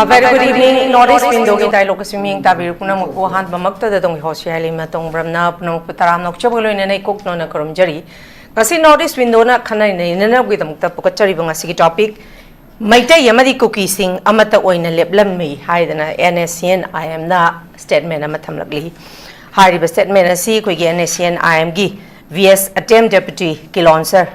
Very good evening. Northeast window ki tayo lokas swimming tabi kuna magpuhan bamakta da dong HEEYAI LEIMA tong bramna punong putaram nok chabolo ina nay cook no na karum jari. Kasi Northeast window na kanay na na gwi damukta pukachari bang asigi topic. Meetei Amadi Kuki sing Amata Oina Leplammi hai dana Nscn-Im na statement amatam lagli. Hari ba statement na si koi Nscn-Im gi VS attempt deputy kilonser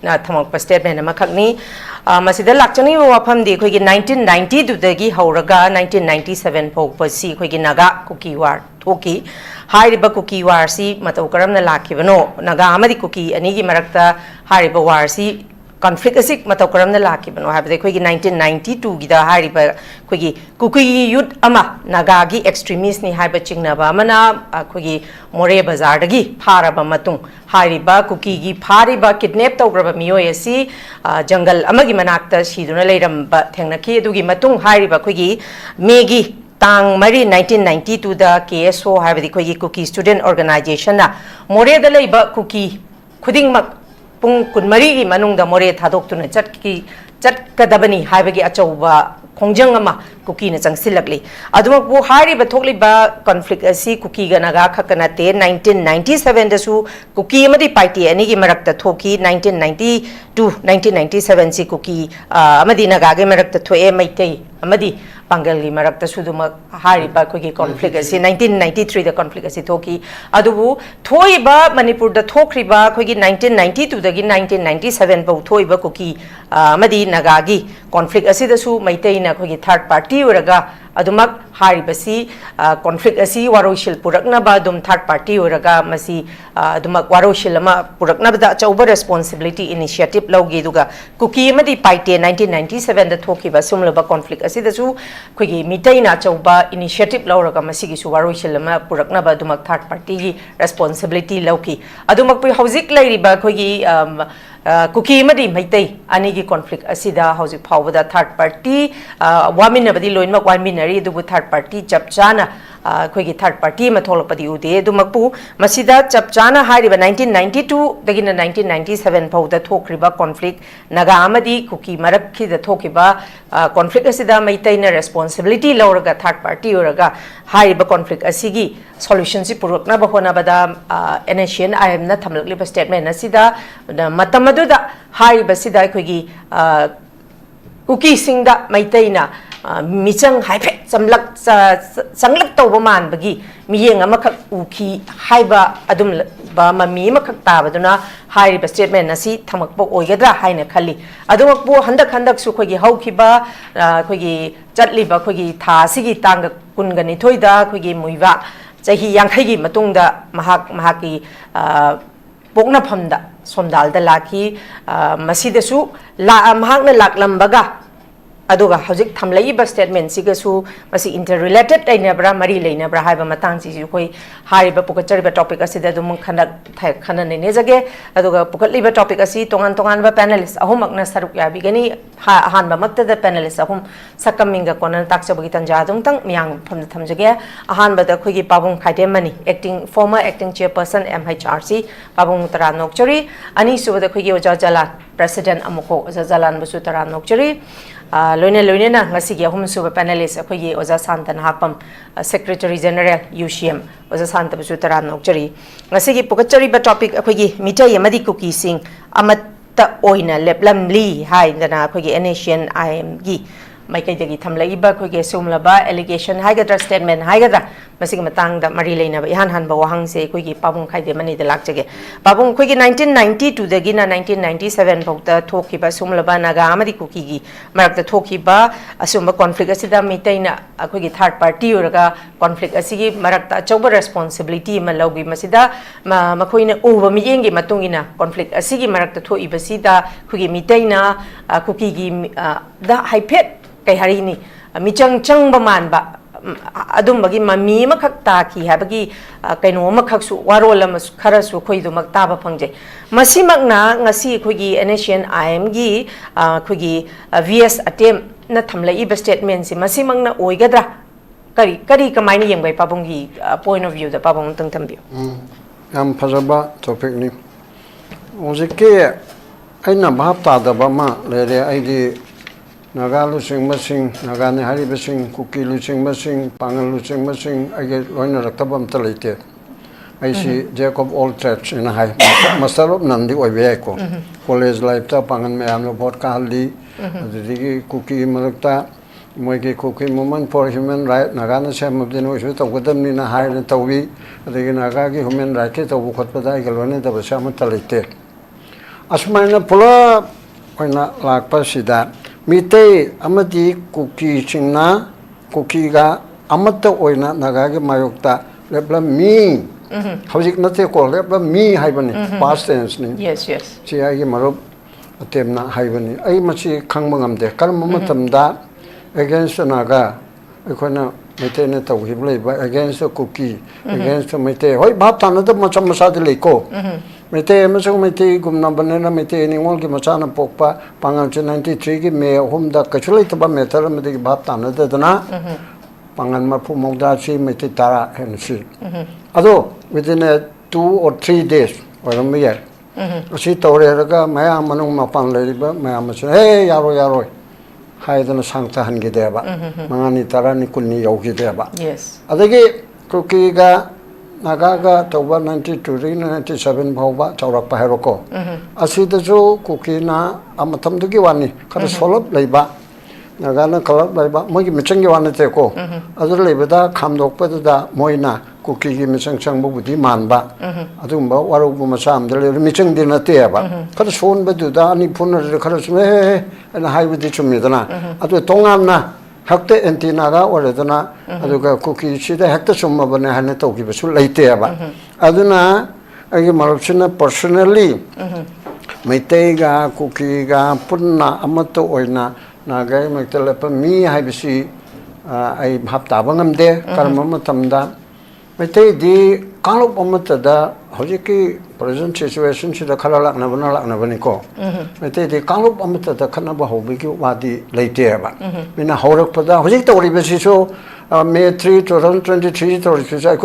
na thamok pa statement na makakni. Masida lakchani wapam di koi 1990 dudagi hauraga 1997 pog pa si koi Naga Kuki war thoki hari ba Kuki war si matau karam na lakhi bano Naga Amadi Kuki ani gi marakta hari ba war si conflict asik matau karam na lakhi bano ha ba koi 1992 gi da hari ba koi Kuki youth ama Naga gi extremist ni hai ba chingna ba mana koi More bazar dagi phara ba matung hari ba Kuki gi phari ba kidnap tau graba miyoy asi jungle amagi manakta siduna leiram ba thengna ki dugi matung hari ba koi megi tang mari 1992 da KSO hai ba koi Kuki student organization na More da lei ba Kuki khuding mak pung kunmari gi manung da More thadok tuna chat kadabani hai ba gi achauba khongjang ama Kuki na changsilakli adumak bu hari ba thokli ba conflict asi Kuki ga Naga khakana te 1997 da su Kuki amadi party ani gi marakta thoki 1992 1997 si Kuki amadi Naga ge marakta thoe Meitei amadi Pangal gi marakta suduma hari ba koi conflict asi 1993 da conflict asi thoki adubu thoi ba Manipur da thokri ba koi 1992 da gi 1997 ba thoi ba Kuki amadi Naga gi conflict asi da su Meitei na koi third party uraga adumak hari basi conflict asi waroshil purakna ba dum third party uraga masi adumak waroshil ama purakna ba chauba responsibility initiative logi duga Kuki amadi party 1997 da thoki ba sumla ba conflict asi da su koi Meetei na chauba initiative lauraga masi gi su waroshil ama purakna ba dumak third party gi responsibility loki adumak pu hojik lairi ba koi Kuki amadi Meitei ani gi conflict asida hojik phawda third party wamin abadi loinmak waminari dubu third party chapchana koi third party ma tholapadi ude dumakpu masida chapchana hariba 1992 dagina 1997 phawda thokriba conflict Naga amadi Kuki marakhi da thokiba conflict asida Meitei na responsibility lauraga third party uraga hariba conflict asigi solution si purukna ba hona bada Nscn-Im na thamlakli ba statement asida matam aduda hariba sida koi Kuki singda Meitei na michang haipet sanglak tauba man bagi miyeng amakak uki haiba adum ba mami amakak tabaduna hari ba statement nasi thamakpo oigadra haina khali adumakpo handak su khoi haukiba khoi chatliba khoi tha sigi tang kungani thoida khoi muiwa chahi yangkhai gi matungda mahaki pokna phamda somdal da laki masidasu mahakna laklambaga aduga hojik thamlai ba statement sigasu masi interrelated lainabra mari lainabra haiba matang si koi hari ba pukachari ba topic asida dum khana ne jage aduga pukatli ba topic asi tongan ba panelist ahumak na saruk ya bigani han ba makta da panelist ahum sakaminga konan takcha bagi tanja dum tang myang pham thamjage han ba da khoi gi pabung KHAIDEM mani former acting chairperson MHRC pabung tara nokchari ani su da khoi gi oja JALAL president AMMOCOC JALAL busu tara nokchari loine na ngasi gi ahum suba panelist akhoi gi oja SHANTA NAHAKPAM secretary general UCM oja SHANTA busu tara nokchari ngasi gi pukachari ba topic akhoi gi Meetei Amadi Kuki sing Amata Oina Leplammi hai dana akhoi gi Nscn-Im gi Meitei dagi thamlai ba khoi ge sumlaba allegation haigadra statement haigadra masig matang da mari leina ba ihan han ba wahang se khoi gi pabung KHAIDEM mani da lakjage pabung khoi gi 1992 dagi na 1997 bokta thoki ba sumlaba Naga Amadi Kuki gi marak da thoki ba asumba conflict asida Meitei na khoi gi third party uraga conflict asigi marak ta chauba responsibility ma logi masida makhoi na uba miyeng gi matungina conflict asigi marak ta thoi ba sida khoi gi Meitei na Kuki gi da haipet kai hari ni michang ba man ba adum bagi mami makak ta ki ha bagi kaino makak su warola mas khara su khoi du mak ta ba phangje masi makna ngasi khoi gi Nscn-Im gi khoi gi VS attempt na thamlai ba statement si masi makna oigadra kari kamai ni yengbai pabung gi point of view da pabung tang thambi yam phajaba topic ni ojike aina bhap ta da ba ma le re ai di Naga Lucing Machine, Nagani Haribasing, Kuki Lucing Machine, Pangal Lucing Machine, I get Loina Rakabam Talite. I see Jacob Old Church in a high Master of Nandi Oveco. College Life Pangan Mayam Vodka Lee, the Kuki Malakta, Moiki Cookie Movement for Human Right, Nagana Sam of the Notion of them in a high and Tawi, the Nagagi Human Right of Wukotpada, Galone, the Basama Talite. Asmana Pula, when not like Pasida. Meetei Amadi Kuki Chingna Kukiga Amata Oina Naga Mayokta Leplammi. How is it not called Leplammi Hibani? Past tense. Yes, yes. See, I give Marup Atemna Hibani. I must see Kangmangam de Karmamatam da against the Naga. I couldn't maintain it against the Kuki, against the Meetei. Why Batan the Machamasadiliko? Meetei Amazon Meetei Gumna Banana Meetei anyone give Machana Pokpa, Pangan 93 give me whom the Kachulita Metal Medi Baptana Dana Pangan Mapu Mogdachi Meetei Tara and she. Although within 2 or 3 days or a year, she told Erga, Maya Manung Mapan Lady, Maya Mason, hey Yaro. Haiden Santa Hangideba, Mangani Tarani Kuni Yogideba. Yes. Adagi Kukiga Nagaga Toba 92 97 Bova Chaurapa Heroko. Asidazo Kukina Amatam to Giwani, Karasolop Leba, Nagana Kalab Leba, Mogi Michangiwana Teko, other Lebeda, Kamdokpada, Moina, Kuki Missing Chambu Manba, Adumba, Warubumasam, the Michang Dinateba, Karason Beduda, Nipuna, the Karasme, and a high with the Chumidana. At the Tongana. Hakte Antinaga or Adana, Aduga Kuki, she the Hector Summa Banahanato give us later. Aduna, I give Marupsina personally. Meiteiga, Kukiga, Puna, Amata Oina Naga, Mayokta Leplammi, Hibisi, I have Tabangam there, Karmamatamda. Meitei di Kalop Amatada, Hojiki, present situation, she the Karalak Navana Navaniko. Meitei di Kalop Amatada Kanaba Hobiki Wadi later. Mina Horak Pada, Hojik Toribiso, May 3, 2023,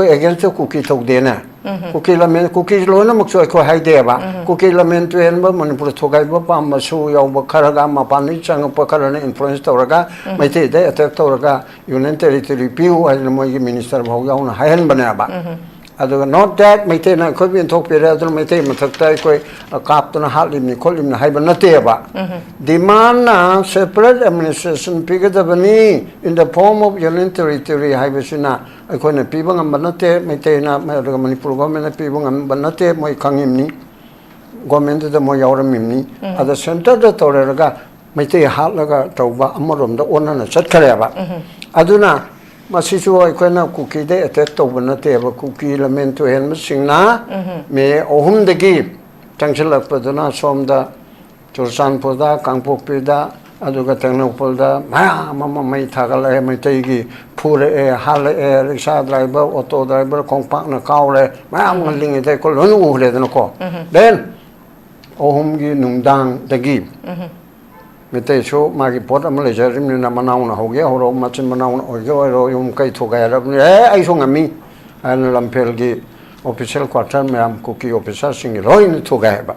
against the Cookie to Dena. Cookie Lament, Cookies Lona Muxo Haideba, Cookie Lament to Enba, Manipur Togaiba, Masu, Karagama, Panichang, Pakarana, influence Toraga, Meitei, they attacked Toraga, Union Territory Pew, and the Mogi Minister of Hogan, Hayan Banaba. Not that Meitei could be in Tokyo, Meitei Matai, a captain, Halim, Nicolim, Hibanateba. Demand separate administration, Pigatavani, in the form of Union Territory, Hibasina, I couldn't people and Banate, Meitena, Manipur government, people and Banate, Moy Kangimni, government of the Moyoramimni, at the center of the Toraga, Meitei Halaga, Toba, Amorum, the owner, and Satkareva. Aduna. Masisu I can cookie de attack over Nateva cookie lament to him singna me ohum the give. Tangsela Padana som the Chursan Poda, Kangpopida, Adugatanopoda, Mamma May Tagala, Meitegi, Pure, Halle, Rickshaw driver, auto driver, compact, Kaule, Mam Ling it, Colonel Ledanoko. Then Ohumgi Nungdang the give. Meitei show Magi Port Malaysia in Manauna Hogia or much in Manauna or Yum Kai Toga. I saw me and Lampelgi official quarter, Mam Cookie officer singing Roin Toga.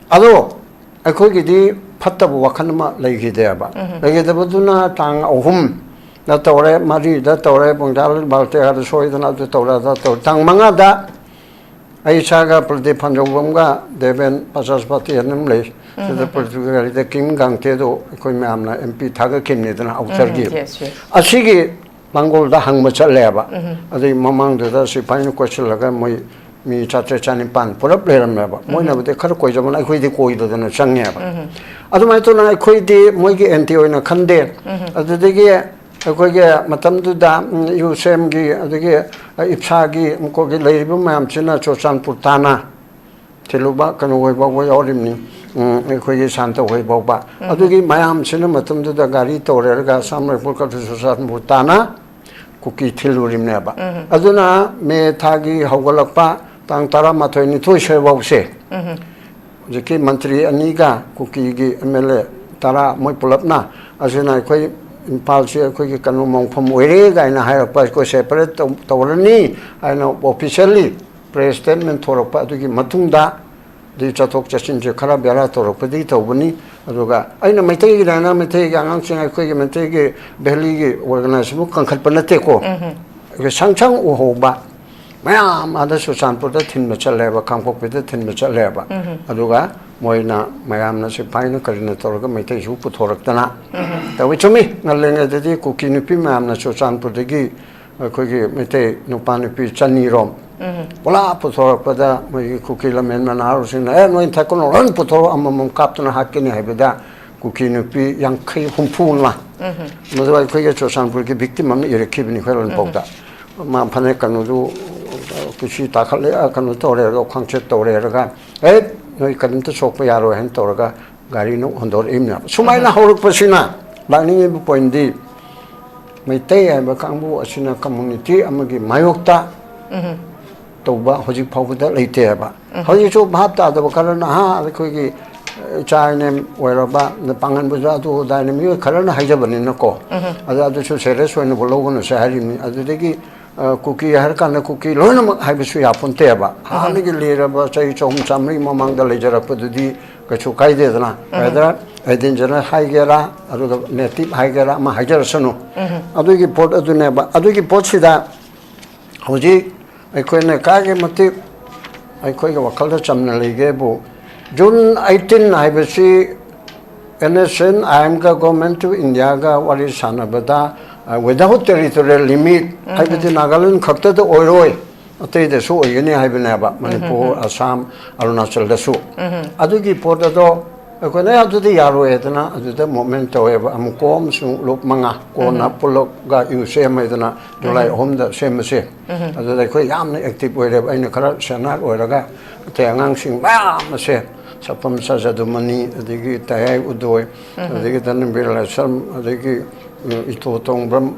Although I could get the Patabu Wakanama like Hideba. Like the Baduna Tang Ohum, that Tore, Marie, that Tore, Bondal, Baltea, the Soy, the Tora, that Tang Mangada. I saga Pulde Panjobunga, Deven Pasaspati and English. The particularly the King Gangtedo, Koimamna, MP Tagakin, and outer give. Yes, yes. Asigi Mangol the Hangmacha Leba, the Mamang the Sipino question like me Chachani Pan, put up there, Moina with the Karakoisaman, I quit the Koida than a Changaba. Otherwise, I quit the Moigi Antio in a Kande. As the Degia, I could get Matamduda, you Semgi, the Gia, Ipsagi, Mkogi Label, Mamchina, Chosan Putana, Teluba, Kanoa, Orimni. Koi Santa Way Boba. Adugi Mayam Cinematum to the Garito, Rega, Summer Pulka to Susan Butana, Cookie Tilurim Neba. Aduna, Me Tagi, Hogolapa, Tantara Matoni Tusha Wose. The Kid Mantri Aniga, Cookie Mele, Tara Moipulapna, as in I quay in Palsia, Cookie Canumong from Werega in a higher price, separate Torani, I know officially, President Toropa to give Matunda. The Chatok Chachin Karabia Toro Pedito Buni, aduga aina Meitei gi dana Meitei gi angang singa khoi gi Meitei gi Delhi gi organization kan khat panate ko ge sangchang u ho ba mayam ada Susanpur da thin ma chale ba kangpok pe da thin ma chale ba aduga moina mayam na se pai na karina torga Meitei ju pu thorak tana ta wi chumi ngaleng da di kuki ni pi mayam na Susanpur da gi khoi gi Meitei no pa ni pi chani rom Pola putor pada mai kuki la men man harusin noi thakono ran putor amam kaptana hakini haibeda kuki no pi yang khai humpun la modwa khoi ge Susanpur ki victim am ire khibni khairon pokda ma phane kanu du kusi takhale kanu tore ro khangche tore raga noi kadum to sokpa yaro hen toraga gari no hondor imna sumaina horuk pasina bani bu point di Meitei ba kangbu asina community amagi mayokta tauba hojik phawda leite ba hoji chu bhap ta da karana ha khoi gi chainem oiraba na pangan buja du dynamic karana haija bani na ko ada du chu serious one bolo no sahari ni adu de gi kuki har kana kuki lona mak haibe su yapon te ba ha ni gi lera ba chai chom chamri mamang da lejara padu di ka chu kai de na ada aiden jana hai gera adu native hai gera ma hajar sanu adu gi port adu ne ba adu gi port sida hoji aikoina kage mati aikoiga wakalda chamna lege bu June 18 haibasi Nscn-Im ga government to India ga wari sanabada without territorial limit haibati Nagaland khakta to oiroi atei de su oyini haibina ba Manipur Assam Arunachal da su adugi porta do aikoina adu de yaro edana adu de moment to eba amkom su lop manga ko na pulok ga use maidana July home da same se adu de khoi yamna active oire aina khara sanar oiraga te angang sing ba ma se sapam sa jadumani adigi tayai udoi adigi tan birla sam adigi ito tong bram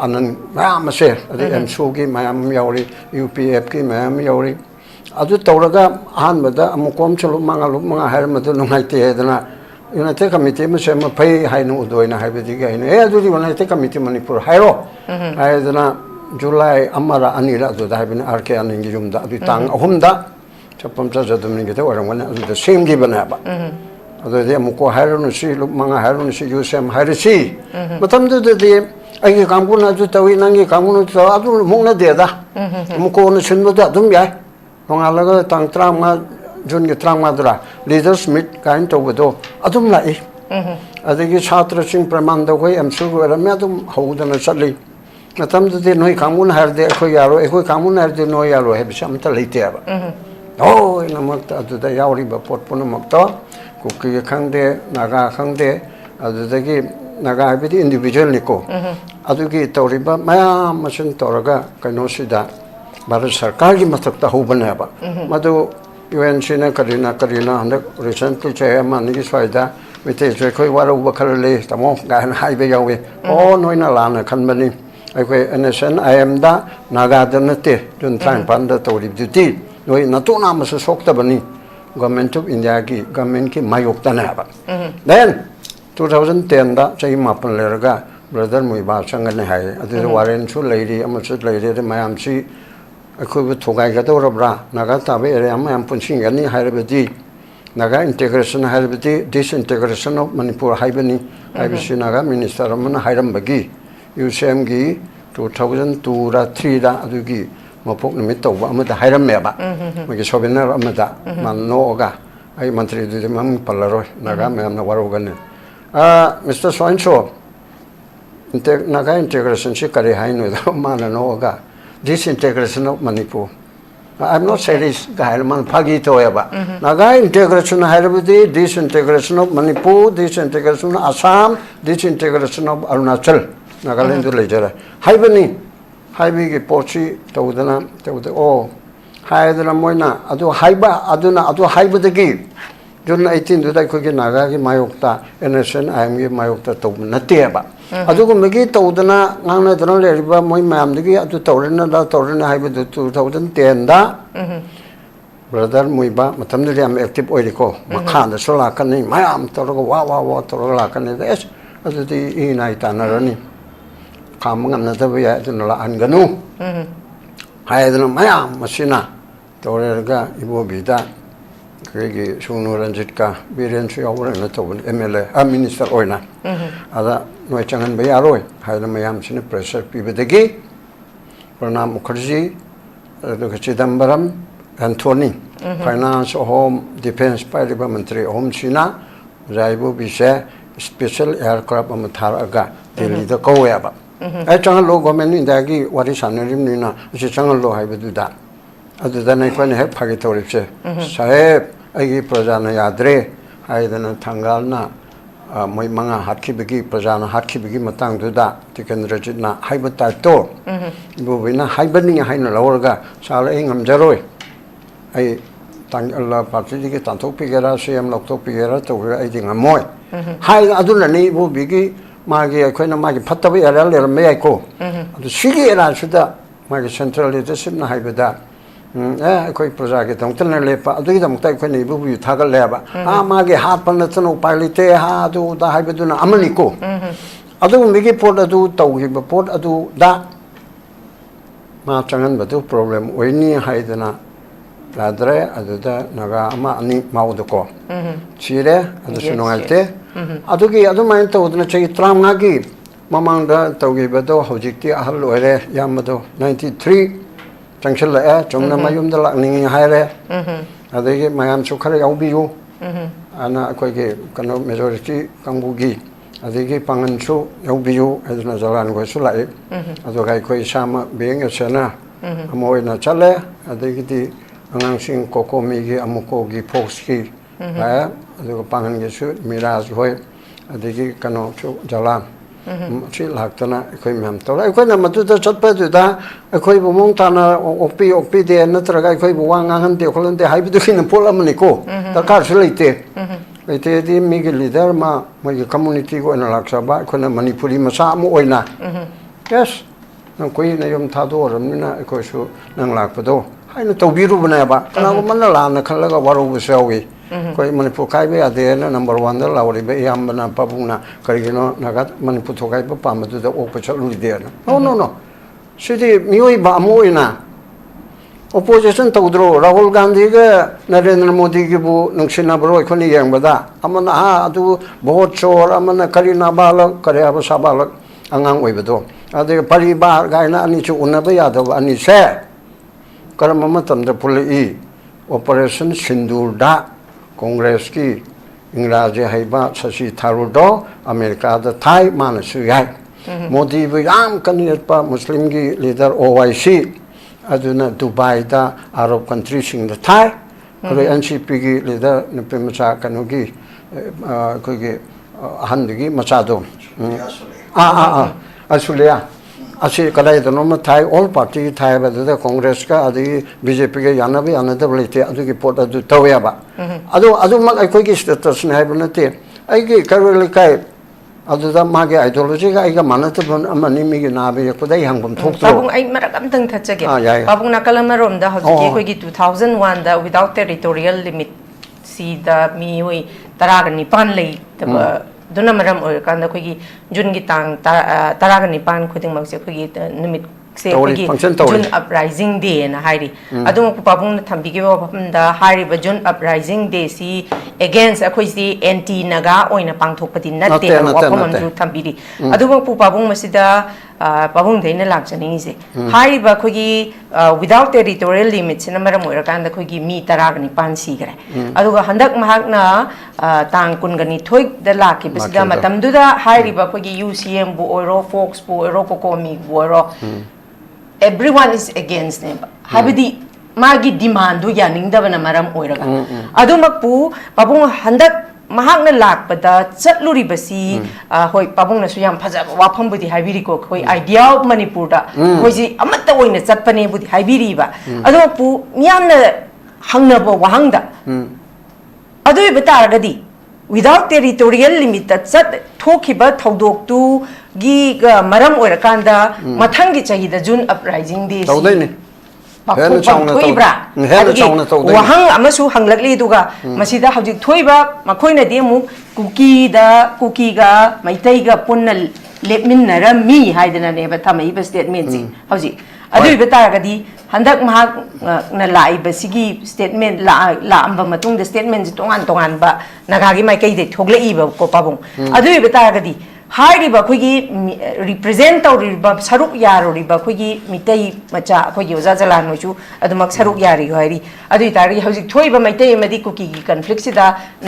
anan ma ma se adigi MSU gi mayam yauri UPF ki mayam yauri adu tawraga ahanbada amukom chulu manga har madu nungaite edana United Committee ma sema pai hainu udoina haibedi ga ine adu di United Committee Manipur hairo edana July amara anira adu da haibina RK aningi jumda adu tang ahumda chapam cha jadumni ge warang wana adu same gi bana ba adu de amuko hairunu si manga hairunu si usem hairisi matam de de ai kanguna ju tawi nangi kangunu to adu mongna de da amuko no sinboda dum yai nongalaga tang trama jun ge trama dra leaders meet kain to bodo adum lai adigi chhatra sing praman da koi MSU go ra me adum houdana chali matam de noi kamun har de khoi yaro e khoi kamun har de noi yaro he bisam ta leite ba oh namakta adu da yauri ba pot pon makta kuki khangde naga khangde adu dagi naga habidi individual niko adu gi toriba maya masin toraga kaino sida Bharat Sarkar gi matakta ho bana ba madu UNC na karina handak recently chair man gi swaida Meitei choi khoi waru ba kharle tamo ga hai be yawe o noina lana khanbani ai khoi Nscn-Im da naga da nate jun tran pan da tori duty noi nato na ma se sokta bani government of India ki government ki mayokta na ba then 2010 da chai mapan lerga brother muiba changane hai adu waren chu leiri amachu leiri de mayam si akhoi bu thogai ga do rabra naga tabe ere am punsing gani hairabedi naga integration hairabedi disintegration of Manipur haibani haibisi naga minister amana hairam bagi UCM gi 2002 ra 3 da adugi mapok nimit tawba amada hairam meba magi sobenar amada man no ga ai mantri de mam palaro naga me amna warogane Mr. Swainso naga integration si kare hainu da mana no ga disintegration of Manipur I'm not saying this guy man phagi to eba naga integration hairabudi disintegration of Manipur disintegration of Assam disintegration of Arunachal Nagaland lejara haibani haibi ge pochi tawdana tawda o haidana moina adu haiba aduna adu haibadagi June 18 du dai ko ge naga ge mayokta Nscn-Im ge mayokta to nate ba adu ko megi tawdana ngangna dana le riba moi mam dagi adu tawrena da tawrena haiba du 2010 da brother muiba matam de am active oil ko makhan da sola kan ni mayam tawro wa tawro la kan ni es adu di inai tanarani kamang na da ya dun la an ganu hai dun mayam masina tawrega ibo bida 그게 수노란짓가 비렌스 야오르나 또는 MLA 미니스터 오이나 아다 노장은 베야로이 하이나 마얌신의 프레셔 피베데기 프라나 무커지 그 치담바람 안토니 파이낸스 홈 디펜스 파이리바 મંત્રી 홈 시나 라이브 비세 스페셜 에어크래프트 마타라가 델리더 고야바 에 장을 로 고멘인다기 와리 산느림니나 시 장을 로 하이베두다 아두다 나이코네 헵파기 토립세 사헤 아기 프라자나 야드레 하이드는 탕갈나 moi manga hatki bigi prajana hatki bigi matang duda tikenrajitna haibata to bubina haibani haina lawarga sala ingam jaroi ai tang Allah parti gi tantok pigera cm loktok pigera to ai dinga moi hai aduna ni bubigi magi akoina magi phattabi ara le me ai ko adu sigi era suda magi central leadership na haibada कोई प्रजा के तंग तलने ले पा अदुगी तंग ताई कोई नहीं बुबी थागल ले बा मागे हाथ पर नचनो पाइलिते हाथ दु दा हाइबे दुना अमनी को अदु मिगे पोट अदु तौगी ब पोट अदु दा मा चंगन बदु प्रॉब्लम ओइनी हाइदना लाद्रे अदु दा नगा अमा अनि माउद को चिरे अदु सुनोंगते अदुगी अदु माइन तौदना चई त्राम नागी ममांगदा तौगी बदो हौजिक्ति अहल ओइरे यामदो 93 Junction la chomna mayum da lakning haire adegi mayam sukhare yaubiu ana koi ge kano majority kangbugi adegi pangan su yaubiu aduna jalan ko su lai adogai koi sama beng asana amoi na chale adegi di angang sing kokomi gi amuko gi fox gi la adogo pangan ge su miraj hoi adegi kano su jalan chi laktana koi mam to ai koi na matu da chatpa du da koi bu mong ta na opi de na tra ga koi bu wang han de kholan de hai bu du kin pola mani ko da kar su leite leite di mi ge leader ma ge community ko na laksa ba koi na manipuri ma sa mu oina yes na koi na yom tha do ram ni na koi su nang lak pa do hai na to bi ru bana ba kana ko man la na khala ga waru bu sawi koi manipur kai be ade na number 1 da lawri be yam na papuna karigino nagat manipur thokai pa pamadu da ok cha lu de na no sidi mioi ba moina opposition tawdro Rahul Gandhi ga Narendra Modi gi bu nungsina bro khoni yang bada amana ha adu bahut chor amana karina balak kare aba sabalak angang oi bedo ade paribar gaina ani chu unaba yadaw ani se karam matam da puli operation sindur da Congress ki इंग्राजी हाइबा ससी थारुडो America द थाई मानसु याय मोदी बु याम कनियतपा मुस्लिम की लीडर ओवाईसी अदुना दुबई दा Arab country Singh the Thai और एनसीपी की लीडर नपे मचा कनुगी कोगी हंदगी मचा दो असुलिया अच्छी कदाई दोनों में थाई ऑल पार्टी की थाई बदले कांग्रेस का आदि बीजेपी के याना भी आने तो बोलते हैं आदि की पोट आदि तवया बा आदि मग कोई की स्टेटस नहीं है बनते आई की करवली का आदि दा मागे आइडियोलॉजी का आई का मानते तो बन अमनी में की नाबे खुदाई हंगम थोक तो बाबुंग आई मरा कम तंग थच्चे के बाबुंग नकल में रोम दा हज़ी कोई की 2001 दा विदाउट टेरिटोरियल लिमिट सी दा मी हुई तराग निपान ले तब दोनों मरम और कांदा कोई की जुन की तांग तराग निपान खुदिंग मग से कोई की निमित से कोई की जुन अपराइजिंग डे ना हाइरी अदुम को पाबुंग न थंबी के बाबम दा हाइरी बजुन अपराइजिंग डे सी अगेंस्ट अखोई सी एंटी नगा ओइना पांगथोकपति नते वाफम अमदु थंबीरी अदुम को पाबुंग मसिदा पाबुंग देना लाक्चनिंग से हाइरी बा कोई की विदाउट टेरिटोरियल लिमिट से नमरम और कांदा कोई की मी तराग निपान सी करे अदुगा हंदक महाकना तांग कुनगनी थोई द लाकी बसिदा मतमदुदा हाइरी बा कोई की यूसीएम बु ओरो फोक्स बु ओरो कोकोमी बु ओरो everyone is against them habidi magi demand du yaning da bana maram oiraga adumakpu babung handak mahakna lakpada chatluri basi hoi babung na su yam phaja wafam budi habiri ko hoi idea of manipur da hoi ji amata oina chatpane budi habiri ba adumakpu miyamna hangna bo wahangda adu betaragadi without territorial limit chat thokiba thodok tu gi maram oirakanda mathangi chahida jun uprising day tawdaini hena chawna tawdai wahang amasu hanglakli duga masida hawjik thoiba makoina de mu kuki ga Meetei ga punna lepminnara mi haidana ne ba thamai ba statement ji hawji ꯑꯗꯨ ꯏꯕ ꯇꯥꯔꯒꯗꯤ ꯍꯟꯗꯛ ꯃꯍꯥꯛꯅ ꯂꯥꯛꯏꯕꯁꯤꯒꯤ statement ꯂꯥꯛꯑꯝꯕ ꯃꯇꯨꯡꯗ ꯁ꯭ꯇꯦꯠꯃꯦꯟꯁꯤ ꯇꯣꯉꯥꯟꯕ ꯅꯥꯒꯥꯒꯤ ꯃꯥꯏꯀꯩꯗꯩ ꯊꯣꯛꯂꯛꯏꯕꯀꯣ ꯄꯥꯕꯨꯡ ꯑꯗꯨ ꯏꯕ ꯇꯥꯔꯒꯗꯤ ꯍꯥꯏꯔꯤꯕ ꯑꯩꯈꯣꯏꯒꯤ ꯔꯤꯄ꯭ꯔꯦꯖꯦꯟ ꯇꯧꯔꯤꯕ ꯁꯔꯨꯛ ꯌꯥꯔꯨꯔꯤꯕ ꯑꯩꯈꯣꯏꯒꯤ ꯃꯤꯇꯩ ꯃꯆꯥ ꯑꯩꯈꯣꯏꯒꯤ ꯑꯣꯖꯥ ꯖꯂꯥꯜ ꯍꯣꯏꯁꯨ ꯑꯗꯨꯃꯛ ꯁꯔꯨꯛ ꯌꯥꯔꯤ ꯍꯥꯏꯔꯤ ꯑꯗꯨ ꯑꯣꯏꯇꯥꯔꯗꯤ ꯍꯧꯖꯤꯛ ꯊꯣꯛꯏꯕ ꯃꯩꯇꯩ ꯑꯃꯗꯤ ꯀꯨꯀꯤꯒꯤ ꯀꯟꯐ꯭ꯂꯤꯛꯁꯤꯗ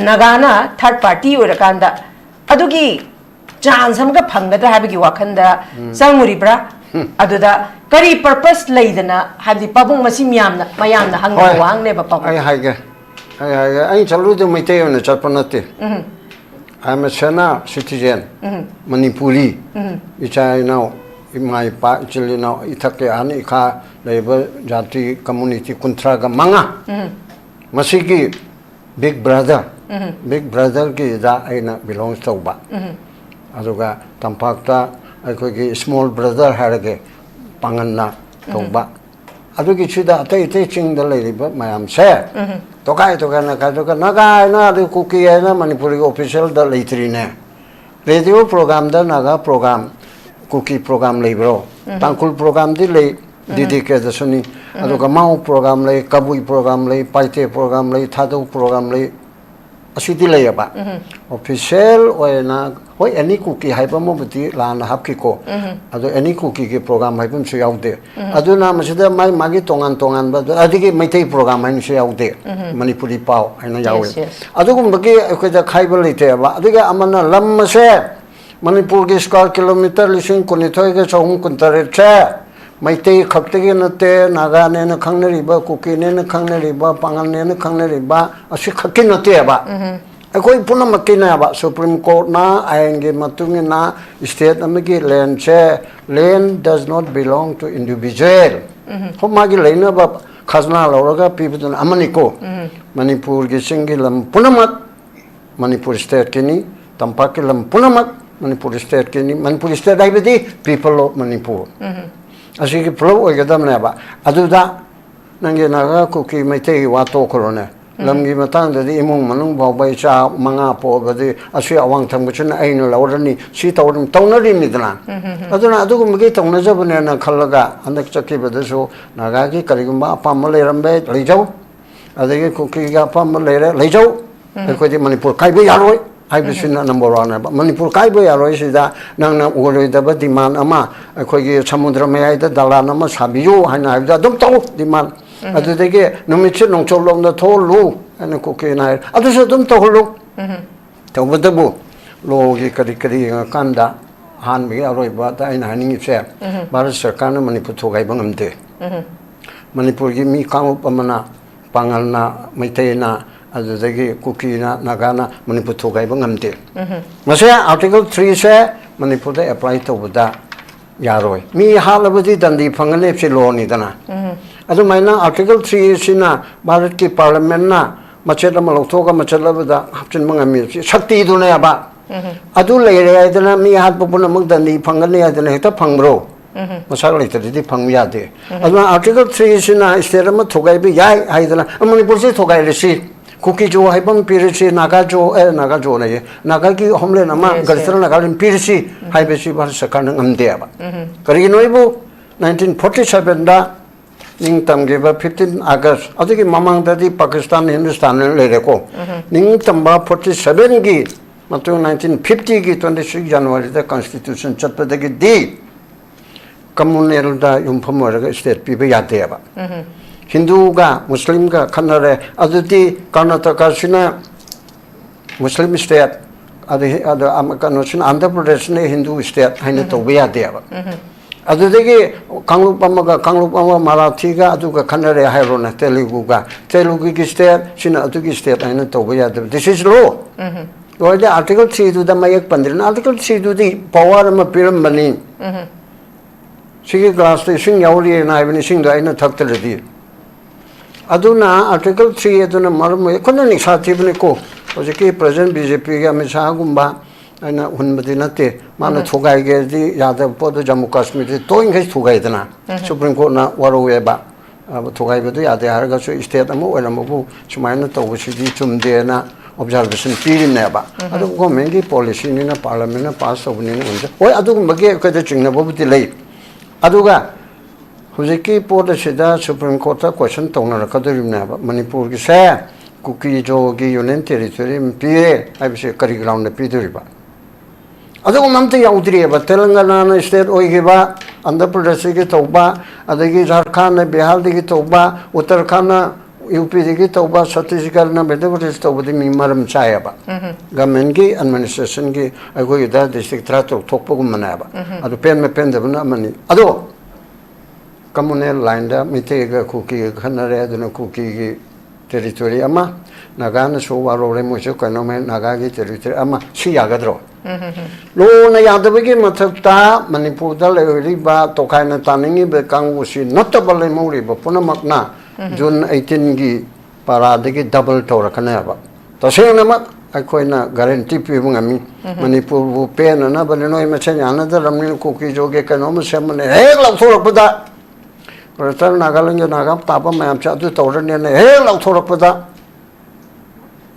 ꯅꯥꯒꯥꯅ ꯊꯥꯔꯗ ꯄꯥꯔꯇꯤ ꯑꯣꯏꯔꯀꯥꯟꯗ ꯑꯗꯨꯒꯤ ꯆꯥꯟꯁ ꯑꯃꯒ ꯐꯪꯒꯗ꯭ꯔꯥ ꯍꯥꯏꯕꯒꯤ ꯋꯥꯈꯟꯗ ꯆꯪꯉꯨꯔꯤꯕ꯭ꯔꯥ ꯑꯗꯨꯗ ꯀꯔꯤ ꯄꯔꯄꯁ ꯂꯩꯗꯅ ꯍꯥꯏꯕꯗꯤ ꯄꯥꯕꯨꯡ ꯃꯁꯤ ꯃꯌꯥꯝꯅ ꯍꯪꯅꯕ ꯋꯥꯍꯪꯅꯦꯕ ꯄꯥꯕꯨꯡ ꯑꯩ ꯆꯠꯂꯨꯗ ꯃꯩꯇꯩ ꯑꯣꯏꯅ ꯆꯠꯄ ꯅꯠꯇꯦ I am a Sena citizen, Manipuri. Icha now, my pa chilino, Itake Anika, labor Jati community Kuntraga Manga. Masiki, big brother. Big brother Giza Aina belongs to Ba. Azuga, Tampakta, I could get small brother Harage, Pangana, Toba. Aduki Chida, teaching the lady, but my am share. Tokai Naga, the cookie and Manipuri official, the latrine. Radio program, the Naga program, cookie program labor, Tankul program delay, Didike the Sunni, Adukamau program lay, Kabui program lay, Paite program lay, Tadu program lay, a city layaba. Official or any cookie hypermobility land hapkiko. Ado any cookie program hypum say out there. Aduna Masida my Magi Tongan, but I think Meetei program and say out there. Manipuri Pau and Yahweh. Adugum Bagi with the Kaibalite, Adiga Amana Lamase, Manipur square kilometer, listen Kunitoga, Song Kuntare chair. Meitei Kapteginate, Naga Nena Kanariba, Cookie Nena Kanariba, Pangan Nena Kanariba, Ashikakinoteba. I go Punamakina about Supreme Court na, I engage Matungina, state Amagi land chair. Land does not belong to individual. Homagi Lena Bab Kazna Loraga, people in Amaniko, Manipur Gisingilam Punamat, Manipur State Kini, Tampakilam Punamat, Manipur State Kini, Manipur State Ibidi, people of Manipur. Asiki pro oigadam neba. Aduda nange naga cookie Meitei wato corona. Lamgi matang the imung manung babai cha manga po badi ashi awang tambuchun ain laurani si tawrim tawnari midna. Aduna adugu magi tawna jabune na khalaga andak chaki badaso naga ki karigumba apamale rambe leijau. Adagi cookie ga apamale leijau. Ekodi Manipur kaibe yaroi. I was number one. Manipur Kaibo Yaroisida, Nana Uri the demand Ama, I could get Samudra May, the Dalanama Sabiu, and I don't tell demand. I do they get no Mitchell, no Cholong the toll low, and a cookie and I. Others don't tell look. Tell the book. Low Gikari Kanda, Han me Aroi, but I know itself. But Sarkana Manipur Togaibangam de. Manipur give me come up Amana, Pangalna, Meitena. As the cookie Nagana, Manipur Togaibangam. Masaya Article 3 say Manipur apply to Buddha Yaroi. Me Halabudi than the Panganepsi law Nidana. As a minor Article 3 is in a Baraki Parliament, Macheta Malotoga, Machela, Hapton Mangami, Shakti Dunaba. Adu lay than me had Popunamuk than the Pangania than Heta Pangro. Masala the Pangyade. As Article 3 is in a Sterama Togaibi Yai, either a Manipur Togai. Cookie Joe Hypam Pirici, Nagajo, Nagajo, Nagaki, Homeland, Ama, Garthana Nagalim Pirici, Hybeshi Sakan Amdeba. Karinoibu, 1947, Ningtam gave up 15 August. I think Mamang Daddy, Pakistan, Hindustan, and Lereko. Ningtamba 47 gi, Matu 1950 gi, 26 January, the Constitution, Chapatagi D. Communal da Yumpamura State, people Yateba. Hindu ga, Muslim ga, Kanare, Aduti, Karnataka, Sina, Muslim state, other Amakanoshin, Andhra Pradesh, Hindu state, Hainato, we are there. Adudigi, Kanglupamaga, Kanglupama, Marathiga, Aduka, Kanare, Hirona, Teluguga, Telugu state, Sina Aduki state, Hainato, we are there. This is law. Or the Article 3 to the Mayak Pandrin, Article 3 to the power of Piram Bani. Sigi glass station, Yauri and I have seen the Aina Taktaladi. Aduna Article 3 Aduna Marmu Konani Satibnico was a key present BJP Misagumba and Hunmadinate, Mana Togai Gedi, Yada Podo Jammu Kashmir, towing his Togaidana, Supreme Court na Warueba, Togai Yada Argaso State Amo, and Amu, Chumana Towishidi, Tumdena, observation period never. I don't go many policy in a parliament, pass of Nina. Why I don't get a ching about delay. Aduga. Huziki Port Sida Supreme Court question Tona Kadarimna, Manipur Gisa, Kuki Jogi Union Territory, PA, I say Curry Ground the Piduriba. Other Mamti Yaudri, but Telangana State Oigiba, Andhra Pradesh Toba, Adagi Jharkhand, Bihar Toba, Uttarakhand, UP Toba, Chhattisgarh, Bedavas over the Mimaram Chayaba. Gamengi, administration, I go to that district Trato, Topogumanaba, at the pen me pen the money. Ado Communal line, Meetei Kuki, Canara, Kuki territory, Ama, Nagana, so Remusho, Kanome, Nagagi territory, Ama, Shiagadro. Lona Yadabigi Matata, Manipur, Riba, Tokana Taningi, Bekangushi, notable Muri, but Punamakna, June 18 gi Paradigi double Tora Canava. Toshanama, I coina guarantee people, Manipur, Pen, and Nabalino, another Ramin Cookie, Jogi, Canoma, Shaman, hell of Torapada. Return Nagaland, Naga, Papa, Mam Chatu, Toran, and hell of Torapada.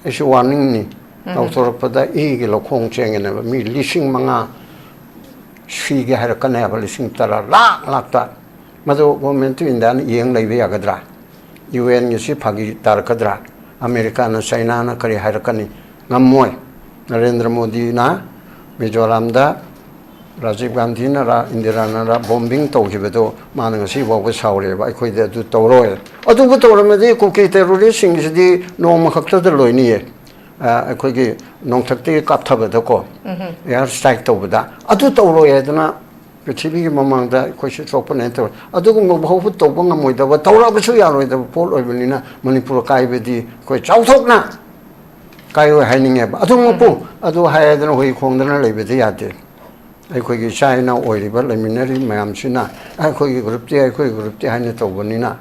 Issue warning. Autopada eagle of Hong Cheng and me, Lishing Manga, she had a canava, Lishing Tara, Lata. Mother woman to Indan, young Lady Agadra. UN, you see Pagi Tarakadra, Americana, China, Kari Harakani, Namoy, Narendra Modi na, Mijoramda, Rajiv Gandhi, Indirana, bombing Tokibedo, Manangasi, what was however, I could do Toroy. Or to Toramadi, Cookie terrorist, is the no Mahakta Loinie. ꯑꯩꯈꯣꯏꯒꯤ ꯅꯣꯡꯊꯛꯇꯒꯤ ꯀꯥꯞꯊꯕꯗꯀꯣ air strike ꯇꯧꯕꯗ ꯑꯗꯨ ꯇꯧꯔꯣꯏ ꯍꯥꯏꯗꯅ ꯄ꯭ꯔꯤꯊꯤꯕꯤꯒꯤ ꯃꯃꯥꯡꯗ ꯑꯩꯈꯣꯏꯁꯨ ꯆꯣꯞꯄꯅꯦ ꯇꯧꯔꯦ ꯑꯗꯨꯒꯨꯝꯕ ꯐꯥꯎꯕ ꯇꯧꯕ ꯉꯝꯃꯣꯏꯗꯕ ꯇꯧꯔꯕꯁꯨ ꯌꯥꯔꯣꯏꯗꯕ ꯄꯣꯠ ꯑꯣꯏꯕꯅꯤꯅ ꯃꯅꯤꯄꯨꯔ ꯀꯥꯏꯕꯗꯤ ꯑꯩꯈꯣꯏ ꯆꯥꯎꯊꯣꯛꯅ ꯀꯥꯏꯔꯣꯏ ꯍꯥꯏꯅꯤꯡꯉꯦꯕ ꯑꯗꯨꯃꯛꯄꯨ ꯑꯗꯨ ꯍꯥꯏꯗꯅ ꯍꯨꯏ ꯈꯣꯡꯗꯅ ꯂꯩꯕꯗꯤ ꯌꯥꯗꯦ ꯑꯩꯈꯣꯏꯒꯤ ꯏꯆꯥ ꯏꯅꯥꯎ ꯑꯣꯏꯔꯤꯕ ꯂꯩꯃꯤꯟꯅꯔꯤ ꯃꯌꯥꯝꯁꯤꯅ ꯑꯩꯈꯣꯏꯒꯤ ꯒ꯭ꯔꯨꯞꯇꯤ ꯍꯥꯏꯅ ꯇꯧꯕꯅꯤ나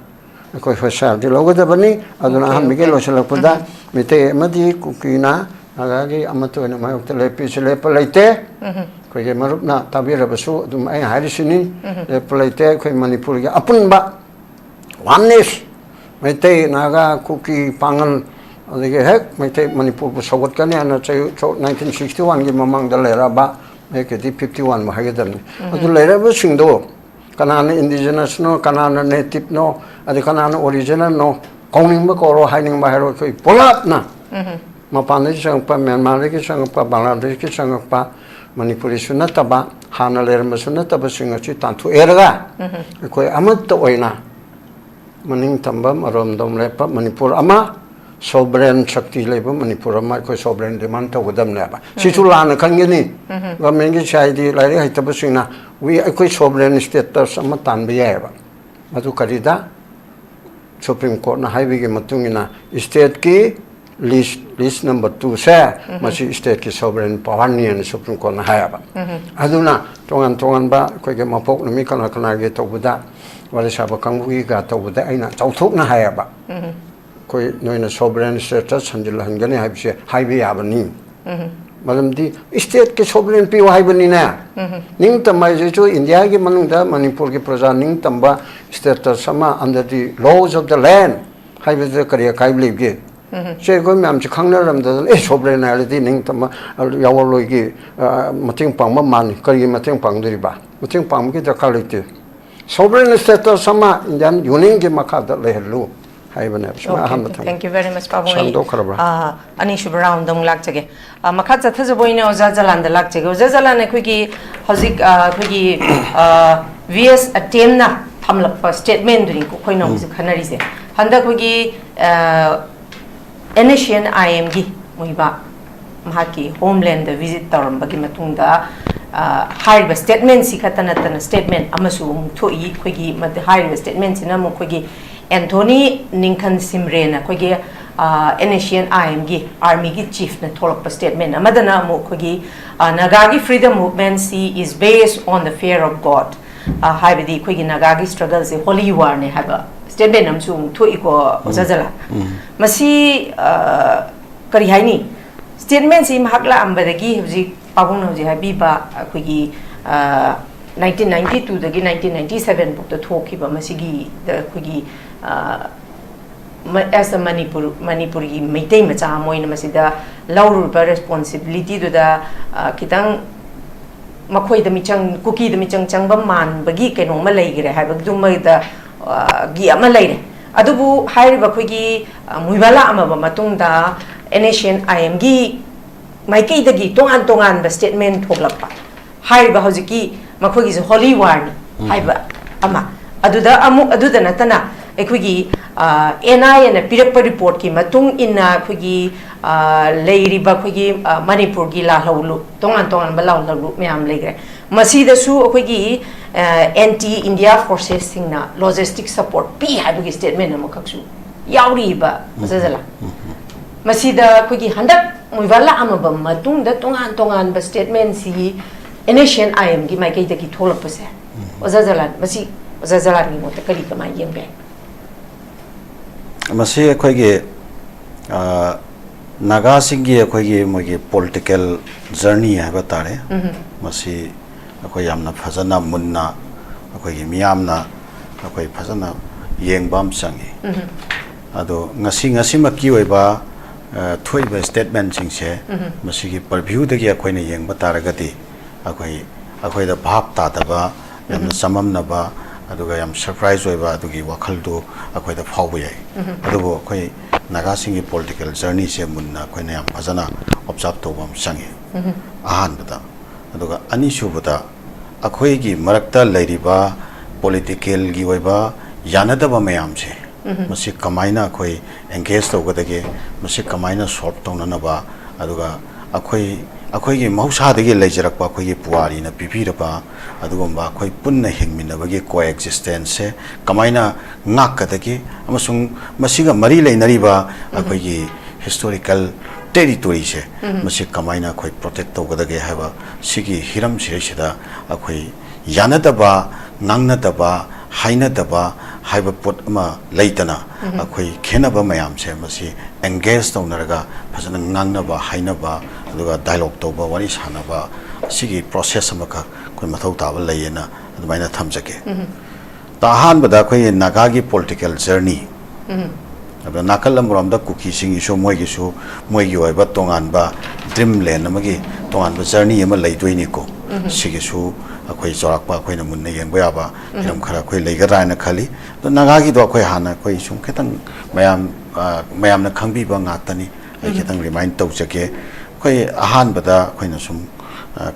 ꯑꯩꯈꯣꯏ ꯍꯣꯁꯇꯦꯜꯗꯤ ꯂꯧꯒꯗꯕꯅꯤ ꯑꯗꯨꯅ ꯑꯍꯥꯟꯕꯒꯤ ꯂꯣꯏꯁꯤꯜꯂꯛꯄꯗ ꯃꯤꯇꯩ ꯑꯃꯗꯤ ꯀꯨꯀꯤꯅ ꯅꯥꯒꯥꯒꯤ ꯑꯃꯠꯇ ꯑꯣꯏꯅ ꯃꯥꯌꯣꯛꯇ ꯂꯦꯞꯄꯤꯁꯤ ꯂꯦꯞꯄ ꯂꯩꯇꯦ ꯑꯩꯈꯣꯏꯒꯤ ꯃꯔꯨꯞꯅ ꯇꯥꯕꯤꯔꯕꯁꯨ ꯑꯗꯨꯝ ꯑꯩꯅ ꯍꯥꯏꯔꯤꯁꯤꯅꯤ ꯂꯦꯞꯄ ꯂꯩꯇꯦ ꯑꯩꯈꯣꯏ ꯃꯅꯤꯄꯨꯔꯒꯤ ꯑꯄꯨꯟꯕ ꯋꯥꯟꯅꯦꯁ ꯃꯩꯇꯩ ꯅꯥꯒꯥ ꯀꯨꯀꯤ ꯄꯥꯡꯒꯜ ꯑꯗꯒꯤ ꯍꯦꯛ ꯃꯩꯇꯩ ꯃꯅꯤꯄꯨꯔꯕꯨ ꯁꯧꯒꯠꯀꯅꯤ ꯍꯥꯏꯅ 1961ꯒꯤ ꯃꯃꯥꯡꯗ ꯂꯩꯔꯕ ꯃꯩꯀꯤꯗꯤ 51 ꯍꯥꯏꯒꯗꯕꯅꯤ ꯑꯗꯨ ꯂꯩꯔꯕꯁꯤꯡꯗꯣ kanana indigenous no kanana native no adi kanana original no kauningba koro hainingba hero koi polap na mapane sangpa Myanmar ki sangpa Bangladesh ki sangpa Manipuri sunataba hana lerma sunataba singachi tantu erga koi amatta oina maning tamba marom dom lepa Manipur ama sovereign shakti leba Manipur ama koi sovereign demand to godam leba sichulana khangeni gamengi chaidi lari haitaba singna we koi sovereign status ama tanba yaba adu karida Supreme Court na haibigi matungina state ki list number 2 sa masi state ki sovereign power ni Supreme Court na hayaba aduna tongan ba koi ke mapok nami kana ge tobuda wala saba kangbugi ga tobuda aina chauthok na hayaba koi noina sovereign status hanjil hangani haibse haibi yabani malamdi state ke sovereign pi haibani na ning tamai ju India ki manungda Manipur ki praja ning tamba status sama under the laws of the land haibe kariya kaibli ge se ko myam chi khangnaram da sovereign already ning tamba yawloi gi mating pangma man kari mating pangdri ba mating pang ki dakar lite sovereign status sama Indian union ki makada lehlu Thank you very much, Pabung. Ani Shubarang dong lakjage. Makat zatha boine oza jalan da lakjage. Oza jalan kuigi hozik kuigi VS attempt na thamlak pa statement during ko koi nom khanari se. Handa kuigi Nscn-Im gi muiba mahaki homeland visit taram bagi matungda high statement si khatana tana statement amasu thoi kuigi mat high statement sina mo kuigi Anthony Ninkan Simrena kogi Nscn-Im gi army gi chief na tholak statement amadana mo kogi Nagagi freedom movement is based on the fear of God haibidi kogi Nagagi struggle se holy war ne haba statement amsu thoi ko ozajala masi kari haini statement si mahakla ambadagi hji pabung hji habiba kogi 1992 dagi 1997 buk to thokiba masigi the kogi as a Manipuri Meetei macha moina masida lawruba responsibility do da kitang makhoi da michang kuki da michang changbam man bagi keno ma leigre ha bagdu mai da gi ama leire adubu hairiba khoigi muibala ama ba matung da Nscn-Im gi maikei da gi tongan tongan ba statement thoglakpa hairiba hojiki makhoi gi holy war ni haiba ama aduda amuk aduda natana ekhoi NI na pirakpa report ki matung inna khoigi leiriba khoigi manipur gi la hawlu tongan tongan ba law law myam legre masida su khoigi anti India forces singna logistic support pi habugi statement am khaksu yauri ba mazala masida khoigi handak muiwala amaba matung da tongan tongan ba statement si Nscn-Im gi mai kai da ki tholak pase ozazala masi ozazala ni mota kali kama yembe masi akhoi Naga singi akhoi mogi political journey haba tare masi akhoi yamna phajana munna akhoi miyamna akhoi phajana yengbam changi ado ngasi maki oiba thoiba statement singse masi gi preview dagi akhoi na yengba taragati akhoi da bhap ta daba yamna samamnaba aduga yam surprise oiba adugi wakhaldu akhoi da phawbu yai adugo akhoi Naga singi political journey se munna akhoi na yam phajana observe tobam changi ahan bada aduga ani subada akhoi gi marakta leiriba political gi oiba yanadaba mayam se masi kamaina akhoi engage togadage masi kamaina solve tonanaba aduga akhoi gi mausa dagi leijarakpa akhoi gi puari na pipiraba adugomba akhoi punna hingminabagi coexistence se kamaina ngakadagi amasung masiga mari leinariba akhoi gi historical territory se masi kamaina akhoi protect togadage haba sigi hiram sirishida akhoi yanadaba nangnadaba hainadaba haiba pot ama leitana akhoi khenaba mayam se masi engage tonaraga phajana ngangnaba hainaba aduga dialogue toba wari sanaba sigi process amaka koi mathau taba layena adumaina thamjake tahan bada koi Naga gi political journey aba nakalam ramda kuki sing iso moi gi oiba tongan ba dreamland amagi tongan ba journey ama leidoini ko sigi su akhoi jorakpa akhoi na munna yengba yaba hiram khara akhoi leigara na khali to Naga gi do akhoi hana akhoi sum ketang mayam na khangbi ba ngatani ai ketang remind tawjake akhoi ahan bada akhoi na sum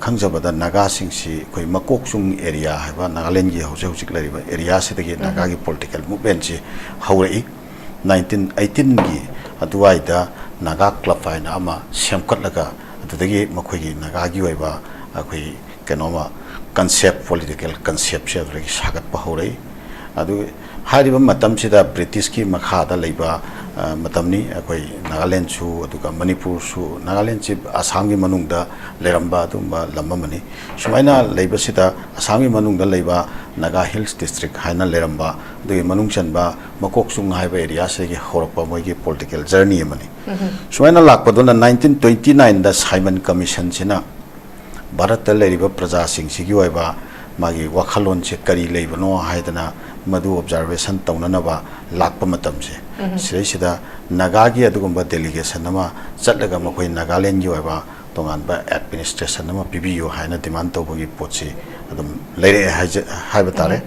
khangjabada Naga singsi akhoi makok sung area haba Nagaland gi hojik lariba area se dagi Naga gi political movement si haurai 1918 gi aduwaida Naga club faina ama semkatlaga adudagi makhoi gi Naga gi oiba akhoi kenoma concept political concept se aduragi sagat pa horai adu hariba matam sida British ki makha da leiba matamni akhoi Nagaland su aduga manipur su Nagaland chi Assam gi manungda leramba dumba lamamani sumaina leiba sida Assam gi manungda leiba Naga Hills district haina leramba du manung chanba makok sung haiba area se gi horpa moi gi political journey mani sumaina lakpadona 1929 da Simon Commission sina Bharat leriba praja sing sigi oiba magi wakhalon che kari leibano haidana madu observation taunanaba lakpa matam se sida Naga gi adugumba delegation ama chatlaga makhoi Nagaland gi oiba tongan ba administration ama pibiyo haina demand tawbagi potsi adum leire haiba tare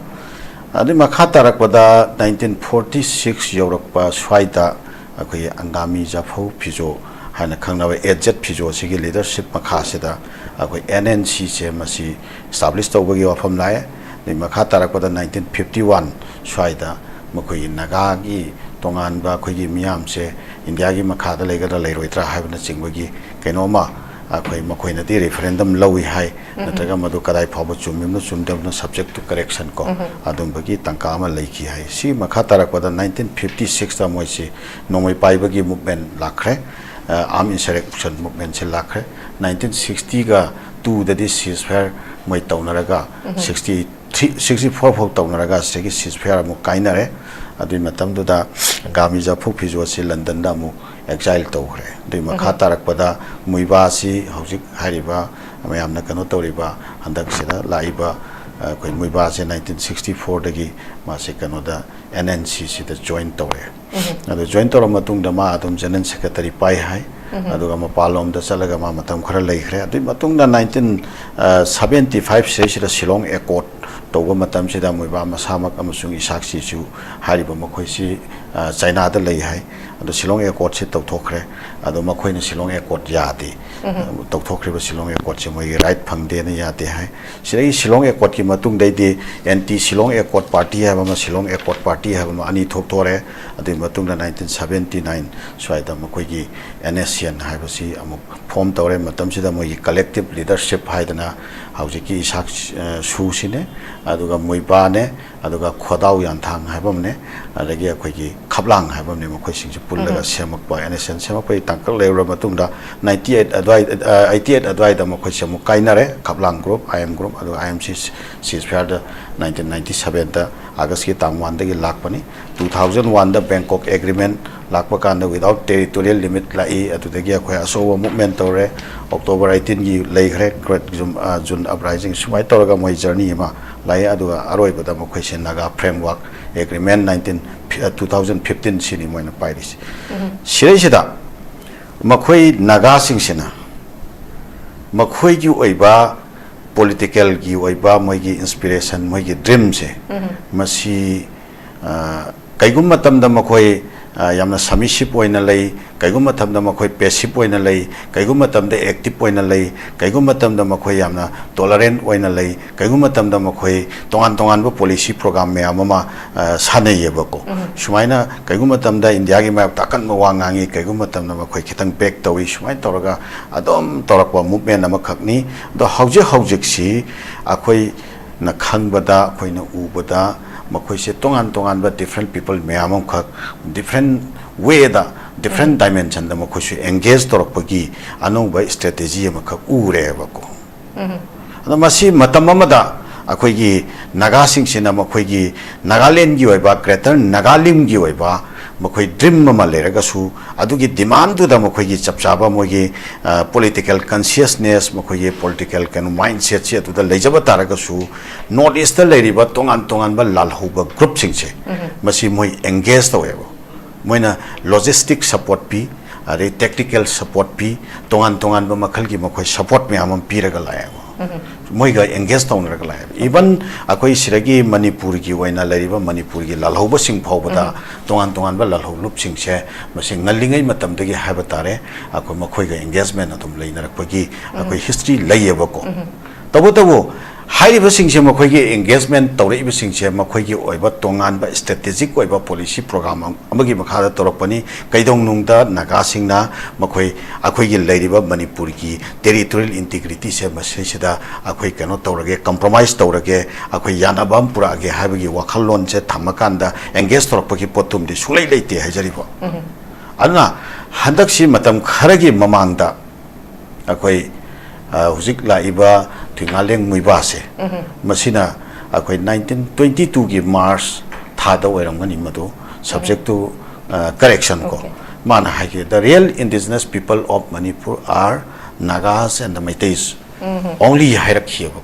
adi makha tarakpada 1946 yorakpa swaida akhoi angami jafau phijo haina khangnawa AZ phijo sigi leadership makha sida akhoi NNC se masi establish tawbagi wafam lai ni makha tarakpada 1951 swaida makhoi Naga gi tongan ba akhoi gi miyam se India gi makha da legara leiroitra haibna chingwagi kainoma akhoi makhoi na di referendum lawi hai nataga madu kadai phawba chumimna chumdamna subject to correction ko adum bagi tangka ama leiki hai si makha tarakpada 1956 ta moisi nomoi paibagi movement lakhre armed insurrection movement se lakhre 1960 ga 2 da this ceasefire moi taunaraga 64 phau taunaraga segi ceasefire mu kainare adui matam da gami jafu phijo se London da mu exile tawre dui makha tarakpada muiba si hojik hariba mayamna kano tawriba handak sida laiba koi muiba se 1964 dagi ma se kano da NNC si da join tawre adu join tawra matung da ma adum general secretary pai hai aduga mapalom da chalaga ma matam khara leikhre adu matungna 1975 sida Shillong Accord tawba matam sida moiba masamak amasung isaksi chu hariba makhoi si China da lei hai adu Shillong Accord se tawthokre adu makhoi na Shillong Accord yadi tawthokre ba Shillong Accord se moi right phangde na yade hai sida Shillong Accord ki matung dai di anti Shillong Accord party ha ma Shillong Accord party ha ma ani thok thore adu matungna 1979 swaida makhoi gi Nscn hai ba si amuk form tawre matam sida moi collective leadership haidana haujiki isak su sine aduga moiba ne aduga khodau yanthang haibamne adagi akhoi khaplang haibamne makhoi singse pullaga semakpa Nscn semakpa tangkal leura matungda 88 adwai da makhoi semu kainare khaplang group IM group adu IMC ceasefire da 1997 da August ki tangwan dagi lakpani 2001 da Bangkok agreement lakpa kanda without territorial limit lai atudagi akhoi asowa movement tore October 18 gi leikhre June uprising sumai toraga moi journey ma lai aduga aroi bada makhoi se Naga framework agreement 2015 sini moina pairis sirei sida makhoi Naga singsina makhoi gi oiba political gi oiba moi gi inspiration moi gi dream se masi kaigum matam da makhoi yamna submissive oina lei kaigum matam da makhoi passive oina lei kaigum matam da active oina lei kaigum matam da makhoi yamna tolerant oina lei kaigum matam da makhoi tongan ba policy program me amama sanai yebako sumaina kaigum matam da India gi map takan ma wangangi kaigum matam da makhoi khitang back tawi sumai toraga adom torakwa movement amakhakni do haujik si akhoi na khangbada akhoi na ubada makhoi se tongan ba different people me amam khak different way da different dimension da makhoi se engage torakpagi anongba strategy amakhak ure bako ada masi matam amada akhoi gi Naga singsina makhoi gi Nagaland gi oiba greater Nagalim gi oiba makhoi dream ma leraga su adugi demand du da makhoi gi chapchaba mogi political consciousness makhoi gi political kan mindset che tu da lejaba taraga su north east leriba tongan ba lalhoba group singche masi moi engage tawebo moina logistic support pi are tactical support pi tongan ba makhal gi makhoi support me amam piraga laego moiga engage tawna la even akoi siragi manipur gi waina lariba manipur gi lalhoba sing phawbada tongan ba lalho lup sing che masing ngalingai matam dagi haba tare akoi makhoi ga engagement atum leinarakpagi akoi history layeba ko tabo hariba sing che makhoi gi engagement tawreiba sing che makhoi gi oiba tongan ba strategic oiba policy program amagi makhada toropani kaidong nungda Naga singna makhoi akoi gi leiriba manipur gi territorial integrity se masisida akoi kano tawrage compromise tawrage akoi yanabam purage habagi wakhallon che thamakanda engage toropagi potum di sulai leite hajaribo adna handaksi matam kharagi mamangda akoi hujik laiba tingaleng muiba se masina akoi 1922 gi March thada oiramgani madu subject to correction ko mana hage the real indigenous people of Manipur are Nagas and the Meiteis only hierarchy ko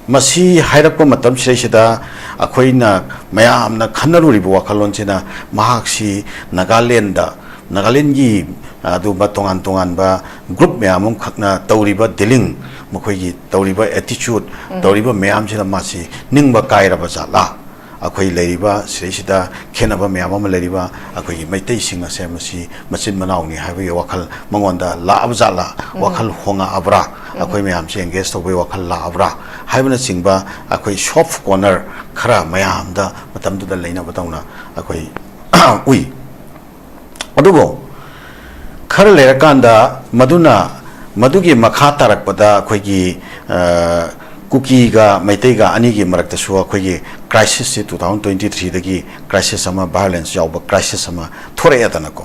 masi hierarchy matam sida akoi na mayam na khanaruri bo wakhalon china mahaksi Nagaland gi adu batongan ba group mayam khakna tawriba dealing makhoi gi tawriba attitude tawriba mayam china masi ningba kairaba jala akhoi leiriba sida khenaba mayam am leiriba akhoi Meitei sing ase masi machin manau ni habi wakhal mangonda la abjala wakhal honga abra akhoi mayam se engage to wakhal la abra haibna singba akhoi soft corner khara mayam da matam da leina batawna akhoi ui adugo khara lerakanda madugi makha tarakpada akhoi Kuki ga Meitei ga ani gi marakta su akhoi crisis 2023 dagi crisis ama violence yauba crisis ama thore yatana ko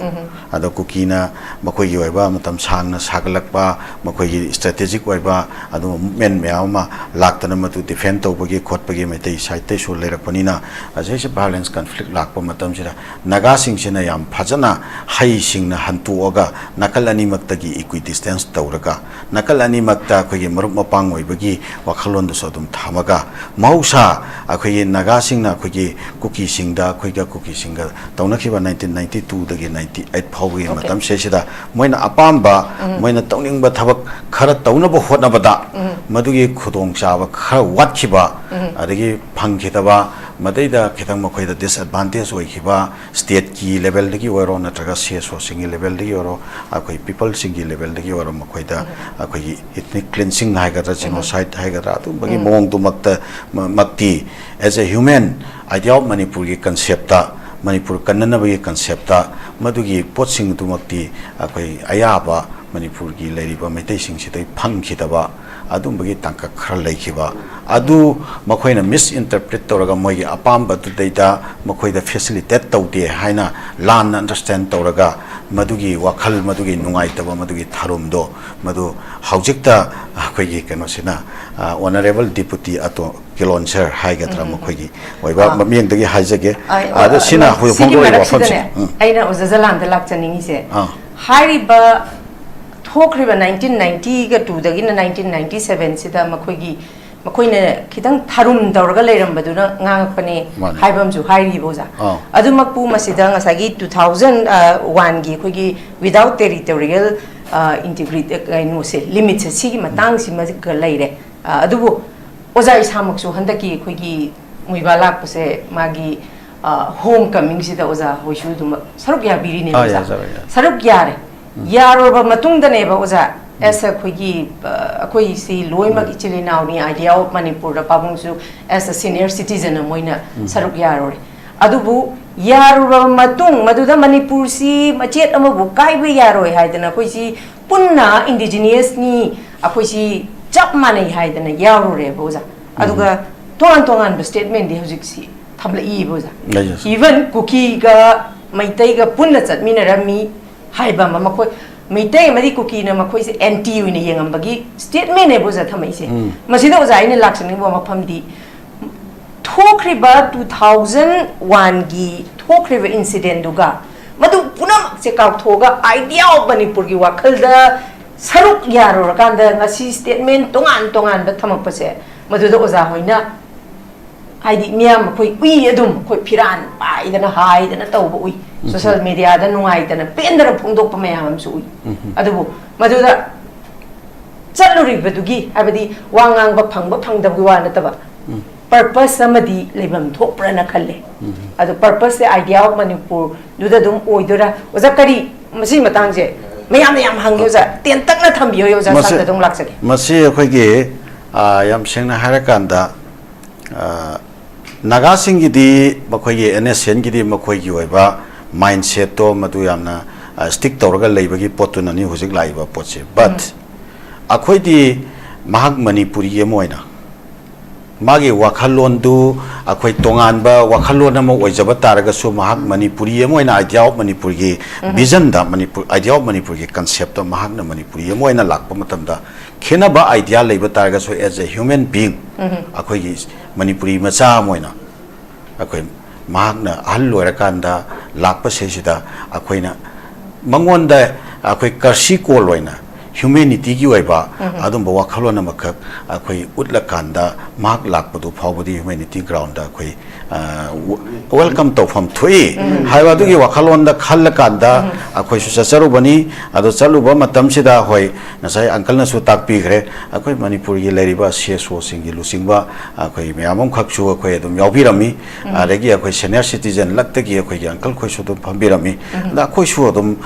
ado Kuki na makhoi gi oiba matam sangna sagalakpa makhoi gi strategic oiba ado men meama laktana matu defend tawbagi khotpagi Meitei side te su lerakpani na ajese violence conflict lakpa matam sira Naga singsina yam phajana hai singna hantu oga nakal ani maktagi equidistance tawraga nakal ani makta akhoi gi marup mapang oibagi wakhalon da sodum thamaga mausa akhoi naga singna khoi kuki singda khoi ga kuki singa tauna khiba 1992 dagi 98 phawgi matam se sida moina apamba moina tawning ba thabak khara tauna ba hotna bada madugi khudong chaba khara wat khiba adagi phang khitaba madaida khitang makhoi da disadvantage oi khiba state ki level dagi waro natraga CSO singi level dagi waro akhoi people singi level dagi waro makhoi da akhoi ethnic cleansing hai ga genocide hai ga tu bagi mong tu makta makti as a human idea of manipur ki concept ta manipur kanna bagi concept ta madugi pot sing tu makti akhoi ayaba manipur ki leriba meitei sing sidai phang khitaba adum bagi tangka khara laikhiba adu makhoina misinterpret toraga moigi apamba tu data makhoida facilitate tawde haina lan understand toraga madugi wakhal madugi nungai taba madugi tharum do madu haujikta akhoi kano sina honorable deputy ato kilon sir haigatra makhoigi oiba mamieng dagi haijage adu sina hu phongdo wa famsi aina uzazalan da lakchaningi se hariba thokriba 1990 ga 2 dagi 1997 sida makhoigi makhoina khitang tharum dawraga leirambaduna ngangpane haibamju hairi boza adumakpu masida ngasagi 2001 gi khoigi without territorial integrity kaino se limit se sigi matang sima ga leire adubu oza isamaksu handaki khoigi muibala pase magi homecoming sida oza hoishu dum saruk ya biri ne oza saruk yare yaroba matungda ne ba oza esa khoigi akoi si loima ki chile now ni idea of manipur da pabung su as a senior citizen moina saruk yarore adubu yaroba matung maduda manipur si machet amabu kaibe yaroi haidana khoi si punna indigenous ni akoi si chap manai haidana yarore boza aduga tongan statement di hojik si thamla I boza even kuki ga maitai ga punna chatmina rami haiba ma makoi Meetei Amadi Kuki na makoi se anti wini yengambagi statement ne boza thamai se masida oza ine laksani bo mafam di thokriba 2001 gi thokriba incident duga madu punam se kaw thoga idea of manipur gi wakhal da saruk yaro rakanda ngasi statement tongan ba thamak pase madu da oza hoina haidi miyam khoi ui adum khoi phiran pai dana hai dana tawba ui social media da nungai dana pendara phungdok pa mayam su ui adubu maduda chaluri badugi abadi wangang ba phangda gi wa nataba purpose amadi lebam thopra na khalle adu purpose se idea of manipur duda dum oidora oza kari masi matang je mayam hangyo za ten tak na thambiyo yo za sa dong laksake masi khoi ge yam sengna harakanda naga singi di makhoi gi Nscn gi di makhoi gi oiba mindset to madu yamna stick tawraga leibagi potuna ni hujik laiba potse but akhoi di mahak manipuri yemoina magi wakhalon du akhoi tongan ba wakhalon ama oijaba taraga su mahak manipuri yemoina idea of manipur gi vision da manipur idea of manipur gi concept of mahak na manipuri yemoina lakpa matamda khena ba idea leiba taraga su as a human being akhoi gi manipuri macha moina akhoi mahakna ahal loirakanda lakpa sesida akhoina mangonda akhoi karsi kol loina humanity gi oiba adum bawa khalona makak akhoi utlakanda mahak lakpadu phawbudi humanity ground da akhoi welcome to from thui haiwa du gi wakhalon da khallakanda akhoi su sacharu bani ado chaluba matam sida hoi nasai uncle na su takpi gre akhoi manipur gi leriba CSO singi lusingba akhoi meamom khakchu akhoi adum yaubirami aregi akhoi senior citizen laktagi akhoi gi uncle khoi su dum phambirami da khoi su adum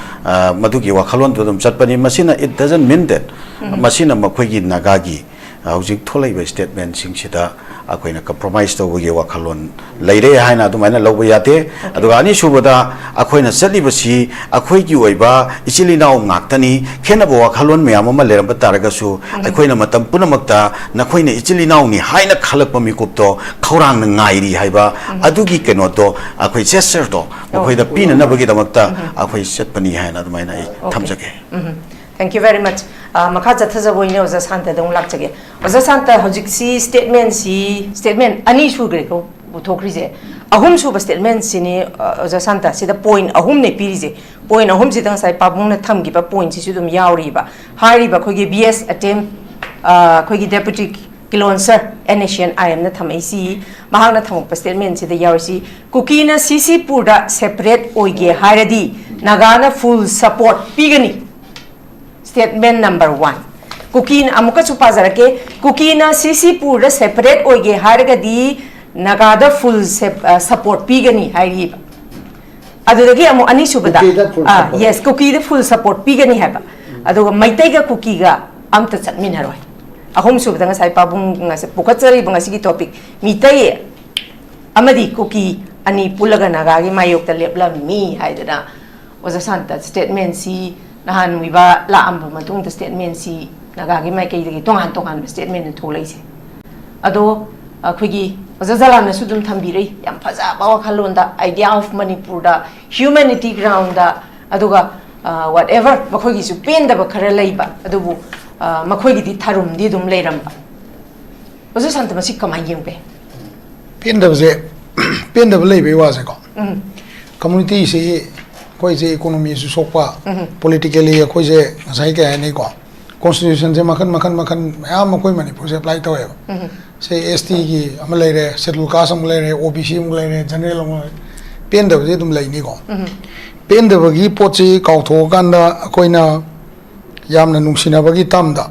madu gi wakhalon dum chatpani masina it doesn't mean that masina makhoi gi nagagi hojik tholaiba statement singsida akoina compromise to gi wakhalon leire haina adumaina lawba yate aduga ani subada akoina chalibasi akoi gi oiba ichilina ngaktani khena bo wakhalon meyam ama leramba taraga su akoina matam punamakta nakoina ichilina ni haina khalakpa mikupto khorang na ngairi haiba adugi keno to akoi gesture to akoida pina nabagi damakta akoi setpani haina adumaina thamjage Thank you very much. Makhaja thazaboi oza Shanta dong lakchage. Oza Shanta hojik si statement ani sugre ko buthokri je. Ahum suba statement sini oza Shanta sida point ahum ne piri je. Point ahum sidang sai pabung na thamgi ba point si sudum yauri ba. Hari ba khogi BS attempt khogi deputy Kilonser Nscn-Im na thamaisi mahakna thamok statement sida yawsi Kuki na CC Purda separate oige hairadi Nagana full support pigani statement number 1 Kuki na amuka supazarake Kuki na CC Purda separate oige hairadi Nagada full support pigani hairi adudagi amu ani subada yes Kuki da full support pigani haba aduga Meitei ga Kuki ga amta chatminaroi ahom subada nga sai pabung nga sa pukatsari bang sige topic Meetei Amadi Kuki ani pulaga Naga gi Mayokta Leplammi haidana was a SHANTA statement si nahan wiba la amba matung the statement si Naga gi mai kai gi tongan statement tholaise ado akhigi was a JALAL na sudum thambiri yam phaja bawa khalonda idea of manipur da humanity ground da aduga whatever makhogi su pen da khara leiba adubu makhogi di tharum di dum leiramba was SHANTA masi kamai yengbe pen da lei be wa se ko community se koi je economy su sokpa politically koi je sai ka nei ko constitution je makan am koi manipur se apply to se ST gi am lei re schedule caste am lei re OBC am lei re general am pen da je dum lei ni ko pen da gi pochi kau tho kan da koi na yamna nungsina bagi tamda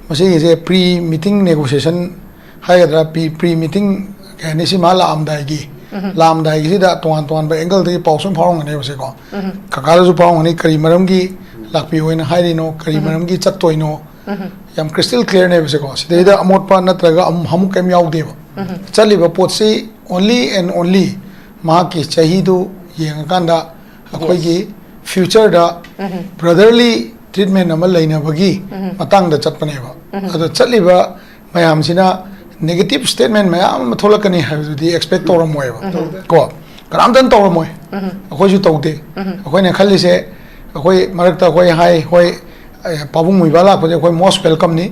masi je pre meeting negotiation haidra pre meeting kani si mala amdai gi lamdai gi da ton ba angle de pausum phawng ne bose ko kakala su phawng ne kari maram gi lakpi hoina hairi no kari maram gi chattoi no yam crystal clear ne bose ko sidai da amot pa natraga ham kem yaw de chali ba pot si only and only ma ki chahi du yeng kanda akoi gi future da brotherly treatment amal leina bagi matang da chatpane ba ado chali ba mayam sina negative statement mayam tholakani habdi expect toramoy ba ko karam dan toramoy akoi ju tawde akoi ne khali se akoi marakta akoi hai hoi pabung mui bala ko akoi most welcome ni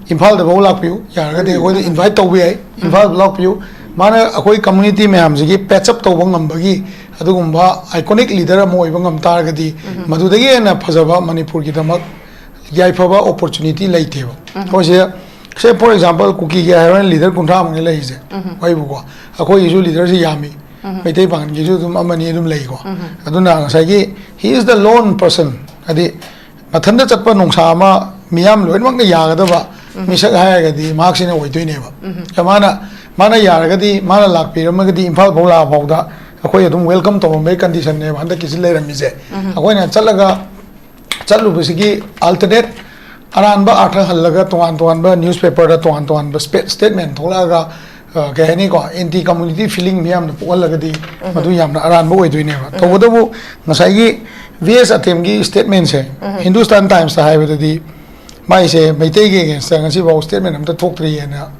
imphal da bo lak piu yar de akoi invite tawbe ai imphal block piu mana akoi community mayam ji patch up tawbang ngambagi adugumba iconic leader mo ibang ngam targadi madudagi na phajaba manipur ki damak yaifaba opportunity laiteba ko say for example Kuki ga haran leader kuntham ngai lai je wai bu ko akoi isu leader si yami Meitei bangan gi ju dum amani dum lai ko aduna ngasai gi he is the lone person adi mathanda chatpa nongsa ma miyam loin mak na ya ga ba misak ha ga di mark sine oi toine ba mana ya ga di mana lak pi ram ga di imphal bola bawda akoi adum welcome to me condition ne handa ki le ram je akoi na chalaga chalu bisigi alternate aranba artha halaga toan ba newspaper da toan ba statement tholaga gani ko anti community feeling miam na polaga di madu yamna aranba oi doine ba to bodabu ngasai gi vs atem gi statement se Hindustan Times ta haiba di mai se Meitei gi against ngasi ba statement am ta thokri na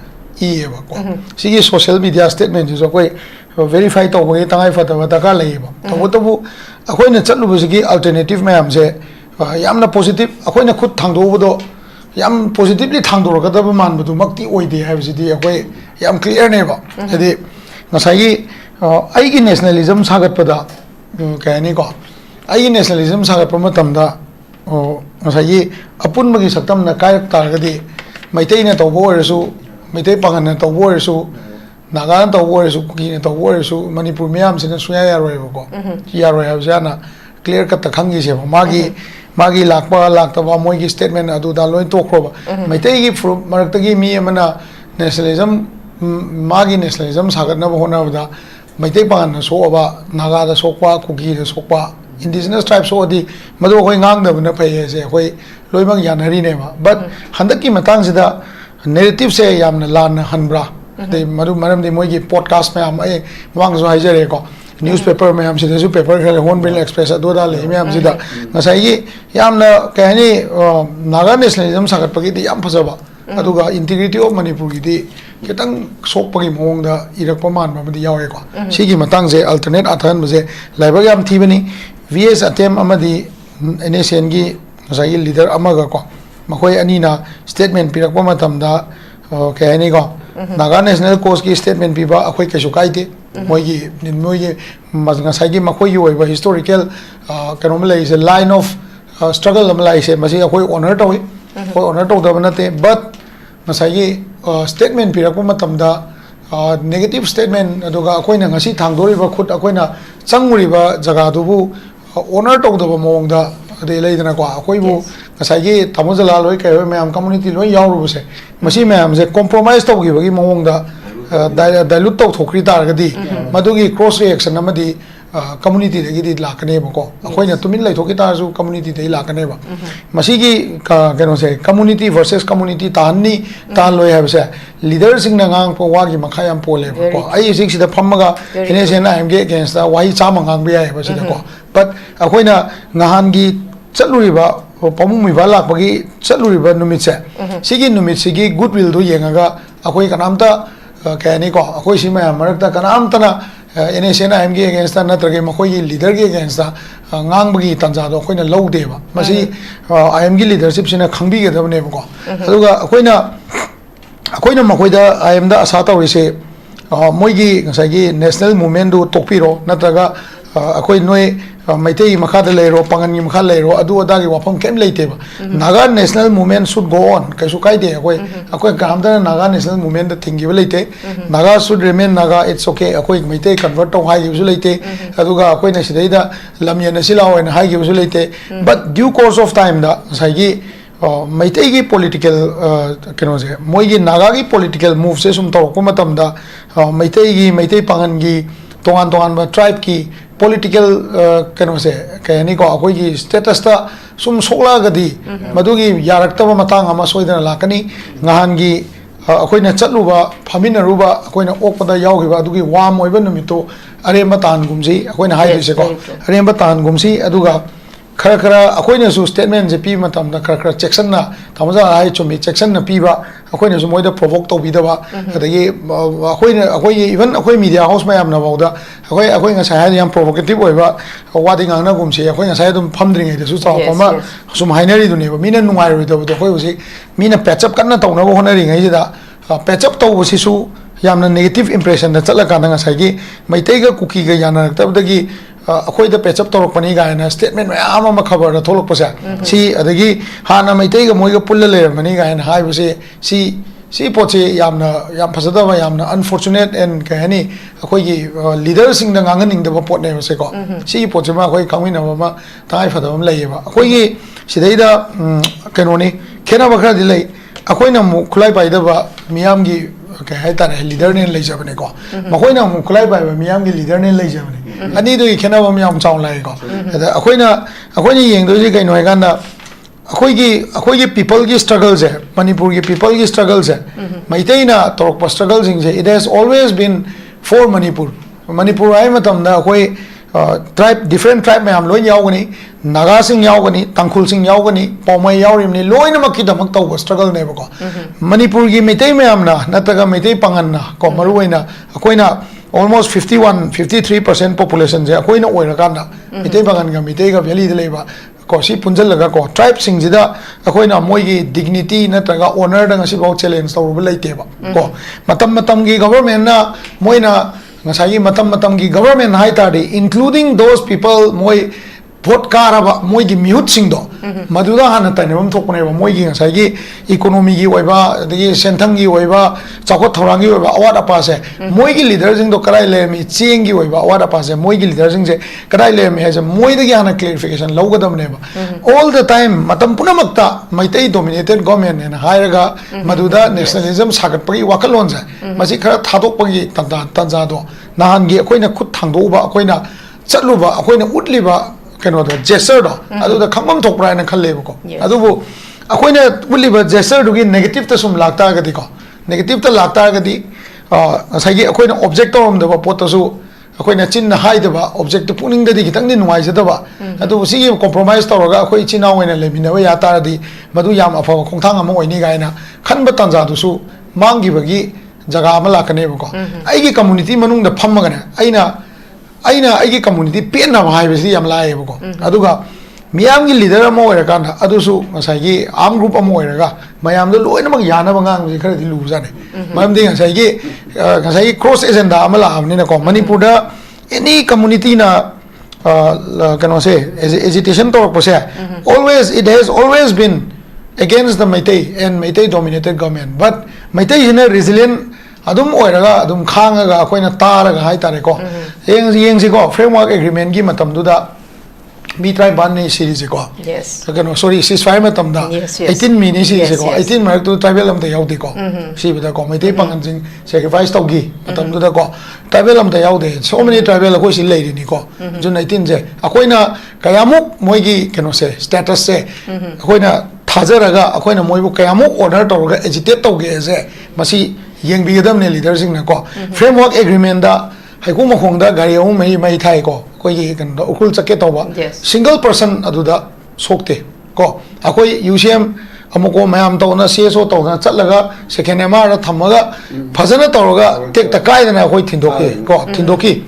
e ba ko sigi social media statement jo koi verify to go tangai fa ta ka lai ba to bodabu akoi na chatlu bisigi alternative miam se yamna positive akoi na khut thangdo bodo yam positively thangdo ra ka man bu makti oide ha bi di akoi yam clear ne ba adi ngasai ai gi nationalism sagat pada kani ko ai nationalism sagat pa matam da ngasai apun magi saktam na kai tar ga di Meitei na to bo resu Meitei pangan na to bo resu Naga na to bo resu Kuki na to bo resu Manipur miam sina suya ya roi ko ya roi ha jana clear cut ta khangi se magi lakta ba moi gi statement adu da loin to khroba Meitei gi marakta gi mi amana nationalism magi nationalism sagat na hona da Meitei pan na so ba Naga da sokpa Kuki da sokpa indigenous tribes so di madu hoi ngang da na phai se hoi loimang yanari ne ba but handaki matang sida narrative se yamna lan hanbra de madu maram de moi gi podcast me am ai wang zo haijare ko newspaper में हम सीधे जो paper खेले hornbill express दो डाले में हम सीधा नसाई की याम ना कहनी नागा नेशनलिज्म सागत पकी दी याम फसबा अदुगा इंटीग्रिटी ऑफ मणिपुर की दी कितंग सोक पकी मोंग दा इरक पमान में दी यावे को सीगी मतंग से अल्टरनेट अथन बजे लाइबा याम थी बनी वीएस अटेम अमदी एनएसएन की नसाई लीडर अमगा को मखोई अनीना स्टेटमेंट पिरक प मतम दा कहनी को नागा नेशनल कोर्स की स्टेटमेंट पीबा अखोई कैसु काइते मोगी नसाई मखोई ओइबा हिस्टोरिकल कनोम लाइसे लाइन ऑफ स्ट्रगल अम लाइसे मसी अखोई ऑनर तोई ऑनर तोदब नते but ngasai statement pirakpa matamda negative statement aduga akoina ngasi thangdoriba khut akoina changuriba jaga dubu honor tawdaba mawngda ade leidana ko akoibu ngasai gi tamo jalal loi kai mayam community loi yaurubase masi mayam je compromise tawgibagi mawngda dilute taw thokri targadi madugi cross reaction amadi community degi lakane bako akoina tumin lai thoki tarju community dei lakane ba masigi keno se community versus community tanni tan loi habse leader sing na ngang po wagi makhayam pole bako ai sing sida phammaga Nscn-Im ge against the wai chama ngang bi ai ba sida ko but akoina ngahan gi chaluriba pamumi bala pagi chaluriba numit se sigi numit sigi goodwill do yengaga akoi kanamta kani ko akoi sima marakta kanamta na Nscn-Im ge against the natrage makoi leader ge against the ngang bagi tanja do akoina low deba masi Im gi leadership sina khangbi ge dabne ko aduga akoina makoida Im da asa tawise moigi ngasai gi national movement do tokpiro natraga akoi noi Meetei makhada leiro pangan makha leiro adu adagi wafam kem leiteba Naga national movement should go on kaisu kaide akoi kamda Naga national movement da thingi leite Naga should remain Naga it's okay akoi Meetei convert to hai gisu leite aduga akoi na sidaida lamya na sila oi na hai gisu leite but due course of time da saigi Meetei gi political kenoje moigi Naga gi political move se sum tawko matamda Meetei pangan gi tongan ba tribe ki political kenose kayani ko akoi gi status ta sum sokla gadi madugi yaraktaba matang ama soidana lakani ngahan gi akoi na chatluba phamina ruba akoi na okpada yawgiba adugi wam oiba numito aremba tan gumji akoi na haidise ko aremba tan gumsi aduga khara akoi na su statement je pi matam da khara section na tamaja ai chumi section na piba akoi na su moida provoke to bidaba adagi akoi even akoi media house mayam na bauda akoi nga sai yam provocative oiba wadi nga na gumsi akoi nga sai dum phamdring ai su chaw pama sum hainari du ne ba mina nungai ro do akoi usi mina patch up kanna tawna bo honari ngai da patch up to si su yamna negative impression da chala ka nga sai gi Meetei ga Kuki ga yana tabdagi akoi da patch up to pani ga na statement mayam ama khabar da tholok pasa si adagi hana Meetei ga moi ga pulla le mani ga na hai bose si poche yam phasada ba yamna unfortunate and kahani akoi gi leader sing da ngang ning da pot ne bose ko si poche ma akoi kangmi na ma tai phada bam lai ba akoi gi sidai da kenoni khena ba khra dilai akoi na mu khulai pai da ba miyam gi okay hai ta leader ne lai jabane ko makoi na mu khulai pai ba miyam gi leader ne lai jabane ani do khena ba miyam chang lai ko da akoi ni yeng do ji kai noi gan da akoi gi people gi struggles hai Manipur gi people gi struggles hai Meetei na torok struggles jing je it has always been for Manipur ai matam da akoi tribe different tribe mayam loi yaugani Naga sing yaugani Tangkhul sing yaugani Paumai yaurimni loina makki damak taw struggle ne ko Manipur gi Meetei mayam na nataga Meetei pangan na ko maruina akoina almost 53% population je akoina oira kana Meetei pangan ga Meetei ga valley de leba ko si punjal laga ko tribe sing jida akoina moi gi dignity nataga honor da ngasi baw challenge taw ru leite ba ko matam gi government na moina ngasai matam gi government hai tadi including those people moi vote karaba moi gi mute sing do maduda hana ta nebam thokne ba moi gi ngasai gi economy gi oiba dagi senthang gi oiba chakot thorang gi oiba award apa se moi gi leader sing do karai le mi cheng gi oiba award apa se moi gi leader sing je karai le mi ha moi dagi hana clarification logadam ne ba all the time matam punamakta Meetei dominated government and hairaga maduda nationalism sagat pagi wakalon ja masi khara thadok pagi tanja do nahan gi akoina khut thangdo ba akoina chatluba akoina utliba kano da gesture do adu da khamam thokpra na khalle ko adu bu akoina utliba gesture du gi negative ta sum lakta ga di ko negative ta lakta ga di asai gi akoina object to da ba pot su akoina chin na hai da ba object puning da di kitang ni nuai ja da ba adu si gi compromise to ga akoi china wena le mina wa ya ta di madu yam afa khongthang am oi ni ga ina khan ba tanja du su mangi ba gi jaga ama lakane ko ai gi community manung da pham ga na aina ai gi community pen na hai besi yam lai ko aduga miyam gi leader am oira kan adusu ngasai gi arm group am oira ga mayam do loina mak yana bangang ji khara di lu ja ne mayam de ngasai gi cross agenda amala amni na ko Manipur da any community na can I say agitation to pose always it has always been against the Meitei and Meitei dominated government. But Meitei is a resilient adum oiraga adum khangaga akoina taraga haitare ko yengsi ko framework agreement gi matam duda mi tribe ban ni series ko yes kano sorry ceasefire matam da yes, yes. 18 mi ni series Yes, ko yes. 18 marak tu tribal am ta yaudi ko si bida ko Meitei pangan jing sacrifice taugi matam duda ko tribal am ta yaudi so many tribal ko si leiri ni ko jun 18 je akoina kayamuk moigi kano se status se akoina thajaraga akoina moibu kayamuk order tawga agitate tawge se masi yeng bigadam ne leader sing na ko framework agreement da haiku makhong da gari o mai thai ko ko yi kan da ukul chake tawba Yes. single person aduda sokte ko akoi UCM amoko mayam tawna CSO tawna chatlaga second MR ra thamaga phajana tawga tek ta kai na akoi thindoki ko thindoki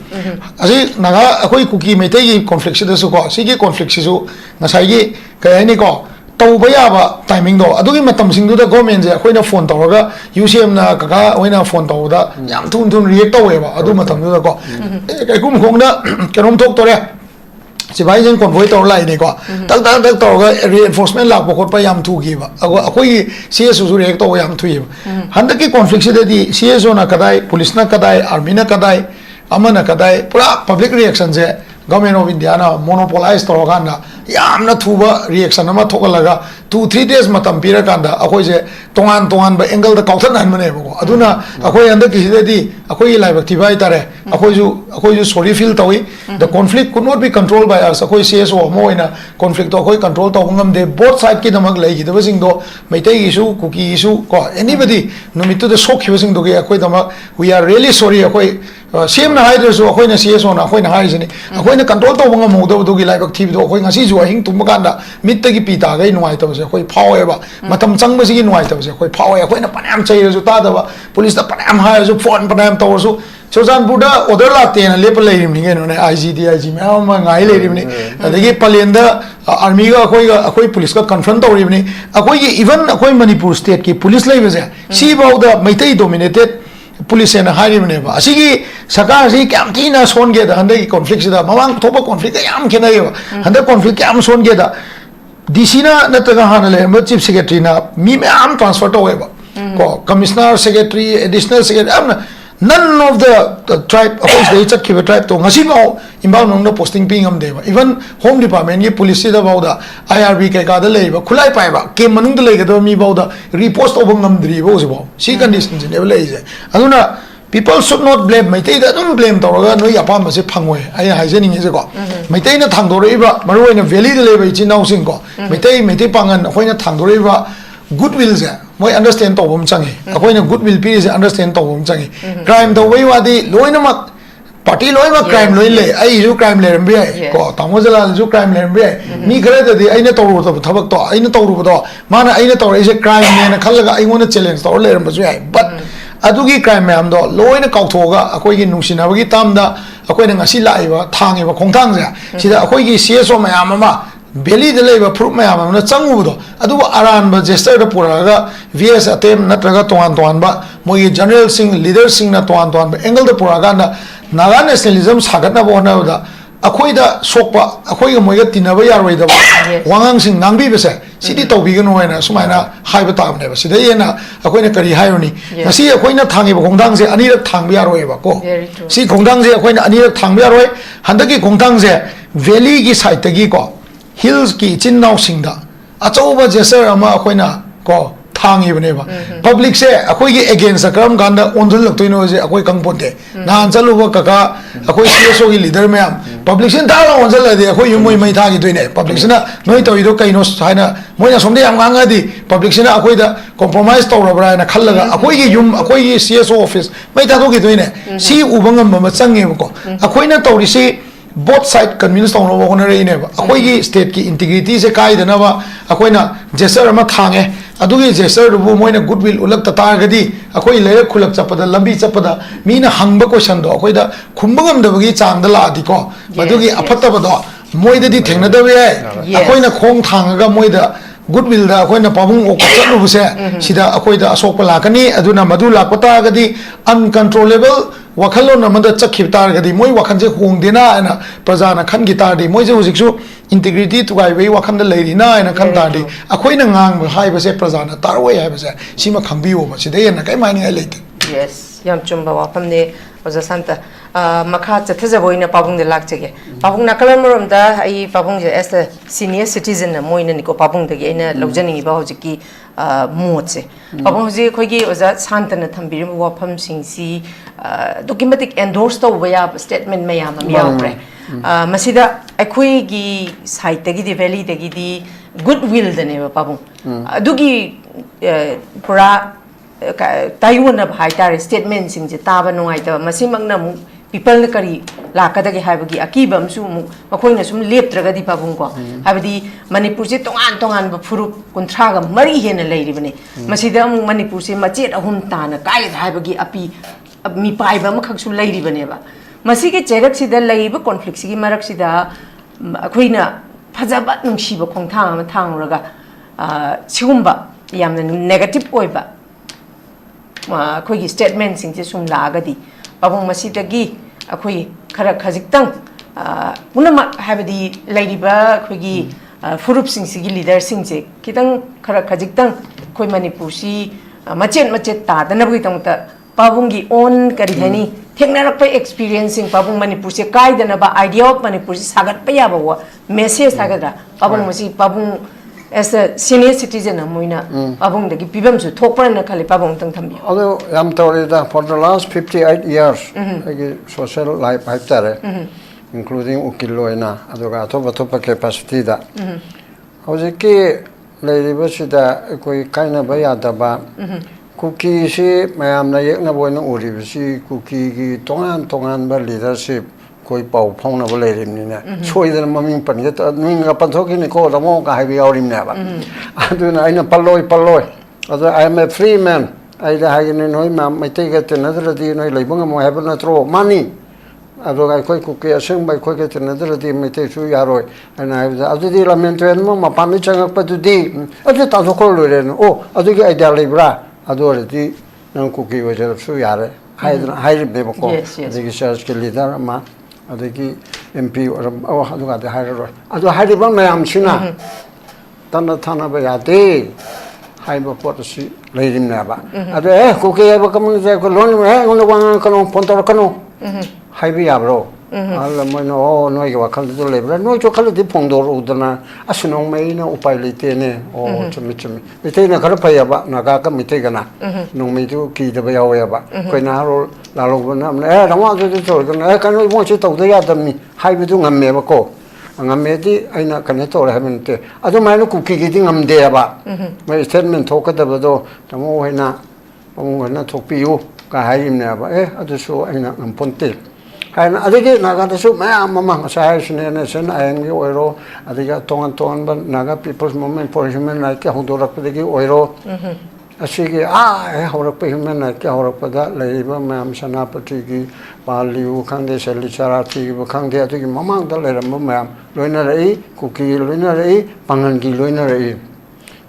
asi naga akoi kuki Meitei gi conflict si da su ko si gi conflict si su ngasai gi kai ni ko tauba yaba timing do adugi matam sing du da government je akoina phone tawraga UCM na kaka oina phone tawda yam thun react taweba adu matam du da ko kai kum khong da kenom thok tore sibai jeng convoy taw lai ne ko tak tawga reinforcement lak bokot pa yam thu gi ba akoi CSO su react taw yam thu ba handa ki conflict se di CSO na kadai police na kadai army na kadai amana kadai pura public reaction je government of India na monopolize tawga na yamna thuba reaction ama thokalaga 2-3 days matam pira kanda akoi je tongan ba angle da kauthan han mane bo aduna akoi anda kisidi akoi laibak tibai tare akoi ju sorry feel tawi the conflict could not be controlled by us akoi CSO mo ina conflict akoi control taw ngam de both side ki damak lai gi da sing do Meitei issue Kuki issue ko anybody nomitu the shock hi sing do ge akoi damak we are really sorry akoi same na haider so akoi na CSO na akoi na hai jini akoi na control taw ngam mo do gi laibak thi do akoi ngasi ju hing tum kanda mitta gi pita ga nuai taw se akoi phawe ba matam chang ba gi nuai taw se akoi phawe akoi na panam chai ju ta da ba police da panam ha ju phone panam taw su chojan buda order la te na lep lai rim ni ne IG ma ngai lai rim ni adagi palenda army ga akoi police ka confront taw rim ni akoi even akoi Manipur state ki police lai ba se si ba da Meitei dominated police na hari ne ba asigi saka si kam tina son ge da hande conflict da mamang thoba conflict yam khena ye hande conflict yam son ge da DC na nataga hanale chief secretary na mi am transfer to ba ko commissioner secretary additional secretary am none of the tribe of course they chak kiba tribe to ngasi ba imbal nong na posting ping am de ba even home department ye police da ba da IRB kai ka da le ba khulai pai ba ke manung da le ga do mi ba da repost of ngam dri ba ba si conditions ne le je aduna people should not blame Meitei da dum blame tawraga noi apa ma se phangoi ai haijening je ko Meitei na thangdorei ba maroi na valley da le ba chi nau sing ko Meitei pangan hoina thangdorei ba goodwill je moi understand to bom changi akoina goodwill pi je understand to bom changi crime to wei wadi loina mak party loina crime loin le ai ju crime le rembe ko tamo jala ju crime le rembe mi gare da di aina to ru to thabak to aina to ru do mana aina to is a crime ne na khalaga ai ngona challenge to le rembe ju ai but adugi crime am do loina kauthoga akoi gi nungsina bagi tamda akoi na ngasi laiba thangi ba khongthang ja sida akoi gi CSO mayam ama belly de leba proof mayam na changu do adu aran ba gesture da puraga VS atem natraga toan ba moi general sing leader sing na toan ba angle da puraga na naga nationalism sagat na bo na da akoi da sokpa akoi ga moi ga tinaba yaroi da wangang sing nangbi bese sidi tawbi ga noi na sumaina haiba ta ne ba sida yena akoi na kari haironi ngasi akoi na thangi ba khongdang se ani rak thangbi yaroi ba ko si khongdang se akoi na ani rak thangbi yaroi handaki khongdang se valley gi side ta gi ko hills ki chinnau singda achauba jesser ama akoina ko thangi bane ba public se akoi gi against akram ganda onjul laktoino je akoi kangponte nan chaluba kaka akoi CSO gi leader ma'am public sen dala onjul la de akoi yumoi mai thagi toine public sena noi to ido kaino saina moina somde am ganga di public sena akoi da compromise to rabra na khallaga akoi gi yum akoi gi CSO office mai ta do gi toine si ubangam ma change ko akoi na to ri si both side convince tawno ba hona rei ne ba akoi gi state ki integrity se kai dana ba akoi na gesture ama thange adugi gesture bu moina goodwill ulak ta tar gadi akoi le khulak chapada lambi chapada mina hangba question do akoi da khumbangam da bagi chang da la di ko adugi aphatta ba do moi da di thengna da be akoi na khong thangaga moi da goodwill da akoi na pabung ok chatu bu se sida akoi da asok pa lakani aduna madu lakota gadi uncontrollable wakhalon amada chakkhib tar gadi moi wakhan je hongdena ana prajana khan gi tar di moi je hojik su integrity to gai wei wakhan da leiri na ana khan tar di akhoina ngang hai ba se prajana tarwai hai ba se sima khangbiyo ba sidai na kai mani ai leite yes yam chumba wapam ne oza santa makha chathaja boina pabung de lak chege pabung nakalam rom da ai pabung je as a senior citizen na moina ni ko pabung de ina lojani ba hojiki moche pabung je khoi gi oza santa na thambir wapam sing si documentic endorse to baya statement mayam amyapre masida akhoi gi site gi di valley de gi di goodwill de ne pabung adugi pura Taiwan of high tare statements in Jitaba no ita Masimagna people kari lakada ke have akibam sum makoina sum lep tragadi pabungko have the Manipur tongan furu contraga mari hen a lady bene Masida Manipur se machet a huntana kai have api mi paiba makaksu lady beneva Masiki Jeraxida labor conflicts maraxida Aquina Pazaba nung shiba kongtang tangraga Chumba yam negative oiba ꯑꯩꯈꯣꯏꯒꯤ ꯁ꯭ꯇꯦꯠꯃꯦꯟꯠꯁꯤꯡꯁꯦ ꯁꯨꯝ ꯂꯥꯛꯑꯒꯗꯤ ꯄꯥꯕꯨꯡ ꯃꯁꯤꯗꯒꯤ ꯑꯩꯈꯣꯏ ꯈꯔ ꯈꯖꯤꯛꯇꯪ ꯄꯨꯝꯅꯃꯛ ꯍꯥꯏꯕꯗꯤ ꯂꯩꯔꯤꯕ ꯑꯩꯈꯣꯏꯒꯤ ꯐꯨꯔꯨꯞꯁꯤꯡꯁꯤꯒꯤ ꯂꯤꯗꯔꯁꯤꯡꯁꯦ ꯈꯤꯇꯪ ꯈꯔ ꯈꯖꯤꯛꯇꯪ ꯑꯩꯈꯣꯏ ꯃꯅꯤꯄꯨꯔꯁꯤ ꯃꯆꯦꯠ ꯃꯆꯦꯠ ꯇꯥꯗꯅꯕꯒꯤꯗꯃꯛꯇ ꯄꯥꯕꯨꯡꯒꯤ ꯑꯣꯟ ꯀꯔꯤ ꯍꯥꯏꯅꯤ ꯊꯦꯡꯅꯔꯛꯄ ꯑꯦꯛꯁꯄꯤꯔꯤꯌꯦꯟꯁꯁꯤꯡ ꯄꯥꯕꯨꯡ ꯃꯅꯤꯄꯨꯔꯁꯦ ꯀꯥꯏꯗꯅꯕ ꯑꯥꯏꯗꯤꯌꯥ ꯑꯣꯐ ꯃꯅꯤꯄꯨꯔꯁꯤ ꯁꯥꯒꯠꯄ ꯌꯥꯕ ꯃꯦꯁꯦꯖ ꯍꯥꯏꯒꯗ꯭ꯔꯥ ꯄꯥꯕꯨꯡ ꯃꯁꯤ ꯄꯥꯕꯨꯡ as a senior citizen amoina pabung de pibam su thokpa na khali pabung tang thambi although yam tori for the last 58 years social life have tare including ukiloina adoga topa capacity da hojiki leiribasida koi kaina ba yada ba kuki si mayam na yekna boina uribasi kuki gi tongan ba leadership koi pau phong na bole rim ni na choi da maming pan ga ta ning ga pan thoki ni ko da mo ka hai bi yaw rim na ba adu na aina palloi adu I am a free man ai da hai ni noi ma mai te ga te na da di noi lai bang mo hai ba na tro mani adu ga koi ku ke aseng bai koi ga te na da di mai te su ya roi ana adu di la men tren mo ma pa mi chang pa du di adu ta so ko lo re o adu ga ai da lai bra adu re di nang ku ki wa ja su ya re hai rim de ko adu gi church ke leader ma adagi MP or aduga de hairo adu hairiba mayam sina tanna thana ba yate haiba potasi leirim na ba adu ko ke ba kam je ko lon me ngol wang kanu pontor kanu haibi yabro ala moino noi ga khal du lebra noi cho khal di pongdor udana asno mai na upai lete ne o chumi mite na khar phaya ba naga ka mite gana nong mi tu ki da ba yaw ya ba koi na ro la lo ba na rama ju ju na kan mo chi to da ya dam ni haibi du ngam me ba ko ngam me di aina kan to ra hamen te adu mai no ku ki di ngam de ba mai statement thok ka da ba do tamo haina ong na thok pi yu ka haim na ba adu so aina ngam ponte and adigi naga su ma mama sai sne sen ayang oiro adiga tongan ban naga people's movement for human rights ke hondorak pegi oiro asigi horak pe human rights ke horak pada leiba mam sanapati gi paliu khangde seli charati gi khangde adigi mamang da leram mam loina rei kuki loina rei pangan gi loina rei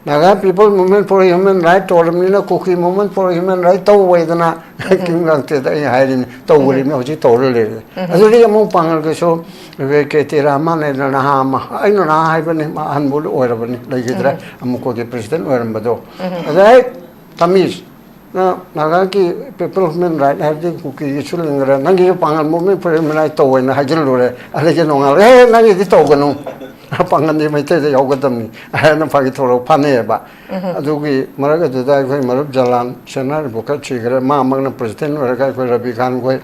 naga people movement for human rights toramnina kuki movement for human rights to wedana kim gangte da hairin to wuri me hoji to le aduri mo pangal ke so ve ke tera mane na ha ma aino na hai bane ma han bol oira bane legidra amko ke president oram bado adai tamis na naga ki people human rights have the kuki chulingra nangi pangal movement for human rights to wena hajil lore ale je nongal nangi di to ganu pangan ni mai te yaw ga dam ni na pa gi thoro phane ba adu gi maraga du dai khoi marab jalan senar boka chigre ma mag na president ora ga khoi rabi khan khoi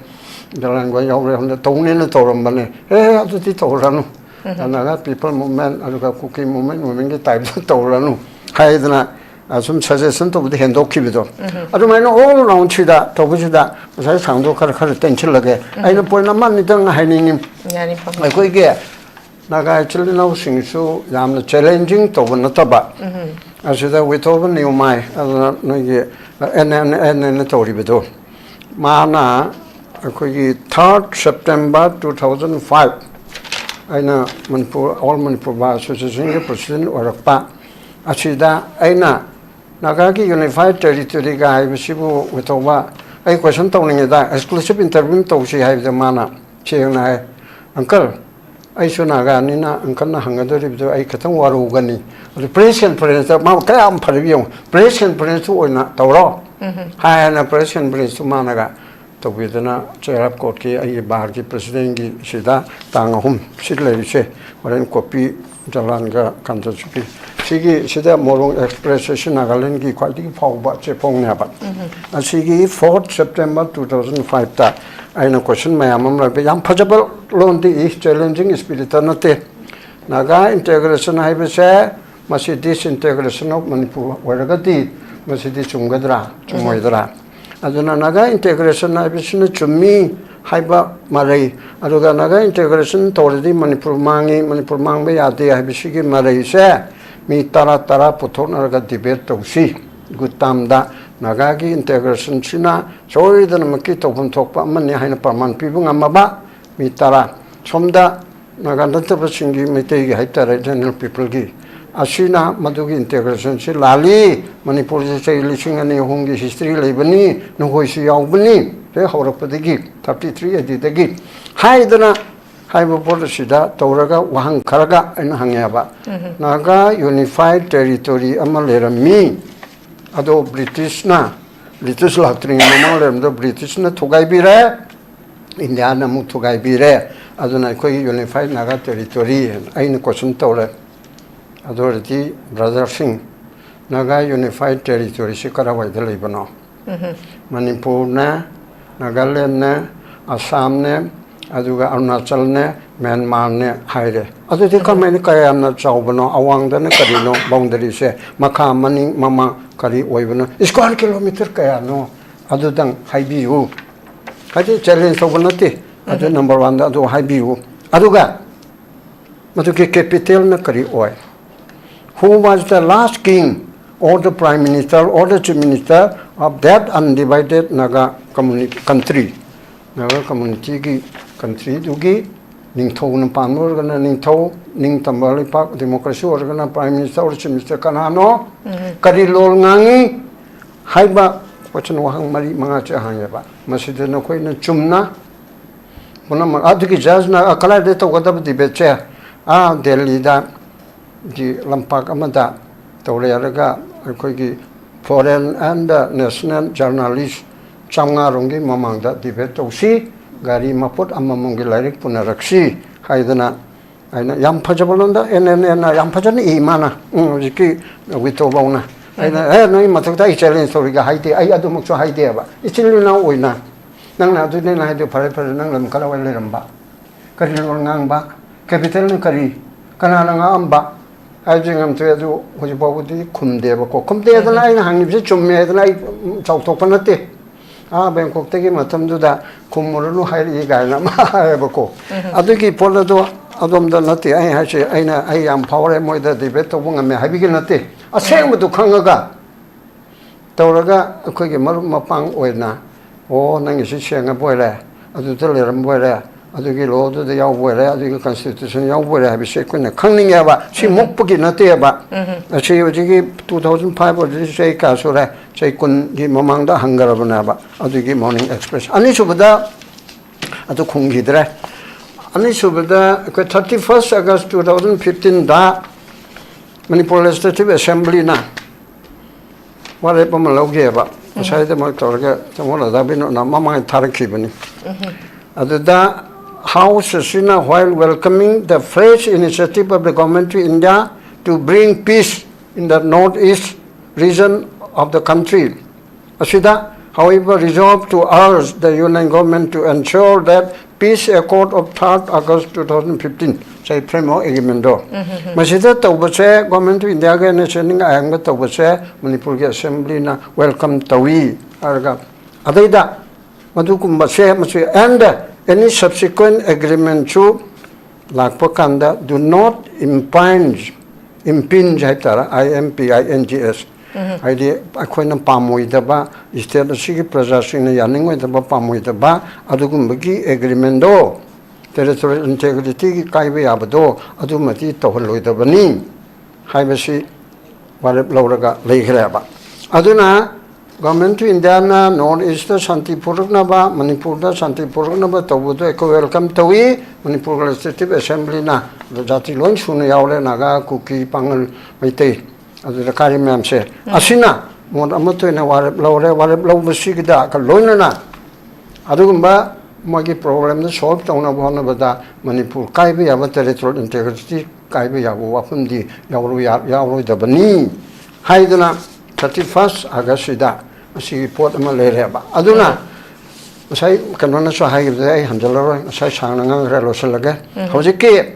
jalan go yaw re hon tong ne na toram bane adu ti toranu ana ga people movement adu ga kuki movement gi type toranu haidna asum suggestion to the hendo kibido adu mai no all round chida to bujuda sai changdo khar tension lage aina poina man ni dang haining yani pa ai khoi ge naga actually now singsu yamna challenging to banataba asida with over new mai no ye en to ribedo mana akoi 3rd September 2005 aina manipur all manipur ba association ke president orakpa asida aina naga ki unified territory ga ai bisibu with over ai question tawning da exclusive interview to si hai the mana cheng na hai uncle ai suna ga ni na uncle na hanga do ri do ai khatang waru gani press conference ma ka am pharibiyo press conference oina tawro hai na press conference mana ga to bidana chairap court ki ai bahar ki president gi sida tangahum sidle se oren copy jalan ga kanto chuki sigi sida morong expression nagaland gi quality phawba che phong ne ba asigi 4th September 2005 ta aina question mayamam la yam phajabal lon di challenging spirit na te naga integration hai be se masi disintegration of manipur waraga di masi di chungadra chumoidra aduna naga integration hai be sina chummi haiba marai aduga naga integration tordi manipur mangbe yade hai be sigi marai se mi tara puthonarga debate tawsi gutamda nagagi integration china choidan maki tobun thokpa mani haina parman pibung amaba mi tara somda naganda tabasingi Meetei gi haitara general people gi asina madugi integration si lali manipur se lising ani hongi history lebani nogoi si yaubani te horakpadagi 33 adidagi haidana haiba polisida tawraga wahang kharaga aina hangyaba naga unified territory amalera ado British lactring mamalem do British na thugai bire India na mu thugai bire aduna koi unified naga territory aina question tawre ado reti brother Singh naga unified territory sikara waida leibano Manipur na Nagaland na Assam na aduga Arunachal ne Myanmar ne haire adu de kamani kaya amna chawbano awangda na karino boundary se makha mani mama kari oibano square kilometer kaya no adu dang haibiu hadi challenge sobonati adu number 1 adu haibiu aduga maduke capital na kari oi who was the last king or the prime minister or the chief minister of that undivided Naga community country Naga community ki country dugi ningthou na pamor gana ningthou ning tambali pak democracy or gana prime minister or chief minister kanano kari lol ngangi haiba question wahang mari manga cha hangeba masida na koi na chumna buna ma adugi judge na akala de to gadab di beche Delhi da di lampak amada tawle araga koi gi foreign and national journalist chamnga rongi mamangda debate tawsi gari maput amamong gilarik punaraksi haidana aina yam phajabalonda enna yam phajani imana jiki wito bauna aina noi matakta challenge soriga haite ai adumuk so haite ba ichilina oina nangna adune na haide phare nang lam kala wale ramba kari lor ngang ba capital ni kari kana nga amba ajingam tedu hojibawudi khumde ba ko khumde dana aina hangibse chumme dana ai chawtok panate Bangkok tegi matam duda kumurunu hairi gaina ma bako adugi polado adomda nati ai hache aina ai am power moida debate to bunga me habigi nati aseng mudu khangaga tawraga akogi marum mapang oina o nangi si senga boile adu teleram boile adugi law du yaw boile adugi constitution yaw boile habi se kunna khangninga ba si mokpugi nati ba achi yogi 2005 or sei ka sura sei kun gi mamangda hangarabana ba adugi morning express ani subada adu khungidre ani subada 31st August 2015 da Manipur Legislative Assembly na wale pamaloge ba sai de ma torga tamola da bino na mamang tharakibani adu da House Sina while welcoming the fresh initiative of the government of India to bring peace in the northeast region of the country. Asida, however, resolved to urge the Union government to ensure that peace accord of 3rd August 2015 say framework agreement do. Masida tawbase government of India ga nationing ayanga tawbase Manipur ge assembly na welcome tawi arga adaida madukum base masu and any subsequent agreement to lakpakanda do not impinge haitara IMPINGS idea akoina pamoidaba state asigi prajasina yaningoidaba pamoidaba adugumbagi agreement do territorial integrity ki kaibe yabado adumati toholoidabani haibasi wale lauraga leihreba aduna Government of India na North East Shanti Puruknaba, Manipur da Shanti Puruknaba Tabudo Eco welcome Tawi, Manipur Legislative Assembly na, the Jati Lunch Huna Yaule Naga, Kuki, Pangal, Meetei, as the Kari Mam said. Asina, Mont Amata Oina Naga, Low Kalona, Adugumba, Magi problem solved on a one of the Manipur Kaibi, our territorial integrity, Kaibi Yabu, Wapundi, Yawu, the Bani, Haidana, 31st August. Si report malaria ba aduna sai kanona so hai dai hanjalaro sai sananga relo salaga hojiki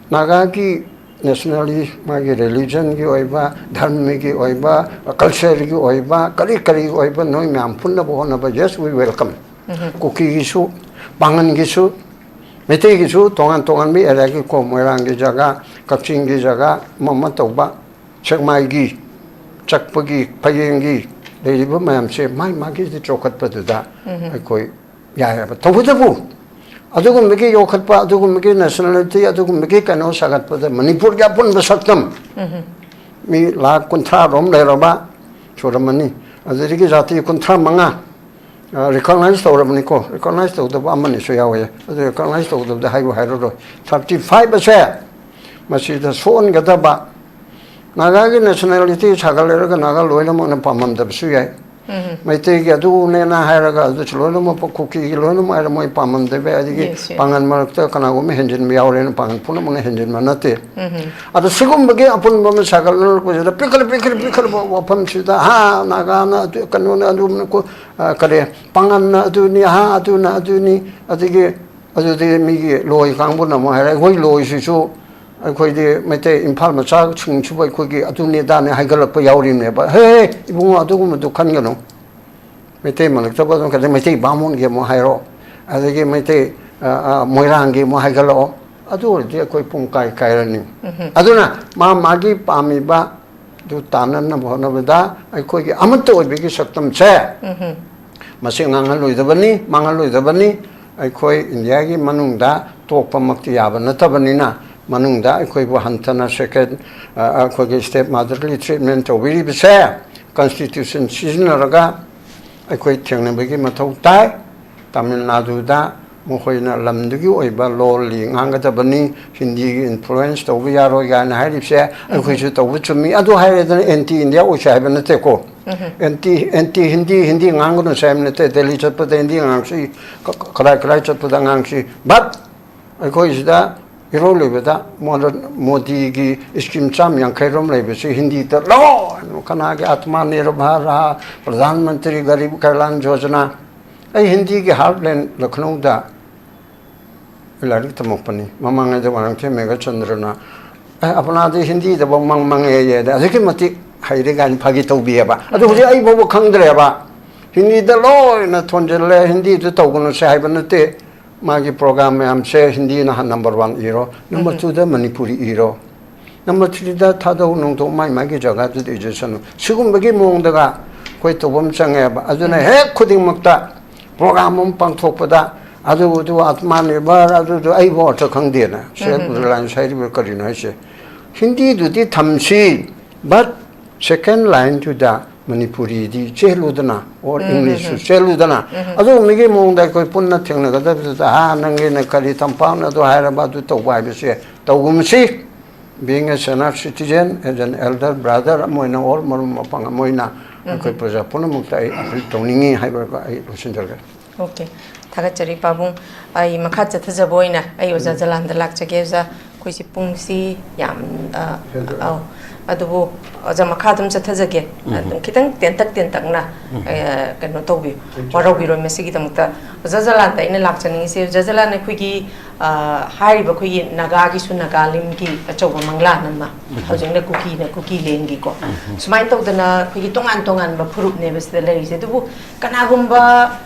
naga ki nationally magi religion gi oiba dharma gi oiba culture gi oiba kari oiba noi mam punna bo na ba yes we welcome kuki gi su bangan gi su Meetei gi su tongan mi era gi ko moirang gi jaga kapching gi jaga mama toba chakmai gi Chakpagi, Payengi, Lady Bumam say, my magis the chocolate patuda, I call Yaya, but Tobudabu. Adukum Miki Yokatpa, Adukum Miki nationality, Adukum Miki and no Sagat for the Manipur Yapun Basatam. Me la contra rom leroba, Choramani, as the Rigizati contra manga, recognized over Manico, recognized of the Amani Soyawe, recognized of the Hydro 35%. Masida Son Gadaba. Naga nationality Chagalera Naga Loinam and Pamam the Suyai. May take a do Nena Haraga, the Cholonum of Cookie, Lonum, I am Pamam the Vadi, Pangan Marta, Kanagum, Henjin Miao and Pangan Punam and Henjin Manate. At the second begin upon Bama Sagal was a pickle upon Chita, Ha, Nagana, Canona, Kare, Pangan, Dunia, Ha, Duna, Duni, Adige, Migi, Loy Kambuna, Mahara, Hoi Loy Shu. ꯑꯩꯈꯣꯏꯗꯤ ꯃꯩꯇꯩ ꯏꯝꯐꯥꯜ ꯃꯆꯥ ꯁꯤꯡꯁꯤꯕꯨ ꯑꯩꯈꯣꯏꯒꯤ ꯑꯗꯨꯅꯤ ꯑꯗꯥꯅꯤ ꯍꯥꯏꯒꯠꯂꯛꯄ ꯌꯥꯎꯔꯤꯕꯅꯦꯕ ꯍꯦ ꯏꯕꯨꯡꯉꯣ ꯑꯗꯨꯒꯨꯝꯕꯗꯨ ꯈꯟꯒꯅꯨ ꯃꯩꯇꯩ ꯃꯜꯂꯛꯇꯕ ꯑꯗꯨꯝ ꯀꯩꯗꯧ ꯃꯩꯇꯩ ꯕꯥꯃꯣꯟꯒꯤ ꯑꯃꯨꯛ ꯍꯥꯏꯔꯣ ꯑꯗꯒꯤ ꯃꯩꯇꯩ ꯃꯣꯏꯔꯥꯡꯒꯤ ꯑꯃꯨꯛ ꯍꯥꯏꯒꯠꯂꯛꯑꯣ ꯑꯗꯨ ꯑꯣꯏꯔꯗꯤ ꯑꯩꯈꯣꯏ ꯄꯨꯡ ꯀꯥꯏꯔꯅꯤ ꯑꯗꯨꯅ ꯃꯥꯒꯤ ꯄꯥꯝꯃꯤꯕ ꯑꯗꯨ ꯇꯥꯟꯅꯅꯕ ꯍꯣꯠꯅꯕꯗ ꯑꯩꯈꯣꯏꯒꯤ ꯑꯃꯠꯇ ꯑꯣꯏꯕꯒꯤ ꯁꯛꯇꯝꯁꯦ ꯃꯁꯤ ꯃꯥꯡꯍꯜꯂꯣꯏꯗꯕꯅꯤ ꯑꯩꯈꯣꯏ ꯏꯟꯗꯤꯌꯥꯒꯤ ꯃꯅꯨꯡꯗ ꯇꯣꯛꯄꯃꯛꯇꯤ ꯌꯥꯕ ꯅꯠꯇꯕꯅꯤꯅ Manungda, Equabu Hantana second, Aquagi step motherly treatment of Wilibise, Constitution season raga, Equate Chanabigi Mato Tai, Tamil Nadu da, Mohoina Lamdugi, Oiba, Loli, Angatabani, Hindi influenced over Yaroga and Haripse, and which it over to me. I do higher than NT India, which I have in a teco. NT Hindi, Angon, Samnate, the little put the Indian Angsi, correct put the Angsi, but I go is that. Iroli beda Modi gi scheme cham yang khairom lai besi Hindi ta lo kana ge atma nirbhar pradhan mantri garib kalyan yojana ai Hindi ge heartland Lucknow da lari tamopani mamang de warang the mega chandrana apna de Hindi da mang ye da adiki mati haire gan phagi to bi ba adu hoji ai bo khangdre ba Hindi da lo na thonjele Hindi to tawgun sai banate Magi program am say Hindi na number 1 iro, number 2 the Manipuri iro, number 3 the Tado Nung to my Magi Jagat education. Sugum Bagi Mong daga, quite a woman sang as in a head cutting Mukta, program Pang Topada, Adu do Atmani Bar, Adu do I water Kangdina, said the line side of Karina. Hindi do the Tamsi, but second line to the Manipuri di Cheludana or English Cheludana. Although Migi Mong that could put nothing like that, Nangi Kali Tampana to hire about to Tawabisi. Tawumsi, being a Senate citizen, as an elder brother, Moina or Mormapanga Moina, I could put a Punamutai, Toningi, Hyper. Okay. Tagachari Pabung, I Makata Tazaboina, I was at the land the Lactageza, Quisi Pungsi, Yam. Adubu Zamakadam Satazake, Kitan Tentak na Kanotobi, Warabi Messigitamta, Zazalanta in a Lactani, Zazalan Quiki, Haribaki, Nagagi Sunagalimki, a Chobamanglanama, housing the cookie lane Giko. So my talk the Quitongan, but Puru Nevis the ladies, the book Kanagumba,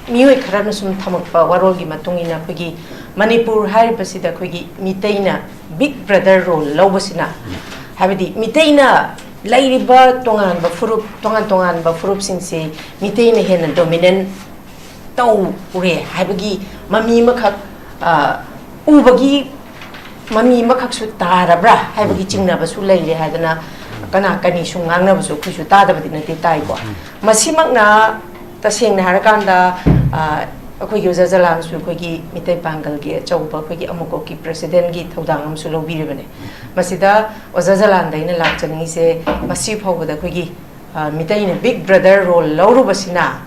Muik Ranusum Tamapa, Warogi Matungina Quigi, Manipur, Haripasida Quigi, Meetei Big Brother role, Lobosina. Habidi Meetei Lairiba Tongan Bafurup Tongan Bafurup Sinse Meetei Hen dominant Tau Ure Habigi Mami Makak Ubagi Mami Makak Sutarabra Habigi Chingna Basulay Hadana kana kani su ngang na bu khu su ta da ba ti tai ko masimak na taseng na harakanda akhoi gi jalan su khoi gi Meetei Pangal gi chauba khoi gi AMMOCOC ki president gi thodang am su lobi rebane masida jalan dai na lak chani se masi phau da khoi gi Meetei ne big brother role lawru basina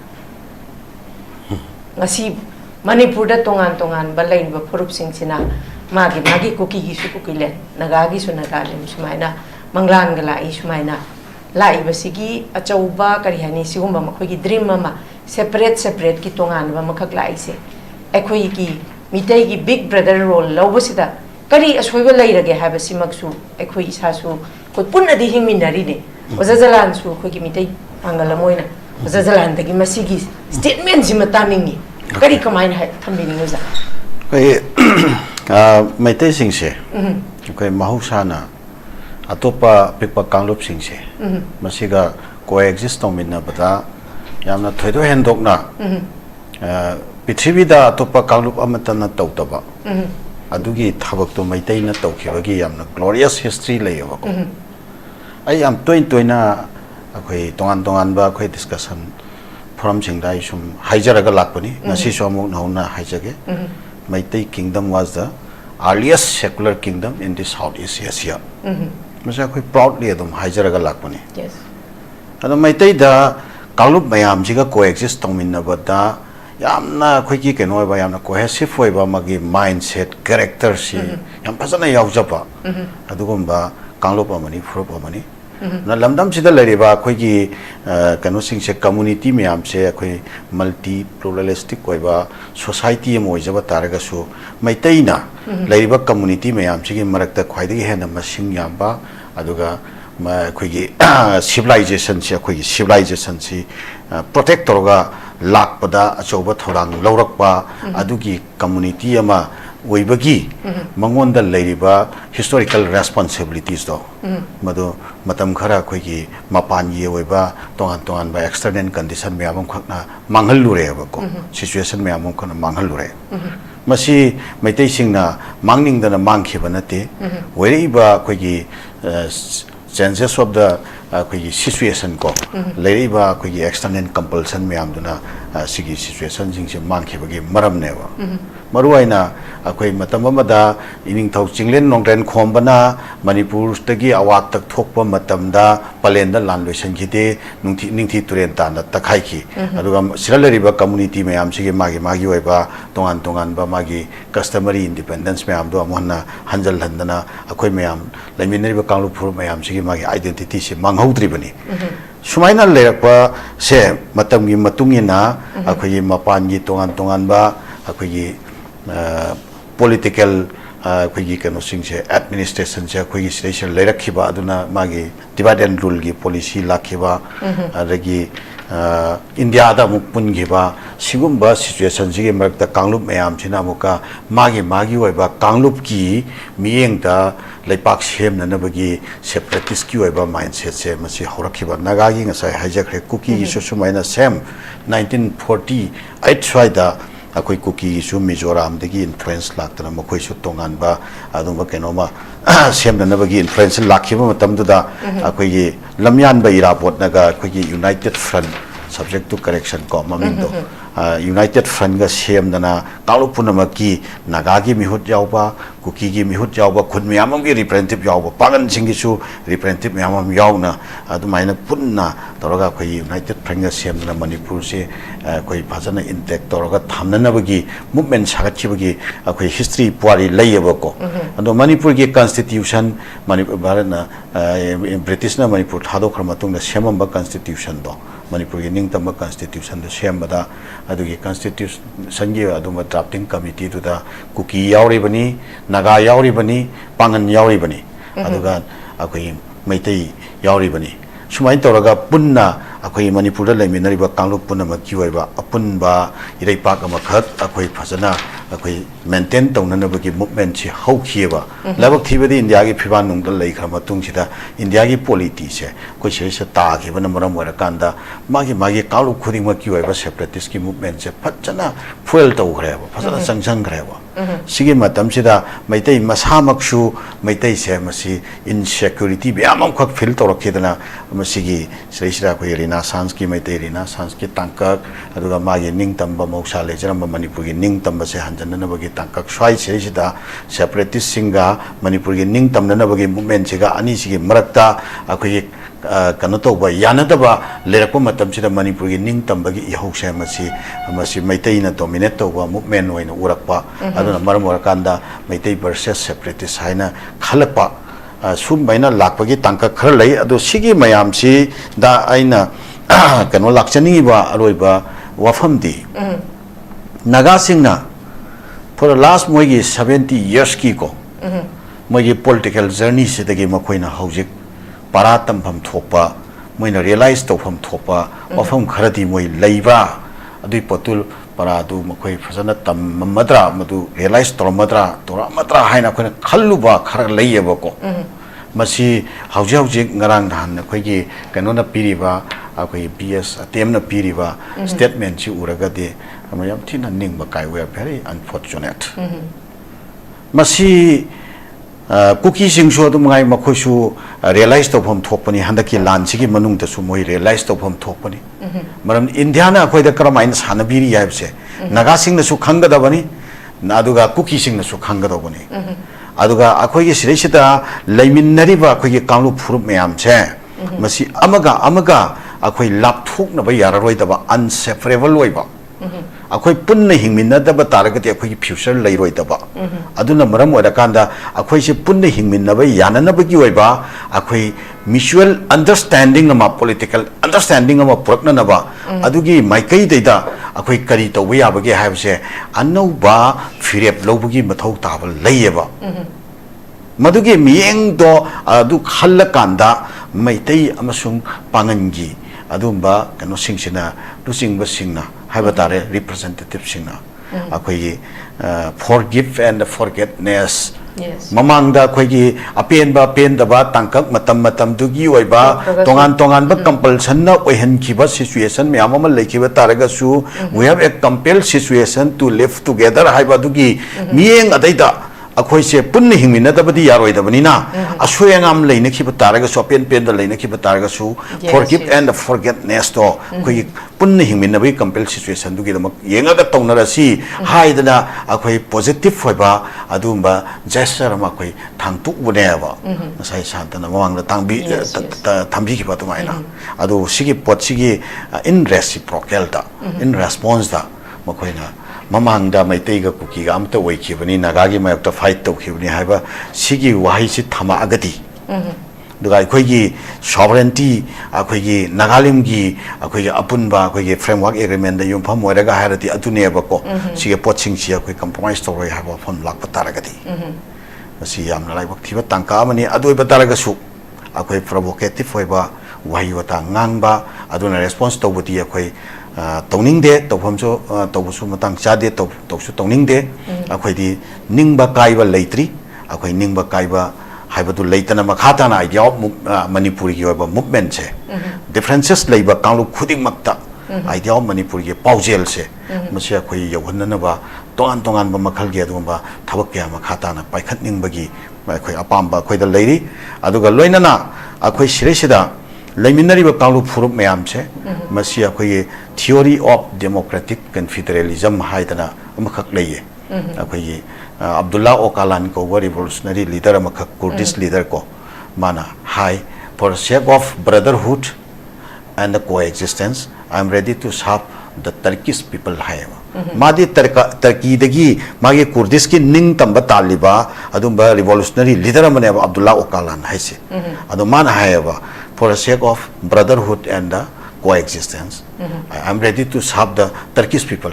ngasi manipur da tongan ba lain ba phurup sing sina magi kuki gi su kuki len naga gi su naga len sumaina manglan ga lai sumaina lai basigi achauba kari hani sigumba makhoi gi dream mama separate ki tongan ba makhak lai se ekhoi gi Meetei gi big brother role lawbasida kari ashoiba lairage habasi maksu ekhoi isa su ko punna di hingminari ne jalan su khoi gi Meetei Pangal moina jalan dagi masigi statement ji mataningi kari kamain ha thambini uza koi Meitei sing se koi mahusana atopa pikpa kanglup sing se masiga coexist tongminna bada yamna thoido hendokna pithibida atopa kanglup amatana tawtaba adugi thabak to Meitei na tawkhibagi yamna glorious history layaba ko ai am toina akhoi tongan ba akhoi discussion forum singdai sum haijaraga lakpani nasi somuk nauna haijage Meitei kingdom was the earliest secular kingdom in the Southeast Asia masa akhoi proudly adum haijaraga lakpani yes ado Meitei da kanglup mayam jiga coexist tongminna bada yamna akhoi ki keno ba yamna cohesive hoiba magi mindset character si yam phasana yaujaba adugumba kanglup amani furup amani na lamdam sida lariba akhoi ki kano sing se community mayam se akhoi multi pluralistic hoiba society am hoijaba taraga su Meitei na lariba community mayam sigi marakta khwaidagi hena masing yamba aduga akhoi ki civilization si protect torga lakpada achoba thorang laurakpa adugi community ama oibagi mangonda leriba historical responsibilities do madu matam khara khoi ki mapan ye oiba tongan ba external condition me amam khakna manghal lure ba ko situation me amam khana manghal lure masi Meitei singna mangning dana mangkhiba nate oireiba khoi ki changes of the situation ko leriba khoi external compulsion me amduna sigi situation jing se mangkhibagi maram ne wa maruaina akhoi matam amada ining thau chinglen nongren khombana manipur tagi awat tak thokpa matamda palenda landloisan khide ningthi turen ta na takhai ki aduga siraleriba community me am sigi magi oiba tongan ba magi customary independence me am do amona hanjal handana akhoi me am laimineriba kanglu phur me am sigi magi identity se manghaudri bani sumaina lerakpa se matamgi matungina akhoi mapan gi tongan ba akhoi political akhoi kano sing se administration se akhoi station lerakhiba aduna magi divide and rule gi policy lakhiba adagi India da mukpun giba sigumba situation sigi marakta kanglup mayam china muka magi oiba kanglup ki mieng da leipak sem na bagi separatist ki oiba mindset se masi horakhiba naga gi ngasai hijack kuki gi sumaina sem 1948 swaida akhoi kuki su Mizoram dagi influence laktana makhoi su tongan ba aduma kenoma sem na bagi influence lakhiba matamdu da akhoi gi lamyan ba irapot naga akhoi gi United Front subject to correction ko mamindo United Front ga sem dana kalupuna maki nagagi mihut jawba kuki gi mihut jawba khud miyamam gi representative jawba pagan singi su representative miyamam yawna adumaina punna toroga khoi United Front ga sem dana Manipur se khoi phajana intact toroga thamnana bagi movement sagachibagi khoi history puari layeba ko ado Manipur gi constitution Manipur bharana British na Manipur thadokra matung da semamba constitution do Manipur gi ningtamba constitution da sembada adugi constitution gi aduma drafting committee to da kuki yauri bani naga yauri bani pangan yauri bani aduga akhoi Meitei yauri bani sumai toraga punna akhoi Manipur da laiminariba kanglup punna makki oiba apunba iraipak amakhat akhoi phajana akhoi maintain taunanabagi movement si haukieba labak thibadi India gi phiban nungdal leikhra matung sida India gi polity se koi se ta khibana maram wara kanda magi kanglup khuding makki oiba separatist ki movement se phajana fuel tau greba phajana sangsang greba sigi matam sida Meitei masamaksu Meitei se masi insecurity biamam khak feel torokidana masigi sira ko Rina Sanski Meitei Rina Sanski tangkak aduga magi ningtamba moksa lejram Manipur gi ningtamba se hanjanna bagi tangkak swai sida separatist singa Manipur gi ningtamna bagi movement siga ani sigi marakta akoi kano toba yanadaba lerakpa matam sida Manipur gi ningtamba gi ihose masi Meitei na dominate toba movement oina urakpa aduna maram orakanda Meitei versus separatist haina khalakpa sum baina lakpagi tangka khar lei adu sigi mayam si da aina kano lakchani ba aroiba wafamdi naga singna for the last moigi 70 years ki ko moigi political journey sidagi makoina hojik paratam pham thokpa moina realize to pham thokpa wafam kharadi moi leiba adui potul paradu makoi phasana tammadra madu realize tormadra haina khona khalluba khar leiyeba ko masi hauji ngarang dhan khoi kanona piriba akoi BS atem na piriba statement chi uragade amayam thina ningba kai we are very unfortunate masi Kuki sing so dum ngai makhosu realize to phom thokpani handaki lan sigi manung ta su moi realize to phom thokpani maram India na khoi da karamain sanabiri yaibse naga sing na su khanga da bani naduga Kuki sing na su khanga da bani aduga akhoi gi siresida leimin ba akhoi gi kanglu phurup mayam che masi amaga akhoi lap thok na ba yararoi da ba unseparable oi ba akhoi punna hingminna da ba taragati akhoi future leiroi da ba aduna maram oda kanda akhoi se punna hingminna ba yanana ba gi oi ba akhoi mutual understanding ama political understanding ama purakna na ba adugi maikai deida akhoi kari to ba ya ba ge haibse anau ba firep lobagi mathau ta ba leiba madugi mieng do adu khalla kanda Meitei amasung pangangi adumba kano singsina lusingba singna habatare representative singna akhoi forgive and forgetness mamangda akhoi apenba pendaba tangkak matam dugi oiba tongan ba compulsion na oihan kiba situation me amama lekiba taraga su we have a compelled situation to live together haiba dugi mieng adaida akhoi se punni hingmina dabadi yaroi dabani na asoyangam leina khiba taraga so pen da leina khiba taraga su forgive and forgetness to khoi punni hingmina bai compel situation du gi dam yenga ga tonara si haidana akhoi positive hoiba adumba gesture ma khoi thangtuk bune ba sai santana mawang da tangbi thambi khiba to maina adu sigi pot sigi in reciprocal da in response da makhoina mamangda Meitei ga Kuki ga amta waikibani nagagi mayokta fight tokibani haiba sigi wahi si thama agati duga akhoi gi sovereignty akhoi gi nagalim gi akhoi gi apunba akhoi gi framework agreement da yum pham oiraga harati atune ba ko sige poching si akhoi compromise to roi haba pham lak pataragati asi yamna lai bak thiba tangka amani adoi pataraga su akhoi provocative hoiba wahi wata ngangba aduna response to buti akhoi tauning de tawhamso tawsu matang chade tawsu tauning de akhoi di ningba kaiba leitri akhoi ningba kaiba haibatu leitana makhata na idea of Manipuri gi oba movement che differences leiba kanglu khuding makta idea of Manipuri gi paujel se masi akhoi yawhanna ba tongan ba makhal gi adumba thabak kya makhata na paikhat ningbagi akhoi apamba akhoi da leiri aduga loinana akhoi siresida leiminari ba kanglu phurup mayam che masi akhoi theory of democratic confederalism haidana amakhak leiye akhoi Abdullah Ocalan ko revolutionary leader amakak Kurdish leader ko mana hai for sake of brotherhood and the coexistence I am ready to serve the Turkish people hai madi Turkey dagi magi Kurdish ki ning tamba taliba adumba revolutionary leader amane Abdullah Ocalan hai se adu mana hai for the sake of brotherhood and the coexistence I am ready to serve the Turkish people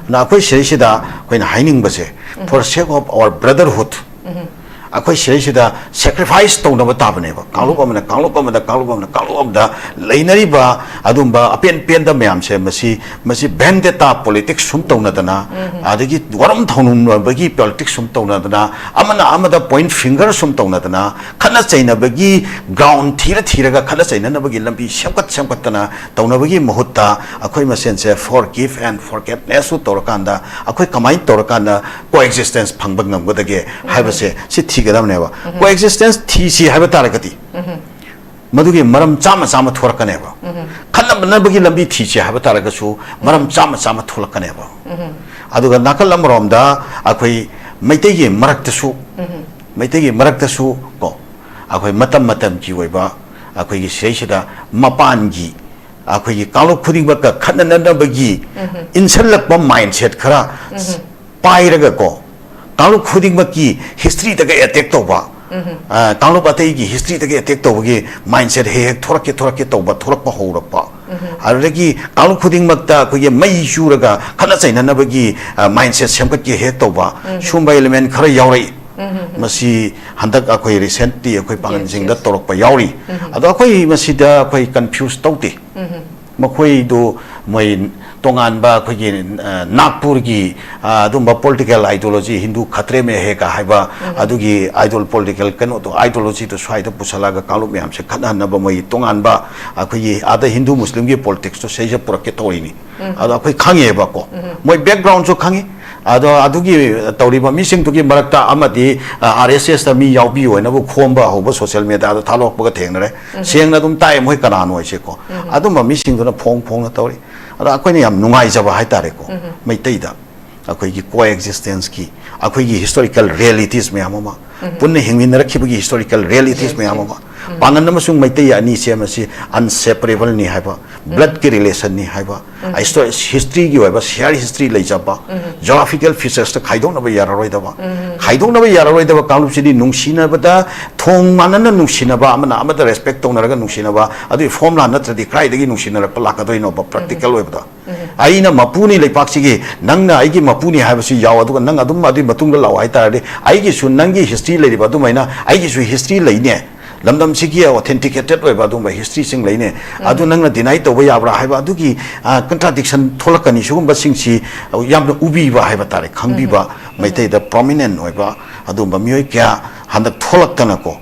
na koi shirishida koi na haining base for the sake of our brotherhood akhoi seisida sacrifice tawna tabane ba kalup amda leinari ba adumba apen pen da mayam se masi vendetta politics sum tawna dana adagi waram thawnum bagi politics sum tawna dana amada point finger sum tawna dana khana chaina bagi ground thira ga khana chaina na bagi lambi semkat tana tawna bagi mahutta akhoi masen se forgive and forget nesu torakanda akhoi kamai torakanda coexistence phangbang namgodage haibase si thigadamne ba coexistence thi si haiba taragati madugi maram chama thorakane ba khanna banabagi lambi thi si haiba taragasu maram chama thorakane ba aduga nakal amromda akhoi maitegi maraktasu ko akhoi matam ki oiba akhoi gi seisida mapangi akhoi gi kalu khuding ba khanna bagi insalakpa mindset khara pairaga ko kalu khuding ba ki history daga attack toba kalu batai gi history daga attack toba mindset he thorake toba thorakpa horakpa aragi kalu khuding makta akhoi mai shuraga khana chaina na bagi mindset semkat ki he toba shumba element khara yaurai masi handak akhoi recently akhoi pangan jingda torokpa yauri ado akhoi masida akhoi confused tauti makhoi do moi tongan ba akhoi nagpur gi adumba political ideology hindu khatre me he ka haiba adugi idol political kano to ideology to swaida pusalaga kalu me amse khana na ba moi tongan ba akhoi ada hindu muslim gi politics to seja purake torini ado akhoi khange ba ko moi background so khange ado adugi tawriba mising tugi marakta amadi RSS ta mi yaubi oina bu khomba hoba social media da thalok ba thengnare sengna dum tai moi kana noi se ko adum mising duna phong na tawri ado akoi ni am nungai jaba hai tare ko mai tai da akoi gi coexistence ki akoi gi historical realities me amama punne hingmin rakhibu gi historical realities me amama pangan namasung mai tai ani se masi unseparable ni haiba blood ki relation ni haiba history gi hoiba share history lei jaba geographical features ta khaidong na ba yararoi da ba kalup sidi nungsina bada thong manana nungsina ba amada respect tong naraga nungsina ba adu formula na tradi krai dagi nungsina ra pala ka doino ba practical hoiba aina mapuni leipak sigi nangna aigi mapuni haibasi yaw adu nang adum adu matung la lawai tarade aigi su nangi history lei ba du maina aigi su history lei ne lamdam sigi authenticated hoiba du ba history sing lei ne adu nangna deny to ba yabra haiba adu gi contradiction tholakani sugum ba singsi yamna ubi ba haiba tare khangbi ba maitai da prominent hoiba adu ba mioi kya handak tholakana ko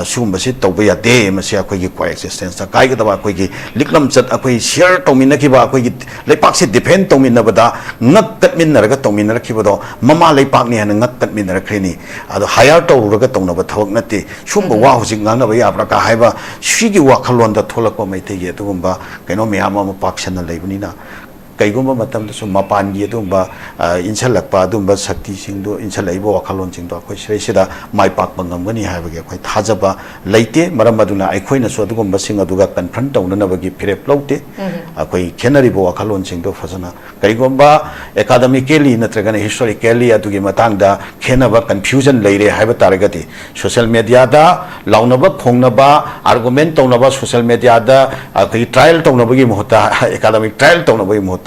sugum ba si toba ya de masi akoi gi coexistence ta kai ga da akoi gi liklam chat akoi share tomina ki ba akoi gi lepak se defend tomina ba da ngak kat min na ga tomina ki ba do mama lepak ni han ngak kat min na khrini ado higher to ru ga tongna ba thawak na te sum ba wa hojing ngana ba ya pra ka haiba shigi wa khalon da tholak ba mai te ye to ba kaino me ama ma pakshan na leibuni na kaigumba matam da sum mapan gi dumba insalakpa dumba sakti singdo insalaibo wakhalon singdo akhoi sida mai pak bangam ni haiba ge akhoi thajaba leite maram aduna akhoi na so dugumba sing aduga confront tawna na bagi phirep laute akhoi khenari bo wakhalon singdo fazana kaigumba academically natragana historically adugi matang da khenaba confusion leire haiba taragati social media da launaba khongnaba argument tawna social media da akhoi trial tawna bagi mohta academic trial tawna bagi mohta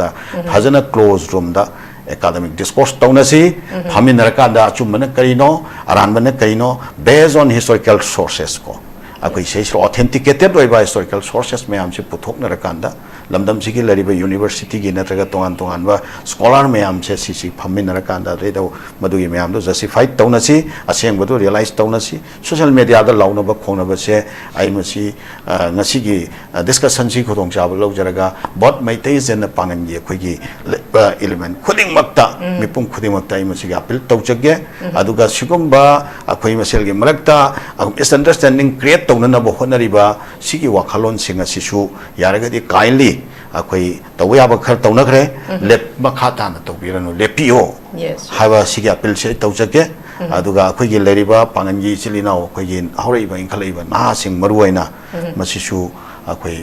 fazana close room da academic discourse tawna si phamin rakanda chumana karino aranbana karino based on historical sources ko akoi sei authenticated oiba historical sources me am se puthok na rakanda lamdam sigi lariba university gi natraga tongan ba scholar me am se si phamin na rakanda re do madugi me am do justify tawna si aseng bodu realize tawna si social media da launa ba khona ba se ai masi ngasi gi discussion si khotong cha ba lo jaraga bot mai te zen pangan gi khoi gi element khuding makta mipum khuding makta ai masi ga appeal tawjage aduga sigumba akhoi masel gi marakta misunderstanding create tawna na bo honariba sigi wakhalon singa sisu yaraga di kindly akhoi tawya ba khar tawna khre lep makha ta na tawbiranu lepio haiba sigi appeal se tawjage aduga akhoi gi leriba pangan gi chilina akhoi gi hauriba inkhalaiba na sing maruaina masisu akhoi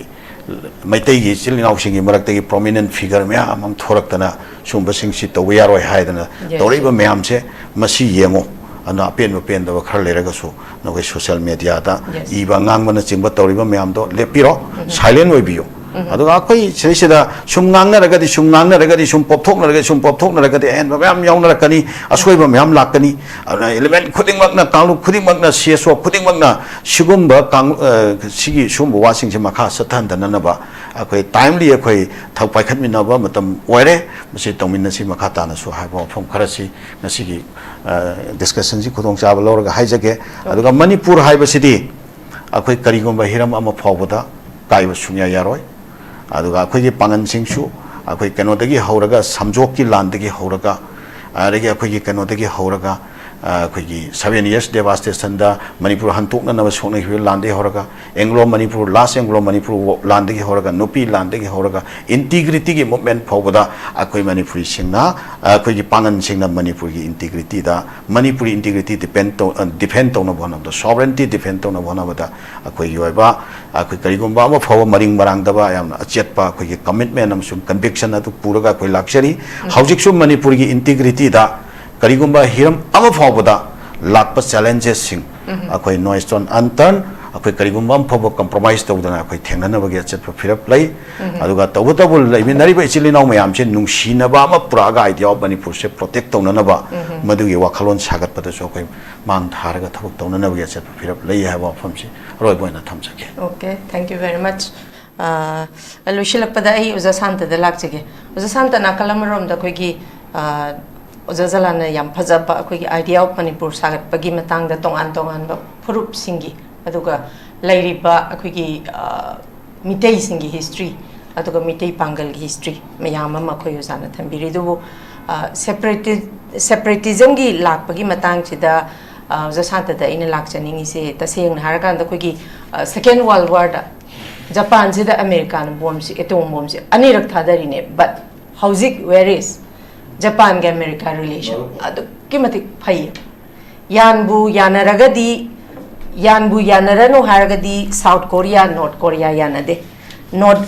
Meetei gi chilina singi marakta gi prominent figure me amam thoraktana sumba singsi tawya roi haidana tawriba me amse masi yengo ana pen da khar leraga su no social media da iba ngang mana chingba tawriba me am do lepiro silent oi biyo aduga akoi sida sum ngangna ragadi sum popthokna ragadi en bayam yauna rakani asoi ba mayam lakani element khuding makna kanglu khuding makna CSO khuding makna shigumba kang sigi sum wasing je makha sathan danana ba akoi timely akoi thau pai khat minna ba matam oire masi tongmin si makha ta na su ha ba phom kharasi nasigi discussion ji khudong cha ba lorga haijage aduga manipur hai ba sidi akoi karigomba hiram ama phawbada kaiba sunya yaroi aduga akoi pangan singsu akoi kanodagi hauraga samjok ki landagi hauraga arege akoi kanodagi hauraga akoi 7 years devastation da manipur hantukna na sokna hi lande hauraga anglo manipur last anglo manipur landagi hauraga nupi landagi hauraga integrity gi movement phawbada akoi manipuri singna akoi pangan singna manipur gi integrity da manipuri integrity defend to na bona da sovereignty defend to na bona bada akoi gi oiba akoi karigomba ama phawa maring marang da ba yamna achetpa akoi gi commitment amsum conviction adu puraga akoi luxury haujik sum manipur gi integrity da karigomba hiram ama phawbada lakpa challenges sing akoi noise ton antan akoi karigomba phawa compromise tawdana akoi thengnana bagi achetpa phirap lai aduga tawbul leminari ba ichili naw mayam che nungsina ba ama puraga idea of manipur se protect tawna ba madugi wakhalon sagat pada so akoi mang tharaga thawuk tawna bagi achetpa phirap lai ha ba famsi roi boina thamjake. Okay, thank you very much. Lushilappada ai uza santa de lakjage uza santa na kalamarom da koigi Jalal yam phajaba akhoi idea of manipur sagat pagi matang da tongan ba phurup singi aduga lairiba akhoi Meetei singi history aduga Meetei pangal gi history mayam ma khoi usana thambiri du separatism gi lakpagi matang chida jasanta da ina lakchani se taseng harakan da khoi second world war da Japan sida American bombs atom bombs anirak thadari ne but howzik where is Japan and America relation adu kimati phai yanbu yanaragadi yanbu yanarano haragadi South Korea North Korea yanade North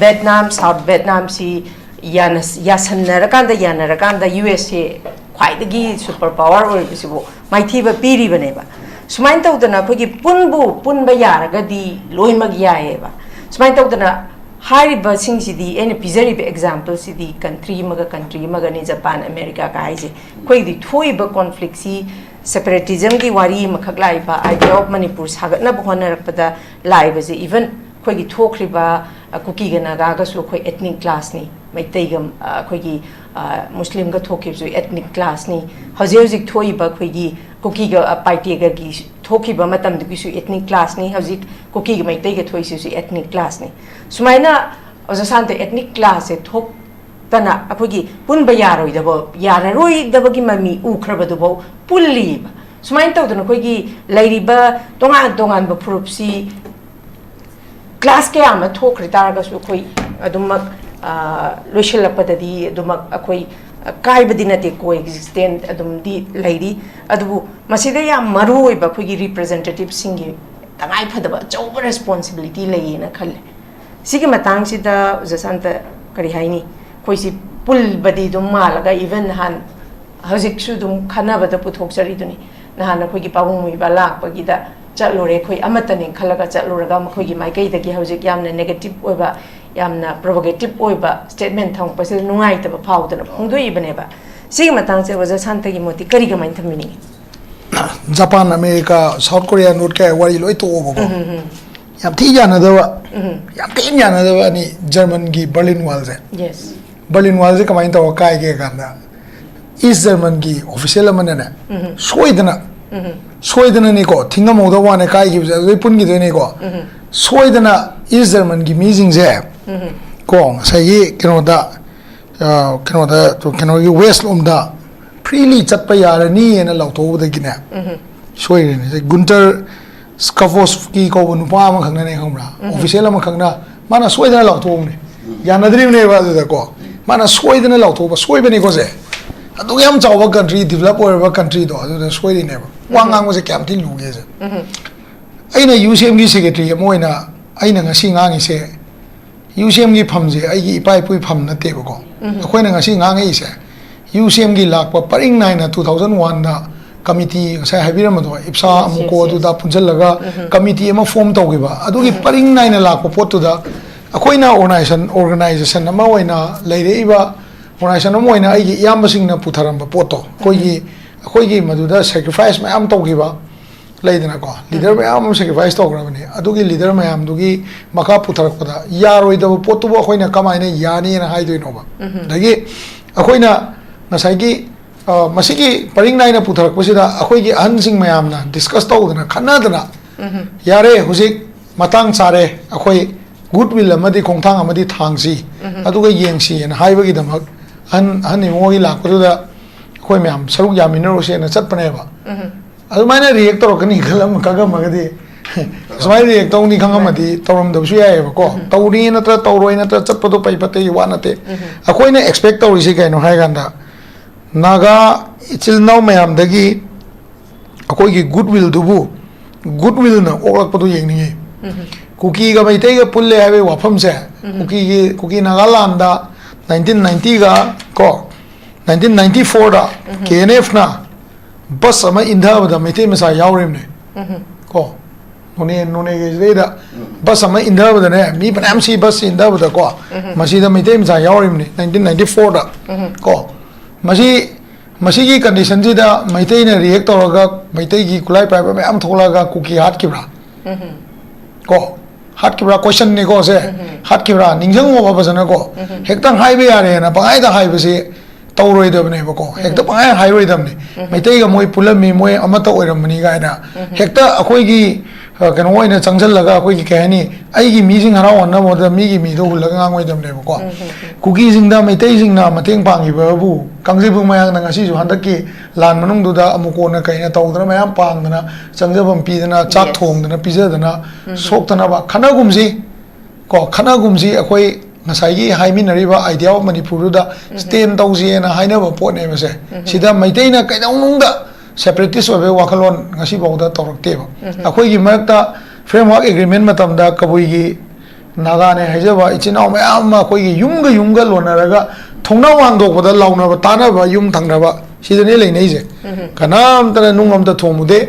Vietnam South Vietnam si yasannarakanda yannarakanda USA khwaidagi super power oibisibo maithiba piri baneba sumain tawdana khogi punba yaragadi loimag yaeba sumain tawdana Hariba sing sidi any pizarib example sidi country maga ni Japan America ka haise koi di thoiba conflict si separatism gi wari makhaklai ba idea of manipur sagat na bhona rakpada laiba je even koi gi thokriba kuki ga naga ga so koi ethnic class ni Meitei gam koi gi Muslim ga thokib jo ethnic class ni hauzik thoiba koi gi kuki ga party ga gi thokiba matam du su ethnic class ni hauzik kuki ga Meitei ga thoi su ethnic class ni sumaina ojasanta ethnic class e thok tana apogi punba yaroi dabo yararoi dabo gi mami ukhraba dabo pulli sumain tawdana koi gi lairiba tongan ba purupsi class ke ama thokri taraga su koi adumak loshalapadadi adumak akoi kaibadi nate coexistent adum di lairi adubu masida ya maroi ba koi gi representative singi tangai phadaba chauba responsibility lai na khalle sigi matang sida jasanta kari haini koisi pul badi dum malaga even han hajik su dum khana bada puthok chari duni nahan khoi gi pabung mui bala pagi da chalore khoi amatani khalaga chaluraga khoi gi mai kai dagi hajik yamna negative oiba yamna provocative oiba statement thang pasel nungai ta phau dana phungdoi baneba sigi matang se jasanta gi moti kari ga main thamini Japan America South Korea North Korea wari loi to go yam thi jana da yam tin jana da ni German gi Berlin Wall se yes Berlin Wall se kamai to kai ke kanda East German gi official man na soidana ni ko thinga mo da wane kai gi zai pun gi de ni ko soidana East German gi meeting je ko sai keno da to keno gi West lom da freely chat pa yarani na lau to da gi na soi ni Gunter Skavosky ko nu pa ma khangna ne khambra official ma khangna mana soidana lau to ne yanadri ne ba da ko mana soidana lau to ba soiba ni ko se adu yam chawa country develop or country do adu soidi ne ba wangang se kyam tin lu ge se aina UCM gi secretary moina aina ngasi ngangi se UCM gi phamje ai gi ipai pui pham na te ba ko akhoi na ngasi ngangi se UCM gi lakpa paring nai na 2001 na committee sai habira ma do IPSA AMMOCOC du da punjal laga committee ma form to gi ba adu gi paring nai na lakpa pot tu da ꯑꯩꯈꯣꯏꯅ organization ꯑꯃ ꯑꯣꯏꯅ ꯂꯩꯔꯛꯏꯕ organization ꯑꯃ ꯑꯣꯏꯅ ꯑꯩꯒꯤ ꯏꯌꯥꯝꯕꯁꯤꯡꯅ ꯄꯨꯊꯔꯝꯕ ꯄꯣꯠꯇꯣ ꯑꯩꯈꯣꯏꯒꯤ ꯃꯗꯨꯗ sacrifice ꯃꯌꯥꯝ ꯇꯧꯈꯤꯕ ꯂꯩꯗꯅꯀꯣ ꯂꯤꯗꯔ ꯃꯌꯥꯝ ꯑꯃ sacrifice ꯇꯧꯈ꯭ꯔꯕꯅꯤ ꯑꯗꯨꯒꯤ ꯂꯤꯗꯔ ꯃꯌꯥꯝꯗꯨꯒꯤ ꯃꯈꯥ ꯄꯨꯊꯔꯛꯄꯗ ꯌꯥꯔꯣꯏꯗꯕ ꯄꯣꯠꯇꯨꯕꯨ ꯑꯩꯈꯣꯏꯅ ꯀꯃꯥꯏꯅ ꯌꯥꯅꯤꯅ ꯍꯥꯏꯗꯣꯏꯅꯣꯕ ꯑꯗꯒꯤ ꯑꯩꯈꯣꯏꯅ ꯉꯁꯥꯏꯒꯤ ꯃꯁꯤꯒꯤ ꯄꯔꯤꯡ ꯅꯥꯏꯅ ꯄꯨꯊꯔꯛꯄꯁꯤꯗ ꯑꯩꯈꯣꯏꯒꯤ ꯑꯍꯟꯁꯤꯡ ꯃꯌꯥꯝꯅ ꯗꯤꯁꯀꯁ ꯇꯧꯗꯅ ꯈꯟꯅꯗꯅ ꯌꯥꯔꯦ ꯍꯧꯖꯤꯛ ꯃꯇꯥꯡ ꯆꯥꯔꯦ ꯑꯩꯈꯣꯏ ꯒꯨꯗꯋꯤꯜ ꯑꯃꯗꯤ ꯈꯣꯡꯊꯥꯡ ꯑꯃꯗꯤ ꯊꯥꯡꯁꯤ ꯑꯗꯨꯒ ꯌꯦꯡꯁꯤꯅ ꯍꯥꯏꯕꯒꯤꯗꯃꯛ ꯑꯍꯟ ꯏꯃꯨꯡꯒꯤ ꯂꯥꯛꯄꯗꯨꯗ ꯑꯩꯈꯣꯏ ꯃꯌꯥꯝ ꯁꯔꯨꯛ ꯌꯥꯃꯤꯟꯅꯔꯨꯁꯦꯅ ꯆꯠꯄꯅꯦꯕ ꯑꯗꯨꯃꯥꯏꯅ ꯔꯤꯌꯦꯛ ꯇꯧꯔꯛꯀꯅꯤ ꯈꯪꯉꯝꯃꯒꯗꯤ ꯁꯨꯃꯥꯏꯅ ꯔꯤꯌꯦꯛ ꯇꯧꯅꯤ ꯈꯪꯉꯝꯃꯗꯤ ꯇꯧꯔꯝꯗꯕꯁꯨ ꯌꯥꯏꯑꯕꯀꯣ ꯇꯧꯅꯤ ꯅꯠꯇ꯭ꯔ ꯇꯧꯔꯣꯏ ꯅꯠꯇ꯭ꯔ ꯆꯠꯄꯗꯣ ꯐꯩ ꯐꯠꯇꯦ ꯋꯥ ꯅꯠꯇꯦ ꯑꯩꯈꯣꯏꯅ ꯑꯦꯛꯁꯄꯦꯛ ꯇꯧꯔꯤꯁꯤ ꯀꯩꯅꯣ ꯍꯥꯏ ꯀꯥꯟꯗ ꯅꯥꯒꯥ ꯏꯆꯤꯜ ꯏꯅꯥꯎ ꯃꯌꯥꯝꯗꯒꯤ ꯑꯩꯈꯣꯏꯒꯤ ꯒꯨꯗꯋꯤꯜꯗꯨꯕꯨ ꯒꯨꯗꯋꯤꯜꯅ ꯑꯣꯛꯂꯛꯄꯗꯨ ꯌꯦꯡꯅꯤꯡꯉꯤ कुकीगा मैतेगा पुल्ले है वाफम से कुकी नागालैंड 1990 का को 1994 दा KNF ना बस अमा इंधा बदा मैते मसा यावरिम ने को नोने के जेदा बस अमा इंधा बदा ने मी बनाम सी बस इंधा बदा को मसीदा मैते मसा यावरिम ने 1994 दा को मसी की कंडीशन जिदा मैते ने रिएक्ट तौरगा मैते की कुलाई पाइप में हम थोड़ा कुकी हाथ किबरा को हाथ किबरा क्वेश्चन ने को से हाथ किबरा निंजंग वो बसन को हेक्टंग हाईवे आ रहे हैं ना पाए दा हाईवे से तौरोई दबने बको हेक्ट पाए हाईवे दबने मैते का मोई पुलम में मोई अमता ओइरमनी का ना हेक्ट अकोई की कनो ओइना चंगजल लगा अकोई की कहनी आई की मीजिंग हराव अन्ना मोदा मी की मीदो हुलगा ngang ओइदमने बको कुकी जिंगदा मैते जिंगना मतेंग पांगी बाबू कांगजेबु मयांग ना ngasi ju handak की लान मनुंग दुदा अमुको ना कहीं तौदना मयाम पांगदना चंगजबम पीदना चाक थोंगदना पिजदना सोक्तना बा खनागुमजी को खनागुमजी अकोई ngसाई हाइमिनरिबा आइडिया ऑफ मणिपुर दा स्टेन तौजेना हाइनबा पोने बसे सिदा मैतेना कैदौनुंगदा सेपरेटिस्ट ओबे वाखलोन ngasi बौदा तौरक्तेबा अकोई की मरकता फ्रेमवर्क एग्रीमेंट मतमदा कबुईगी नागा ने हाइजबा इचिनाव मयाम अकोई की युंगा लोनरगा थोंना वांगदोकबदा लाउनबा तानबा युम थंगनबा सिदने लेनैजे कनाम तना नुंगमदा थोमुदे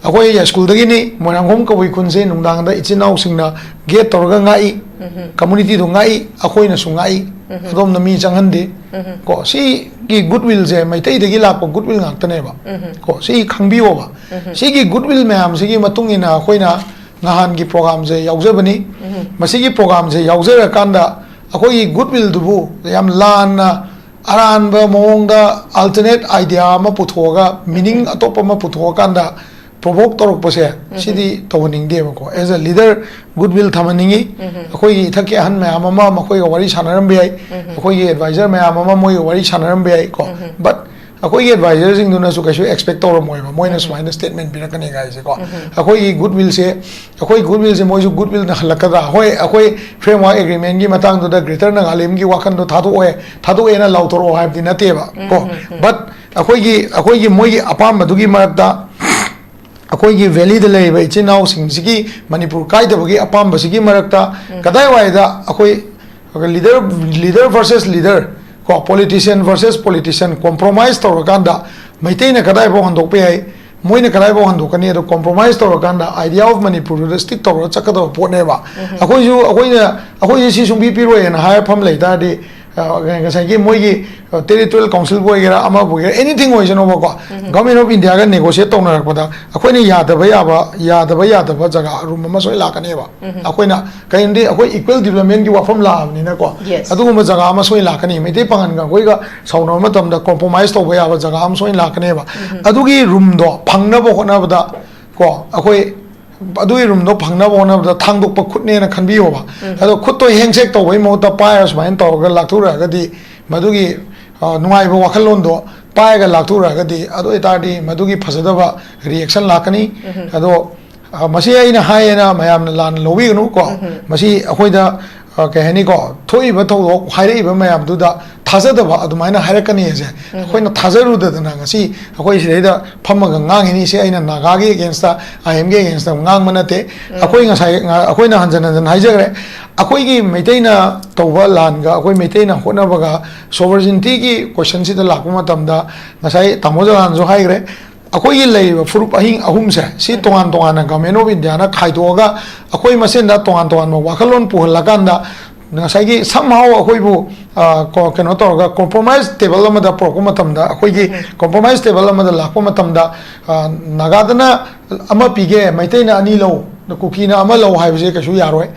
अकोई या स्कूल दगिनी मोनांगोम कबुई खुनसे नुंदांगदा इचिनाव सिंगना गेट तौरगा ngai community do ngai akoina su ngai adom na mi changhande ko si ki goodwill je maitai dagi lakpa goodwill ngaktane ba ko si khangbiyo ba si ki goodwill mayam si ki matung ina akoina ngahan ki program je yaujabani masi ki program je yaujara kanda akoi goodwill dubu yam lan na aran ba mongda alternate idea ma puthoga meaning atop ma puthoga kanda provoke torok pose sidi toning de ko as a leader goodwill thamaningi akoi thake han ma mama makoi wari sanaram bi ai akoi advisor ma mama moi wari sanaram bi ai ko but akoi advisor sing duna su kaisu expect tor moi ba moi na smile statement bi rakane ga ise ko akoi goodwill se moi ju goodwill na halakada hoi akoi framework agreement gi matang do da greater na galim gi wakan do thadu e na lautoro ha bi na te ba ko but akoi gi moi gi apam madu gi marakta अकोई की valley the लेबा इचिनाव सिंगसिगी मणिपुर काइदबगी अपामबसिगी मरकता कदाय वायदा अकोई leader versus leader को politician versus politician compromise तौरकांदा मैतेना कदाय बो हंदोकपे है मोइना कदाय बो हंदोकनी अदो कॉम्प्रोमाइज तौरकांदा idea of Manipur the stick तौर चकदो पोनेबा अकोई सि सुंबी पिरोयन हाय फम लेतादि ngसाई मोई टेरिटोरियल काउंसिल बोगेरा अमा बोगेरा एनीथिंग होइजनो को गवर्नमेंट ऑफ इंडिया का नेगोशिएट तौनरकपदा अखोइना यादबा जगह रूम अमा सोय लाकनेबा अखोइना कइंदि अखोइ इक्वल डेवलपमेंट की वाफम लाबनिना को अदुगुम जगह अमा सोय लाकनी मेते पंगन का कोइगा सौनो मतमदा कॉम्प्रोमाइज तौबा याबा जगह अमा सोय लाकनेबा अदुगी रूम दो फंगनबो होनबदा को अखोइ अदुई रूम दो फंगनबो होनबदा थांगदोकपा खुटनेना खनबियोबा अदो खुटतो हेंगसेक तौबई मोता पाय सुमाइन तौरगा लाथुरागदी मदुगी नुआइबो वाखलोंदो पायगा लाथुरागदी अदो इतादी मदुगी फसदबा रिएक्शन लाकनी अदो मसी आइना हायना मयामना लान लोबिगनु को मसी अखोइदा कहनी को थोइबा थौदो हाइरेइबा मयामदुदा थाजदबा अदुमाइना हाइरकनी जे अखोइना थाजरुददना ngasi अखोइ सिदैदा फमगा ngangiनी से आइना नागागी अगेंस्ट आईएम के अगेंस्ट ngang मनते अखोइ ngसाइ अखोइना हंजन हाइजगरे अखोइगी मैतेना तौबा लानगा अखोइ मैतेना होनबगा सोवरजिनिटी की क्वेश्चन सिदा लाकु मतमदा ngसाइ तामोजलान जो हाइगरे अखोई लेब फुरुप अहिंग अहुम से सी तोंगान तोंगान गवर्नमेंट ऑफ इंडिया ना खाइदोगा अखोई मसेन दा तोंगान तोंगान वाखलोन पुहलकांदा ngasai somehow akoi bu ko keno to compromise table amada pro ko matam da akoi gi compromise table amada lakpo matam da nagadana ama pige maitai na ani lo kuki na ama lo hai je ka shu yaroi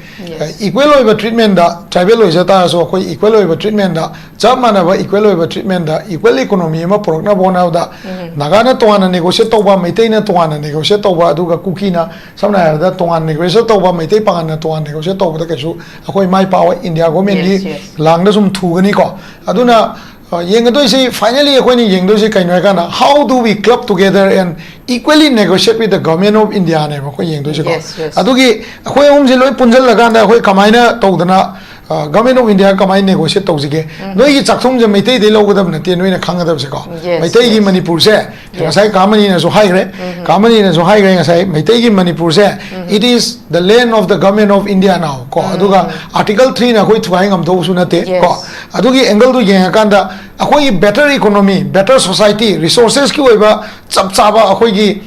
equal over treatment da tribal lo jata so akoi equal over treatment da jab mana ba equal over treatment da equal economy ama pro na bona da nagana to ana negotiate to ba maitai na to ana negotiate to ba aduga kuki na samna da to ana negotiate to ba maitai pangan na to ana negotiate to ba da ka shu akoi mai power India government gi lang da sum thugani ko aduna finally how do we club together and equally negotiate with the government of India ne government of India kamai negotiate tawjige noi chakthum je meitai de logadam na te noi na khangadab se ko meitai gi manipur se ngasai kamani na so hai gre ngasai meitai gi manipur se it is the land of the government of India now ko aduga article 3 na koi thuai ngam do su na te ko adugi angle du yeng kanda akoi better economy better society resources ki oiba chap chaba akoi gi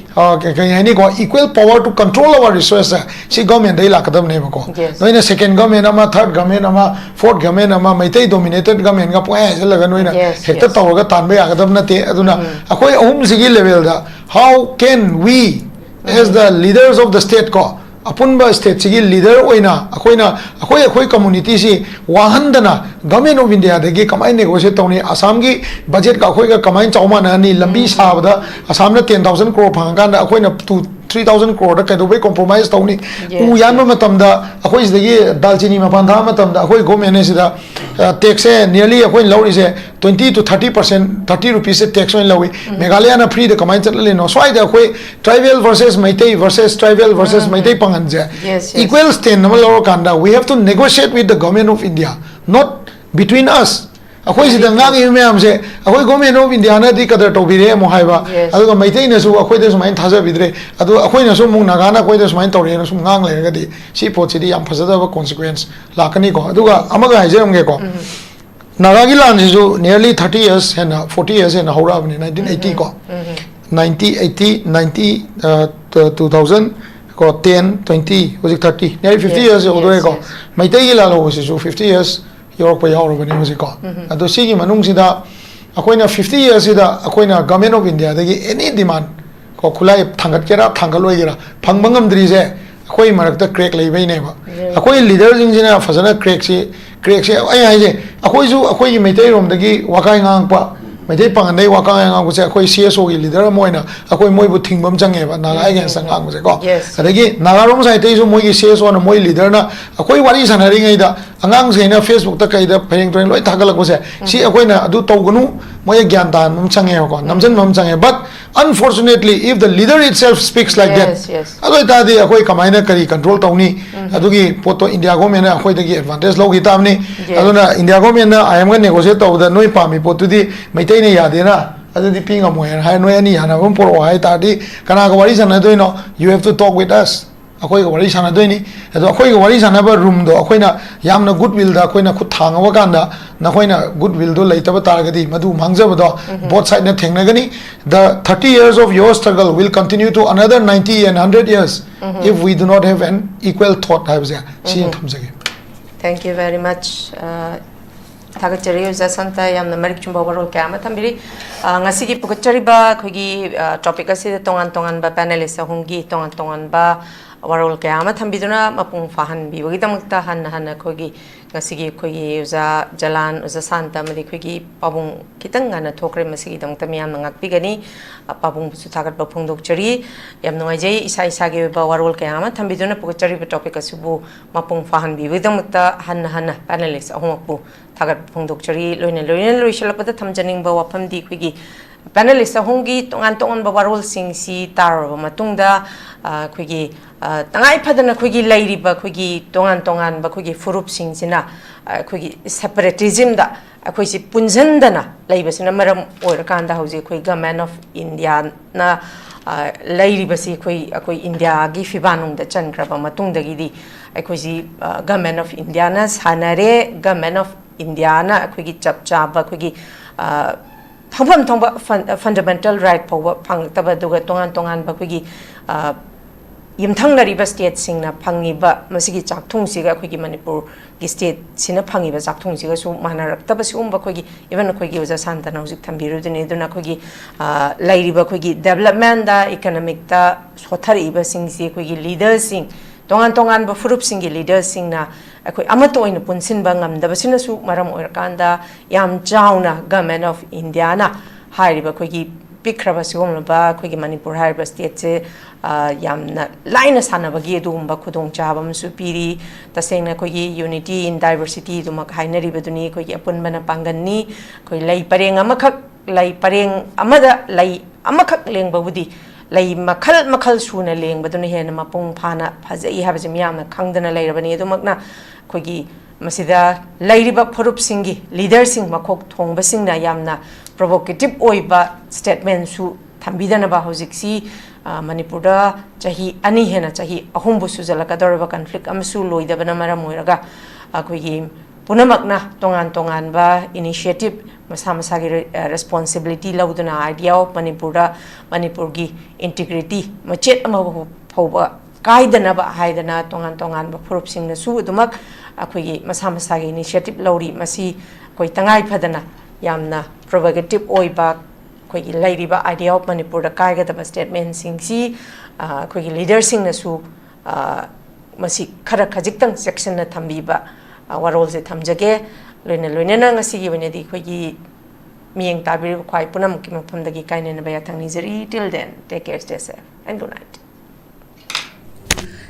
equal power to control our resources si government dai lakadam ne ko noina second government ama third government ama fourth government ama maitai dominated government ga poe laga noina hekta tawga tanbe agadam na te aduna akoi ahum sigi level da how can we as the leaders of the state ko apunba state sigi leader oina akoi community si wahandana government of India degi kamai negotiate tawni Assam gi budget ka akoi ga kamai chawma na ni lambi sabada Assam na 10,000 crore phanga na akoi na 3,000 crore da kai compromise tawni u yanma matam da akoi degi dalchini ma pandha matam da akoi government ne sida tax nearly akoi lawri se 20 to 30% 30 rupees tax on lawi Meghalaya na free da kamai chatle no so ida akoi tribal versus maitai versus tribal versus maitai pangan equal stand we have to negotiate with the government of India not between us akoi sida ngang me se akoi government of India na di kadar to bire mo haiba adu maitai na su akoi de sumain thaja bidre adu akoi na su mung nagana akoi de sumain tore na su ngang le ga di si pochi di yam phajada ba consequence lakani ko adu ga amaga haijeram ge ko nagagi lan ju nearly 30 years and 40 years in haura 1980 ko 90 2000 ko 10 20 was 30 nearly 50 years old ko maitai gi la lo was 50 years Europe pa yaw bani was ko ado sigi manung sida akoina 50 years sida akoina government of India dagi any demand ko khulai thangat kera thangaloi gera phangbangam dri je akoi marakta crack lei bai ne ba akoi leader jing jina fazana crack si ai je akoi ju akoi gi maitai rom dagi wakai ngang pa maitai pangan dai wakai ngang ko se akoi CSO gi leader moina akoi moi bu thingbam change ba naga again sangang ko se ko adagi naga rom sai tai ju moi gi CSO na moi leader na akoi wari sanari ngai da angang se na Facebook ta kai da pheng train loi thagalak ko se si akoi na adu tawgunu moi gyan dan mum change ko namjan mum change but unfortunately if the leader itself speaks like that adoi ta di akoi kamaina kari control tawni adugi poto India government na akoi dagi advantage lo gi tamni aduna India government na I am ga negotiate taw da noi pami poto di maitai ne yade na adudi pinga mo hai noi ani hana bum poro hai ta di kana ga wari sana doi no you have to talk with us akoi ga wari sana doi ni ado akoi ga wari sana ba room do akoi na yamna goodwill da akoi na khut thanga wa kan da na koi na goodwill do laita ba tar ga di madu mangja ba do both side na thengna gani the 30 years of your struggle will continue to another 90 and 100 years if we do not have an equal thought I was there thank you very much Thagachari uza Santa yamna marik chumba warol kama thambiri ngasigi pukachari ba khogi topic asi tongan ba panelist hungi tongan ba warol kama thambiduna mapung fahan bi wagi tamukta han khogi ngasigi khogi uza jalan uza Santa mali khogi pabung kitang ngana thokre masigi tamukta miyam ngakpi gani pabung su thagat ba phungdok chari yam noi jai isa ge ba warol kama thambiduna pukachari ba topic asubu mapung fahan bi wagi tamukta han panelist ahumpu thagat phungdok chari loina loishalapata thamjaning ba wapam di khogi panelist ahungi tongan ba warol sing si tar ba matungda khogi tangai phadana khogi lairiba khogi tongan ba khogi furup sing sina khogi separatism da khoi si punjandana laibasina maram oirakanda hauji khoi government of India na lairiba si khoi India gi fibanung da chankraba matungdagi di khoi si government of India na sanare government of India na khoi gi chapcha ba khoi gi thongpham thongba fundamental right phawa phangtaba duga tongan bakigi yimthangnariba state singna phangiba masigi chakthungsiga khoi gi manipur gi state sina phangiba chakthungsiga su manarakta si umba khoi gi even khoi gi uja SHANTA na hujik thambiru dine duna khoi gi lairiba khoi gi development da economic da sothariba singsi khoi gi leaders sing tongan ba furup singi leaders singna khoi Amata Oina punsinba ngamdaba sina su maram oirakanda yam chauna government of India na hairiba khoi gi pikraba sigomba khoi gi manipur hariba state se yamna line sanabagi adumba khudong chaba amsu piri tasengna khoi unity in diversity duma khainari baduni khoi apunbana panganni khoi lai pareng amada lai amakak lengba budi lai makhal suna lengba duni hena mapung phana phajai habajim yamna khangdana lairabani adumakna khoi masida lairiba phorup singi leader sing makhok thongba singna yamna provocative oiba statement su thambidana ba hojiksi manipur da chahi ani hena chahi ahum bu sujalaka dorba conflict amsu loidabana maram oiraga akhoi punamakna tongan ba initiative masa gi responsibility lauduna idea of manipur gi integrity machet ama phauba kaidana ba haidana tongan ba phurup singna su dumak akhoi masa gi initiative lauri masi koi tangai phadana yamna provocative oiba khoi lairiba idea of manipur da kai ga statement singsi khoi leader singna su masi khara khajiktang section na thambiba warol se thamjage loina na ngasi gi wenedi khoi miyeng tabir khwai punam ki mafam dagi kaine na baya thangni jari till then take care stay safe and good night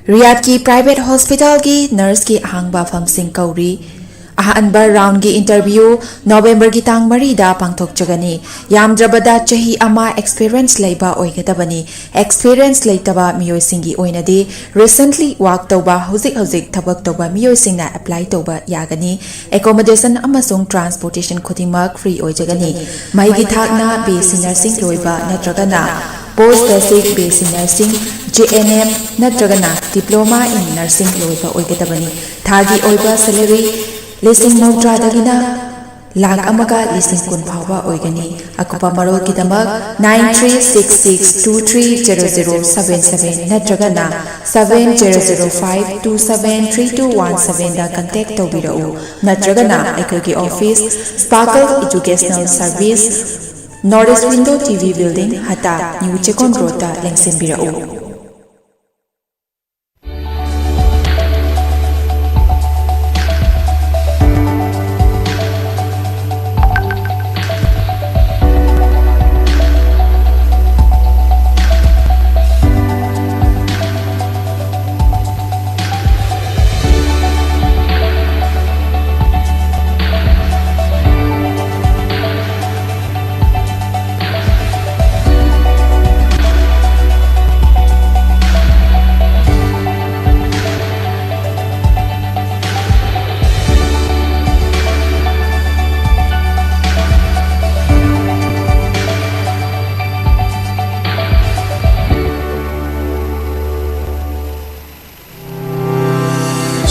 Riyadh ki private hospital ki nurse ki ahangba famsing kauri ahanba round gi interview November gi tang marida pangthok jagani yamdrabada chahi ama experience leiba oigadabani experience leitaba miyoi singi oinadi recently work toba hozik thabak toba miyoi singna apply toba yagani accommodation amasung transportation khodimak free oijagani mai gi thakna basic nursing loiba natragana post basic basic nursing JNM natragana diploma in nursing loiba oigadabani thagi oiba salary Listing Mautra Dagina Lag Amaga Listing Kun Pawa Oigani Akupa Marol Kitamag 9366230077 Natragana 7005273217 da contact Tobirao Natragana Ekogi Office Sparkle Educational Service Northeast Window TV Building Hata New Chekon Road da Lengsimbirao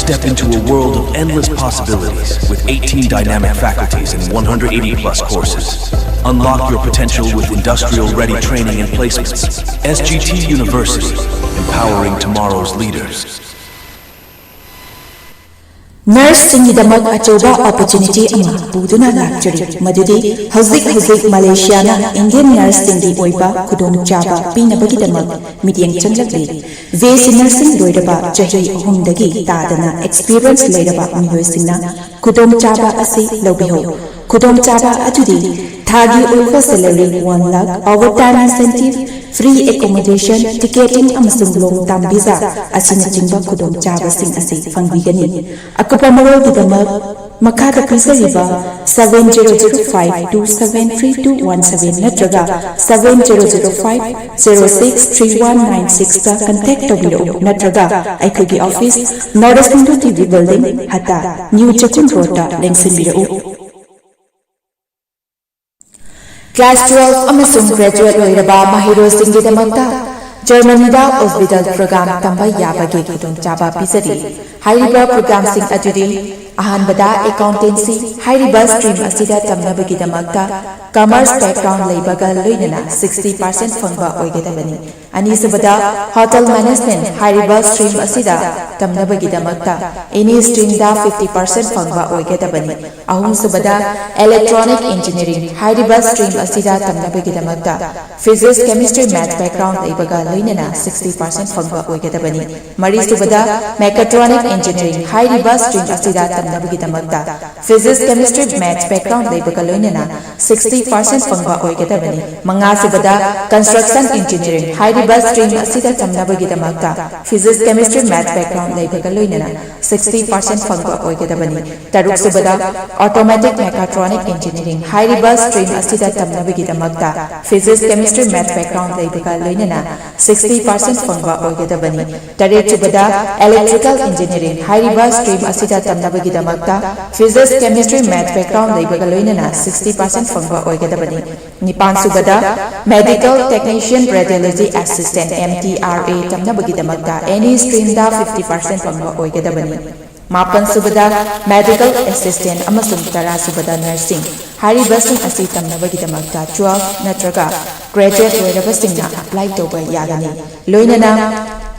Step into a world of endless possibilities with 18 dynamic faculties and 180 plus courses. Unlock your potential with industrial-ready training and placements. SGT University, empowering tomorrow's leaders. Nurse Singidamak Achoba opportunity ama buduna lakchari madudi Hazik Malaysia na Indian nurse Sindi Oiba Kudong Chaba Pinabagidamak Midiang Changlakli Vesi nursing Loidaba Jahi Humdagi Tadana experience Laidaba Miyosina Kudong Chaba Asi Lobiho Kudong Chaba Atudi Thagi Oiba salary 1 lakh overtime incentive free accommodation ticketing amasung long term visa asina chingba kudong chaba sing asi fangbigani akupa marol gidamak makada prisariba 7005273217 natraga 7005063196 ka contact tobiro natraga aikogi office Northeast Window TV building hata New Chekun Road lengsinbiro Class 12 amasung graduate loiraba mahiro singgidamakta Germany-da hospital program tamba yabagi khudongchaba pisari. Hairiba program-sing adudi ahanbada accountancy hairiba stream asida tamnabagidamagta commerce background leibaga loinana 60% fangba oigedabani. Anisabada hotel management hairiba stream asida tamnabagidamagta any stream da 50% fangba oigedabani. Ahumsubada electronic engineering hairiba stream asida tamnabagidamagta physics chemistry math background leibaga loinana 60% fangba oigedabani. Marisubada mechatronic engineering hairiba stream asida tamnabagidamagta physics chemistry math background leibaga loinana 60% fangba oigedabani. Mangasubada construction engineering hairiba stream asida tamnabagidamagta physics chemistry math background leibaga loinana 60% fangba oigedabani. Taruksubada automatic mechatronic engineering hairiba stream asida tamnabagidamagta physics chemistry math background leibaga loinana 60% fangba oigedabani. Taretsubada electrical engineering hairiba stream asida tamnabagidamagta physics chemistry math background leibaga loinana 60% fangba oigedabani. Nipansubada medical technician radiology assistant MTRA tamnabagidamagta any stream da 50% fangba oigedabani. Mapansubada medical assistant amasung tarasubada nursing haribasing asi tamnabagidamagta 12 natraga graduate oirabasingna apply toba yagani. Loinana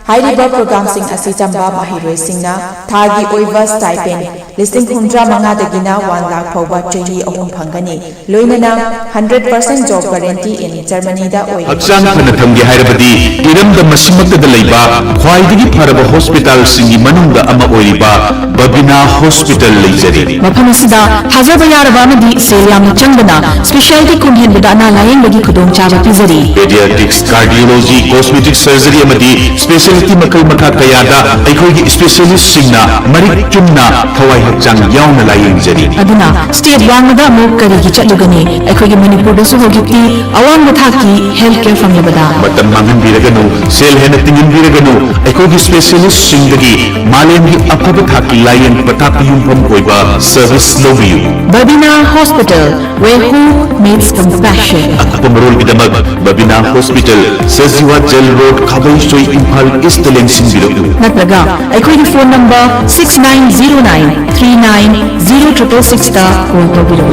hairiba program sing asi tamba mahiroi singna thagi oiva stipend listing hundra manga dagina 1 lakh phawba chahi ahum phangani. Loinana 100% job guarantee in Germany da oi Haksan phana thamge hairabadi iram da masimakta da leiba khwaidagi pharaba hospital singi manungda ama oiriba Babina Hospital leijari mafam asida thajaba yaraba amadi sel yamna changbana specialty kunhen bada na layeng bagi khudong chaba pizari pediatrics cardiology cosmetic surgery amadi specialty makal makha kayada aikhogi specialist singna marik chumna thawai hakchang yauna layeng jari aduna state wangda mo kari gi chatlugani aikhogi manipur da su hogiti awang mathaki healthcare famibada matam mangan biraganu sel hena tingin biraganu aikhogi specialist singdagi malemgi afaba thaki layeng patapiyum pam koiba service lobiyu Babina Hospital where who meets compassion Akapamarol Bidamak Babina Hospital Saziwa Jal Road Khabai Soy Imphal East Lensing Biru natraga aikhogi phone number 6909390666 ta call tobiru.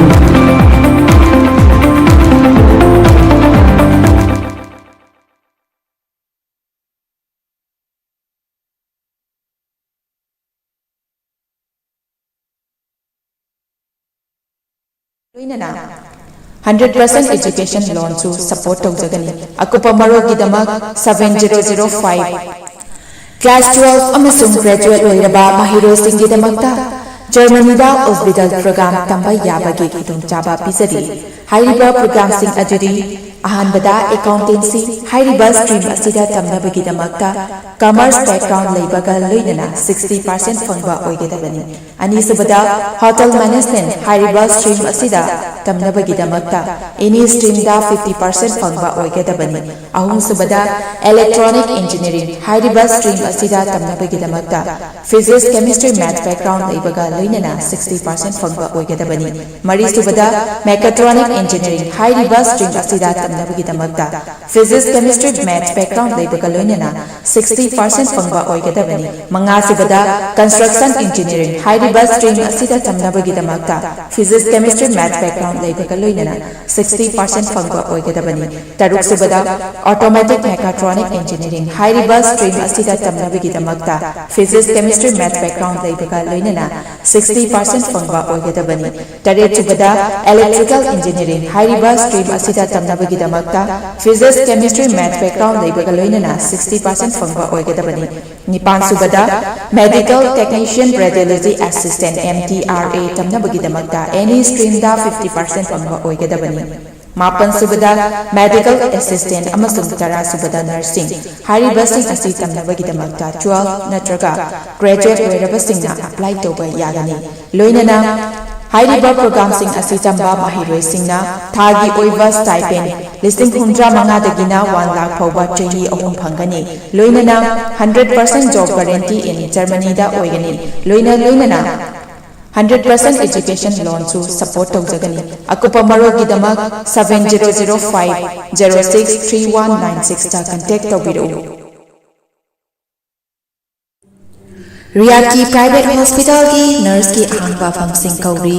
Loinana 100% education loan to support tawjagani. Akupa marogidamag 7005 Class 12 amasung graduate oiraba mahiroi singidamagta Germany-da hospital program tamba yabagi khudongchaba pisari. Hairiba program sing adudi ahanbada accountancy hairiba stream asida tamnabagidamagta commerce background leibaga loinana 60% fangba oigedabani. Anisubada hotel management hairiba stream asida tamnabagidamagta any stream da 50% fangba oigedabani. Ahumsubada electronic engineering hairiba stream asida tamnabagidamagta physics chemistry math background leibaga loinana 60% fangba oigedabani. Marisubada mechatronic engineering hairiba stream asida tamnabagidamagta physics chemistry math background leibaga loinana 60% fangba oigedabani. Mangasubada construction engineering hairiba stream asida tamnabagidamagta physics chemistry math background leibaga loinana 60% fangba oigedabani. Taruksubada automatic mechatronic engineering hairiba stream asida tamnabagidamagta physics chemistry math background leibaga loinana 60% fangba oigedabani. Taretsubada electrical engineering hairiba stream asida tamnabagidamagta physics chemistry math background leibaga loinana 60% fangba oigedabani. Nipansubada medical technician radiology assistant MTRA tamnabagidamagta any stream da 50% fangba oigedabani. Mapansubada medical assistant amasung tarasubada nursing haribasing asi tamnabagidamagta 12 natraga graduate oirabasingna apply toba yagani. Loinana hairiba program sing asi tamba mahiroi singna thagi oiva stipend listing hundra manga dagina 1 lakh phawba chahi ahum phangani. Loinana 100% job guarantee in Germany da oigani. Loinana 100% education loan su support tawjagani akupa marogidama 7005063196 ta contact tawbiru Riyaki private hospital ki nurse ki ahangba famsing kauri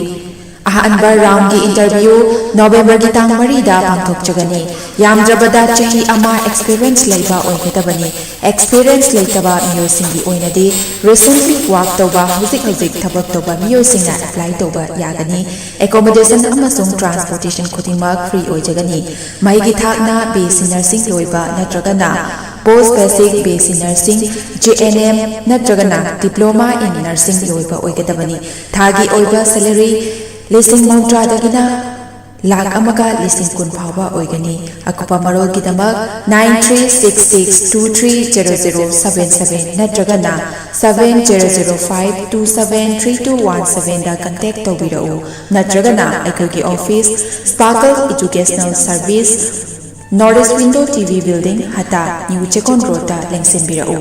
ahanba round ki interview November ki tang marida pangthokjagani yamdrabada chahi ama experience leiba oigadabani experience leitaba miyosing gi oinadi recently work toba hujik thabak toba miyosingna apply toba yagani accommodation amasung transportation khudingmak free oijagani mai gi thakna basic nursing loiba natragana post basic basic nursing JNM natragana diploma in nursing loiba oigadabani thagi oiba salary listing mautra dagina lakh amaga listing kun phawa oigani akupa marol gidamak 9366230077 natragana 7005273217 da contact tawbirau natragana aikogi office Sparkle Educational Service Northeast Window TV Building Hata New Chekon Road da lengsinbirau